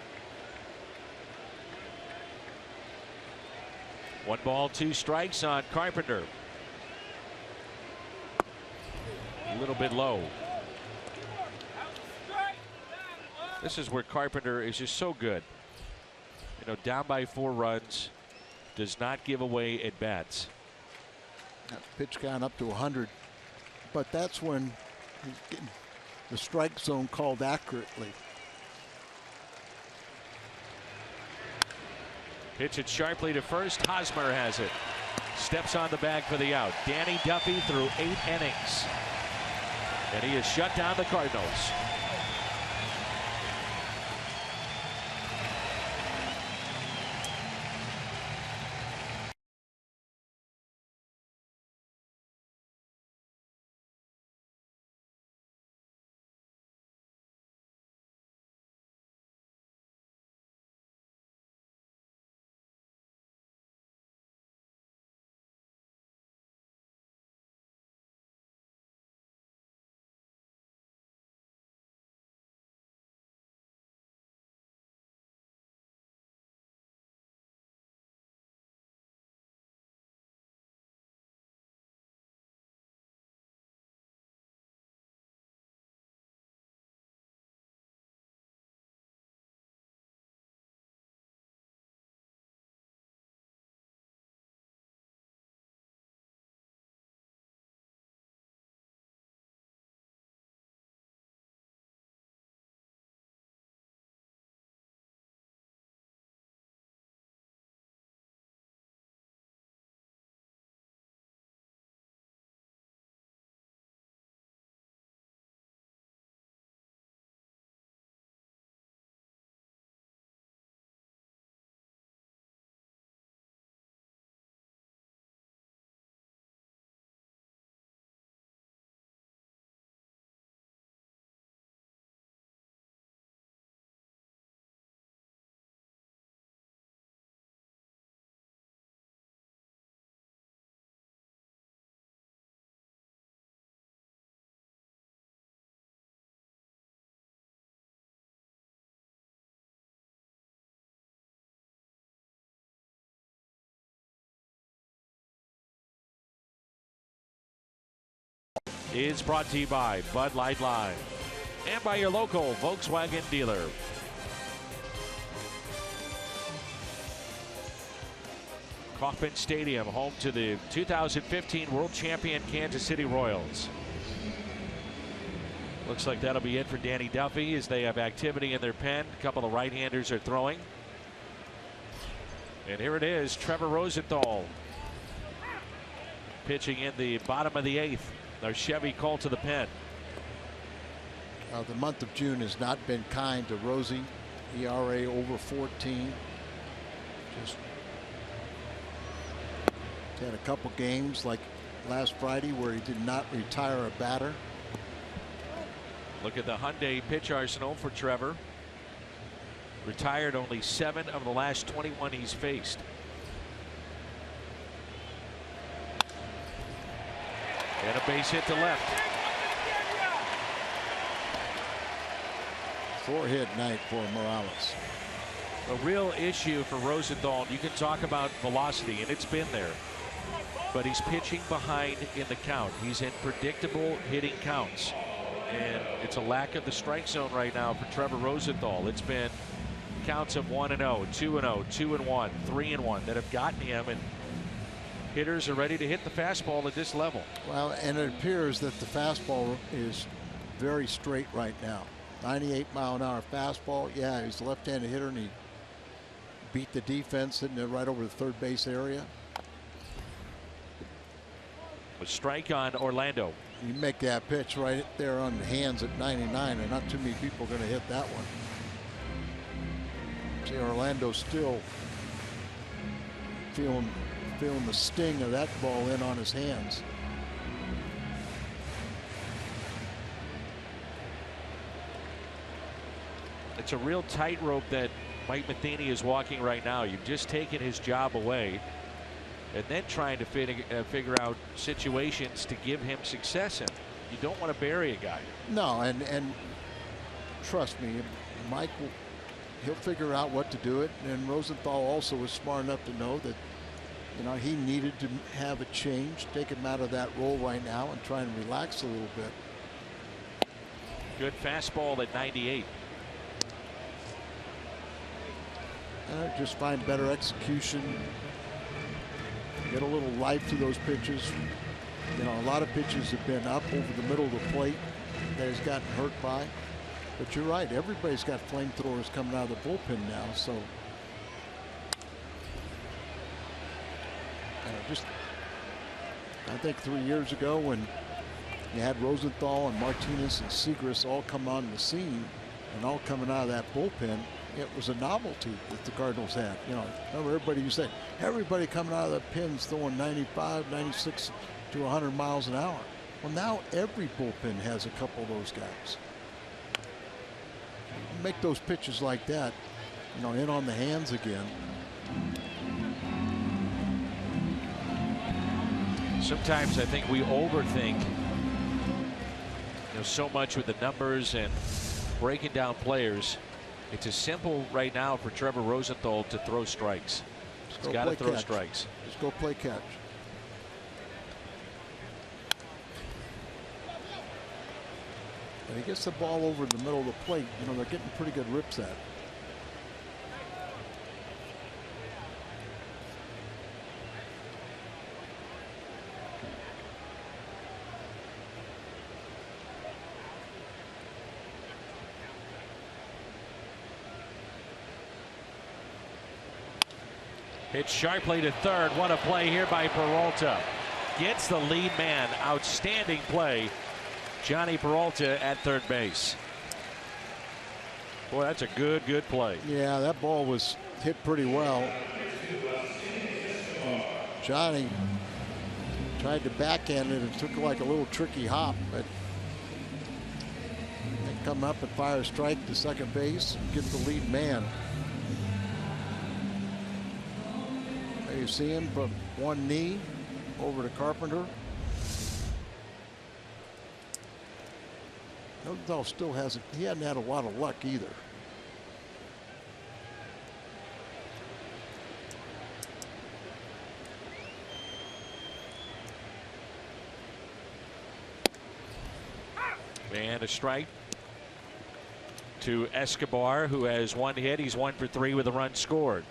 1 ball, 2 strikes on Carpenter. A little bit low. This is where Carpenter is just so good. You know, down by 4 runs, does not give away at bats. That pitch count up to 100. But that's when he's getting the strike zone called accurately. Pitch it sharply to first. Hosmer has it. Steps on the bag for the out. Danny Duffy through 8 innings. And he has shut down the Cardinals. is brought to you by Bud Light Live and by your local Volkswagen dealer. Kauffman Stadium, home to the 2015 World Champion Kansas City Royals. Looks like that'll be it for Danny Duffy as they have activity in their pen. A couple of right-handers are throwing. And here it is, Trevor Rosenthal pitching in the bottom of the 8th. Their Chevy call to the pen. The month of June has not been kind to Rosie. ERA over 14. Just had a couple games like last Friday where he did not retire a batter. Look at the Hyundai pitch arsenal for Trevor. Retired only 7 of the last 21 he's faced. And a base hit to left. 4-hit night for Morales. A real issue for Rosenthal. You can talk about velocity, and it's been there. But he's pitching behind in the count. He's in predictable hitting counts. And it's a lack of the strike zone right now for Trevor Rosenthal. It's been counts of 1-0, 2-0, 2-1, 3-1 that have gotten him, and hitters are ready to hit the fastball at this level. Well, and it appears that the fastball is very straight right now. 98-mile-an-hour fastball. Yeah, he's a left-handed hitter, and he beat the defense, hitting it right over the third base area. A strike on Orlando. You make that pitch right there on the hands at 99, and not too many people are going to hit that one. See, Orlando's still feeling the sting of that ball in on his hands. It's a real tightrope that Mike Matheny is walking right now. You've just taken his job away, and then trying to figure out situations to give him success in. You don't want to bury a guy. No, and trust me, Mike he'll figure out what to do it. And Rosenthal also was smart enough to know that, you know, he needed to have a change, take him out of that role right now and try and relax a little bit. Good fastball at 98. Just find better execution. Get a little life to those pitches. You know, a lot of pitches have been up over the middle of the plate that he's gotten hurt by. But you're right, everybody's got flamethrowers coming out of the bullpen now. So, I think 3 years ago when you had Rosenthal and Martinez and Segras all come on the scene and all coming out of that bullpen, it was a novelty that the Cardinals had. You know, remember everybody used to say, everybody coming out of the pins throwing 95, 96 to 100 miles an hour. Well, now every bullpen has a couple of those guys. You make those pitches like that, you know, in on the hands again. Sometimes I think we overthink, you know, so much with the numbers and breaking down players. It's as simple right now for Trevor Rosenthal to throw strikes. He's got to throw strikes. Just go play catch. When he gets the ball over the middle of the plate, you know, they're getting pretty good rips at it. Hit sharply to third. What a play here by Peralta. Gets the lead man. Outstanding play. Johnny Peralta at third base. Boy, that's a good play. Yeah, that ball was hit pretty well. And Johnny tried to backhand it and took like a little tricky hop, but they come up and fire a strike to second base and get the lead man. There you see him from one knee over to Carpenter. Rosenthal still hasn't, he hadn't had a lot of luck either. And a strike to Escobar, who has 1 hit. He's 1 for 3 with a run scored.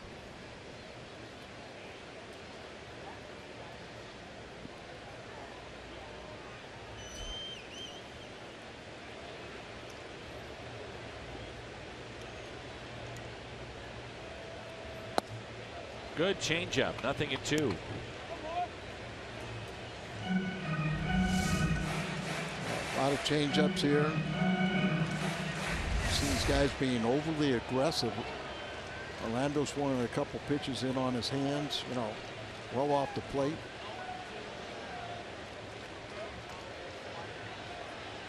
Good changeup, 0-2. A lot of changeups here. See these guys being overly aggressive. Orlando's swung a couple pitches in on his hands, you know, well off the plate.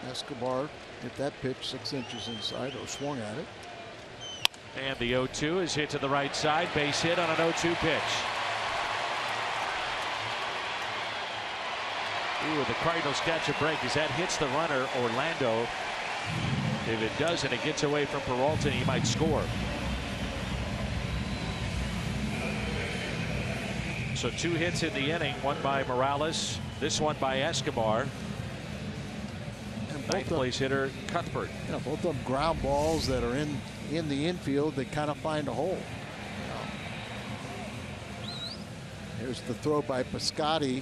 Escobar hit that pitch 6 inches inside, or swung at it. And the 0-2 is hit to the right side. Base hit on an 0-2 pitch. Ooh, the Cardinals catch a break as that hits the runner, Orlando. If it doesn't, it gets away from Peralta, he might score. So 2 hits in the inning, one by Morales, this one by Escobar. And ninth place hitter Cuthbert. You know, both of them ground balls that are in the infield, they kind of find a hole. Here's the throw by Piscotty.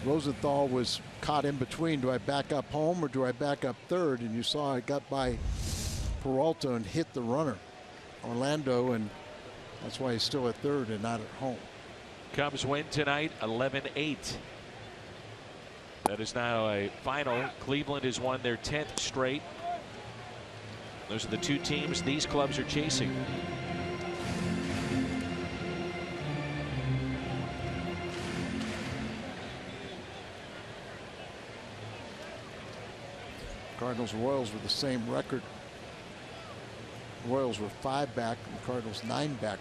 Rosenthal was caught in between. Do I back up home or do I back up third? And you saw it got by Peralta and hit the runner, Orlando, and that's why he's still at third and not at home. Cubs win tonight 11-8. That is now a final. Cleveland has won their 10th straight. Those are the 2 teams these clubs are chasing. Cardinals and Royals with the same record. The Royals were 5 back and the Cardinals 9 back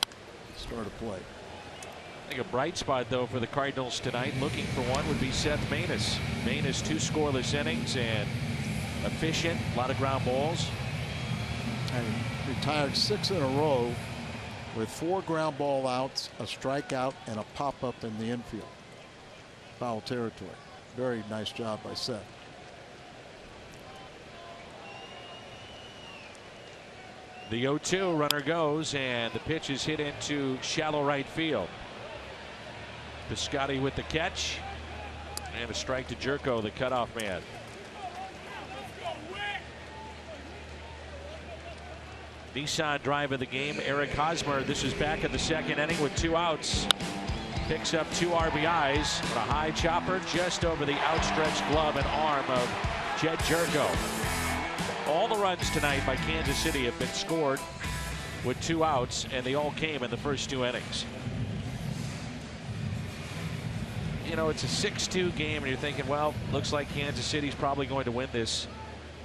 to start a play. I think a bright spot though for the Cardinals tonight, looking for one, would be Seth Maness. Maness 2 scoreless innings and efficient, a lot of ground balls. And retired 6 in a row with 4 ground ball outs, a strikeout, and a pop-up in the infield. Foul territory. Very nice job by Seth. The 0-2 runner goes, and the pitch is hit into shallow right field. Piscotty with the catch, and a strike to Jerko, the cutoff man. Nissan drive of the game, Eric Hosmer. This is back in the 2nd inning with 2 outs. Picks up 2 RBIs, and a high chopper just over the outstretched glove and arm of Jed Jerko. All the runs tonight by Kansas City have been scored with 2 outs, and they all came in the first 2 innings. You know, it's a 6-2 game, and you're thinking, well, looks like Kansas City's probably going to win this.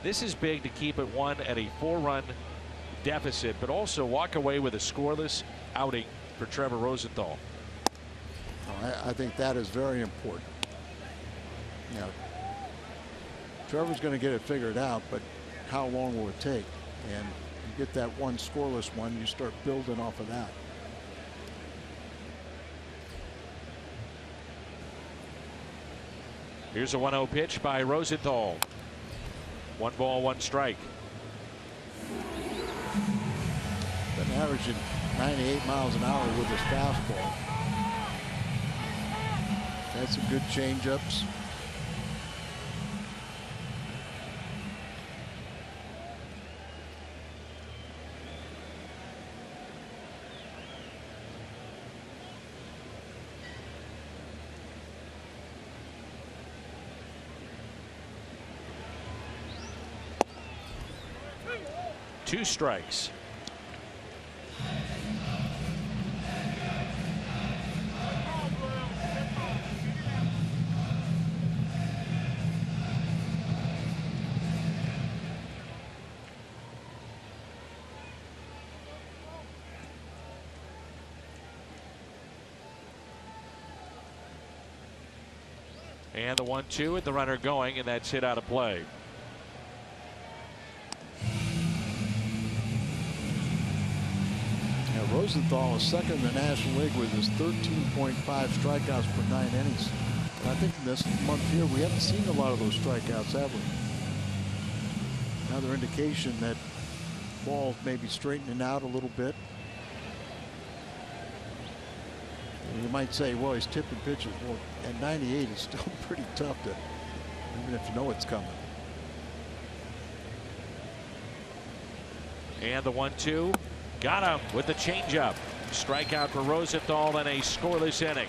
This is big to keep it 1 at a 4-run deficit, but also walk away with a scoreless outing for Trevor Rosenthal. I think that is very important. You know, Trevor's going to get it figured out, but how long will it take? And you get that 1 scoreless one, you start building off of that. Here's a 1-0 pitch by Rosenthal. 1 ball, 1 strike. Been averaging 98 miles an hour with his fastball. Had some good changeups. Two strikes. And the 1-2 with the runner going, and that's hit out of play. Rosenthal is 2nd in the National League with his 13.5 strikeouts per 9 innings. And I think in this month here we haven't seen a lot of those strikeouts, have we? Another indication that ball may be straightening out a little bit. You might say, well, he's tipping pitches. Well, at 98, it's still pretty tough to, even if you know it's coming. And the 1-2. Got him with the changeup. Strikeout for Rosenthal in a scoreless inning.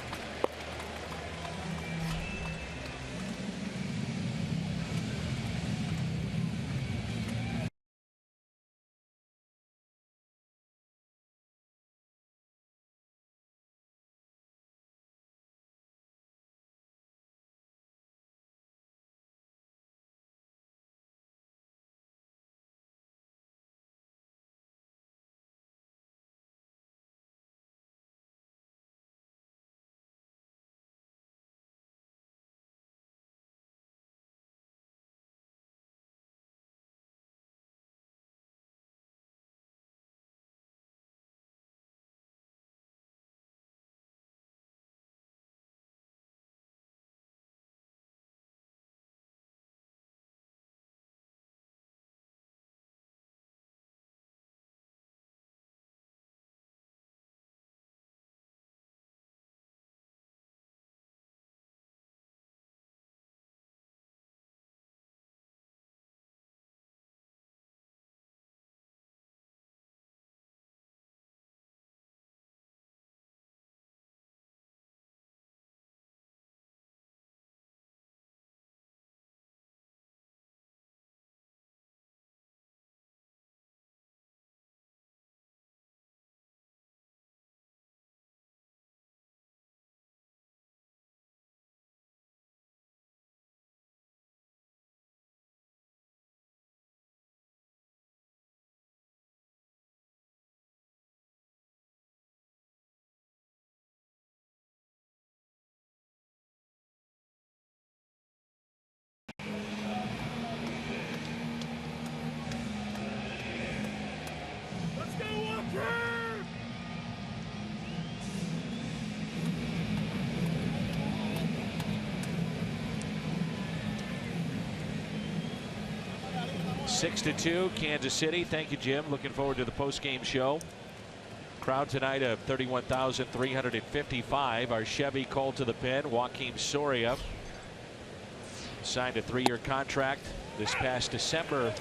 Let's go, Walker! Six to 2, Kansas City. Thank you, Jim. Looking forward to the post-game show. Crowd tonight of 31,355. Our Chevy called to the pen. Joaquin Soria signed a 3-year contract this past December.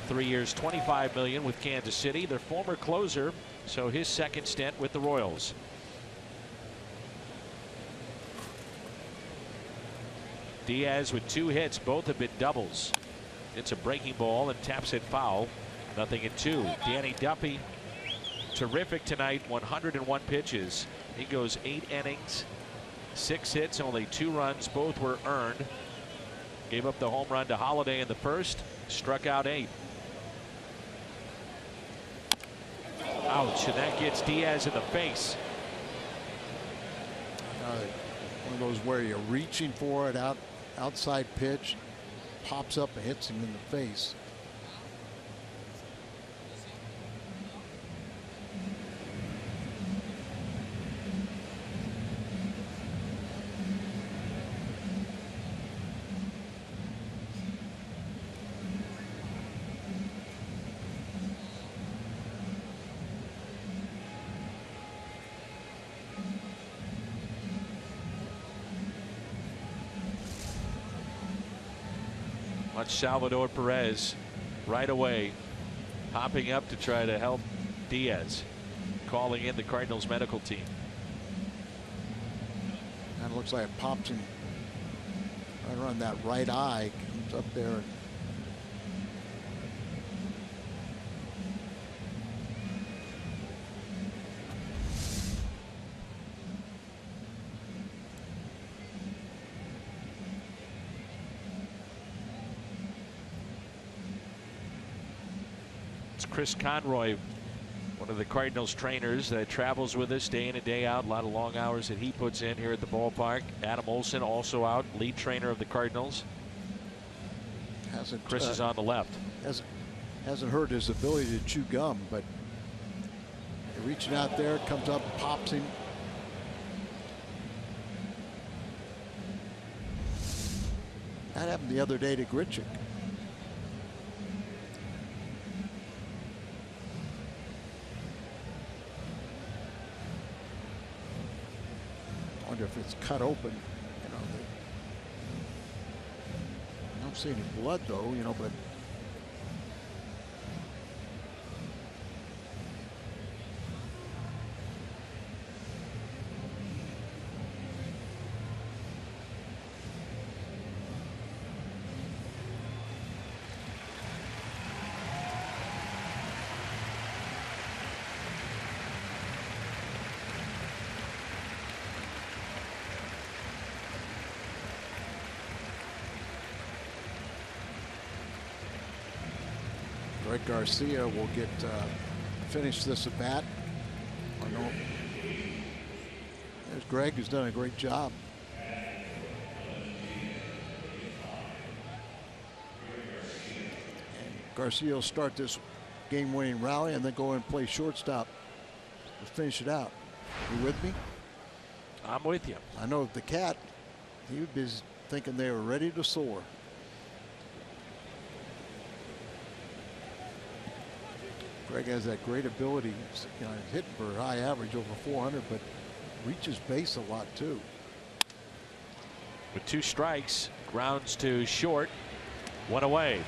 3 years, $25 million with Kansas City. Their former closer, so his second stint with the Royals. Diaz with 2 hits, both have been doubles. It's a breaking ball and taps it foul. 0-2. Danny Duffy, terrific tonight. 101 pitches. He goes 8 innings, 6 hits, only 2 runs. Both were earned. Gave up the home run to Holiday in the first. Struck out 8. Ouch, and that gets Diaz in the face. One of those where you're reaching for it, outside pitch, pops up and hits him in the face. Salvador Perez right away, hopping up to try to help Diaz, calling in the Cardinals medical team. And it looks like it pops him right around that right eye, comes up there. Chris Conroy, one of the Cardinals trainers that travels with us day in and day out. A lot of long hours that he puts in here at the ballpark. Adam Olsen also out, lead trainer of the Cardinals. Chris is on the left. Hasn't hurt his ability to chew gum, but reaching out there, comes up, pops him. That happened the other day to Grichuk. wonder if it's cut open. You know, I don't see any blood though. You know, but. Greg Garcia will get finish this at bat. There's Greg, who's done a great job. And Garcia will start this game-winning rally and then go and play shortstop to finish it out. You with me? I'm with you. I know the Cat, he would be thinking they were ready to soar. Greg has that great ability. You know, he's hitting for a high average over 400, but reaches base a lot too. With 2 strikes, grounds to short, 1 away.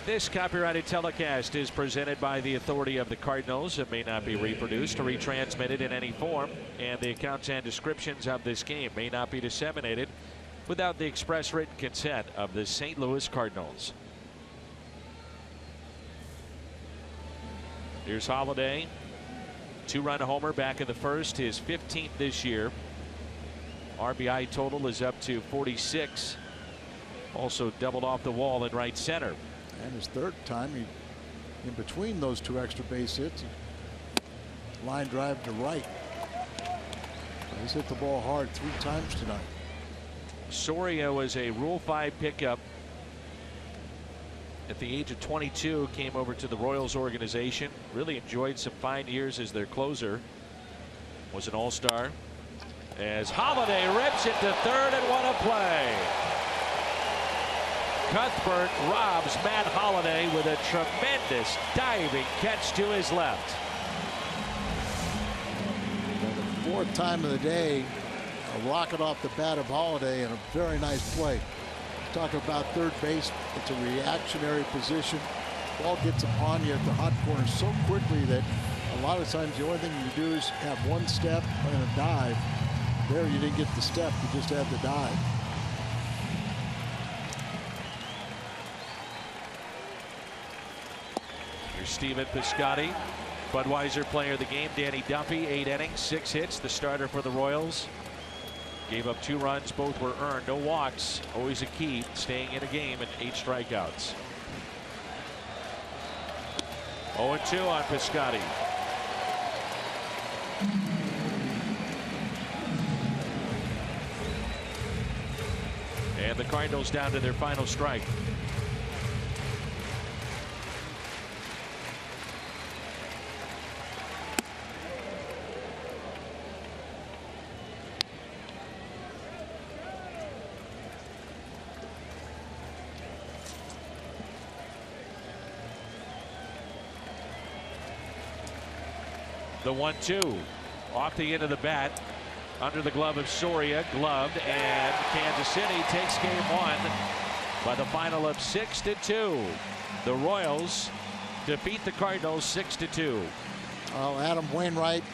This copyrighted telecast is presented by the authority of the Cardinals. It may not be reproduced or retransmitted in any form, and the accounts and descriptions of this game may not be disseminated without the express written consent of the St. Louis Cardinals. Here's Holiday, 2-run homer back in the first, his 15th this year. RBI total is up to 46. Also doubled off the wall in right center. And his 3rd time, in between those 2 extra base hits, line drive to right. He's hit the ball hard 3 times tonight. Soria was a Rule 5 pickup. At the age of 22, came over to the Royals organization. Really enjoyed some fine years as their closer. Was an all-star. As Holiday rips it to third and what a play. Cuthbert robs Matt Holiday with a tremendous diving catch to his left. The 4th time of the day, a rocket off the bat of Holiday and a very nice play. Talk about third base. It's a reactionary position. Ball gets upon you at the hot corner so quickly that a lot of times the only thing you do is have 1 step and a dive. There you didn't get the step, you just had the dive. Here's Steven Piscotty, Budweiser player of the game. Danny Duffy, 8 innings, 6 hits, the starter for the Royals. Gave up 2 runs, both were earned. No walks, always a key, staying in a game, and 8 strikeouts. 0-2 on Piscotty. And the Cardinals down to their final strike. The 1-2 off the end of the bat, under the glove of Soria, gloved, and Kansas City takes game 1 by the final of 6-2. The Royals defeat the Cardinals 6-2. Well, Adam Wainwright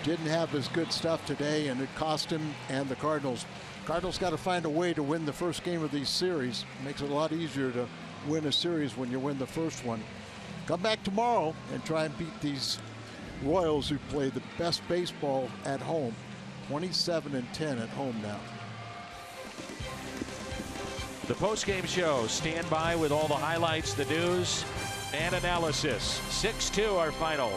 didn't have his good stuff today, and it cost him and the Cardinals. Cardinals got to find a way to win the first game of these series. It makes it a lot easier to win a series when you win the first one. Come back tomorrow and try and beat these Royals, who play the best baseball at home. 27-10 at home now. The post-game show. Stand by with all the highlights, the news, and analysis. 6-2 our final.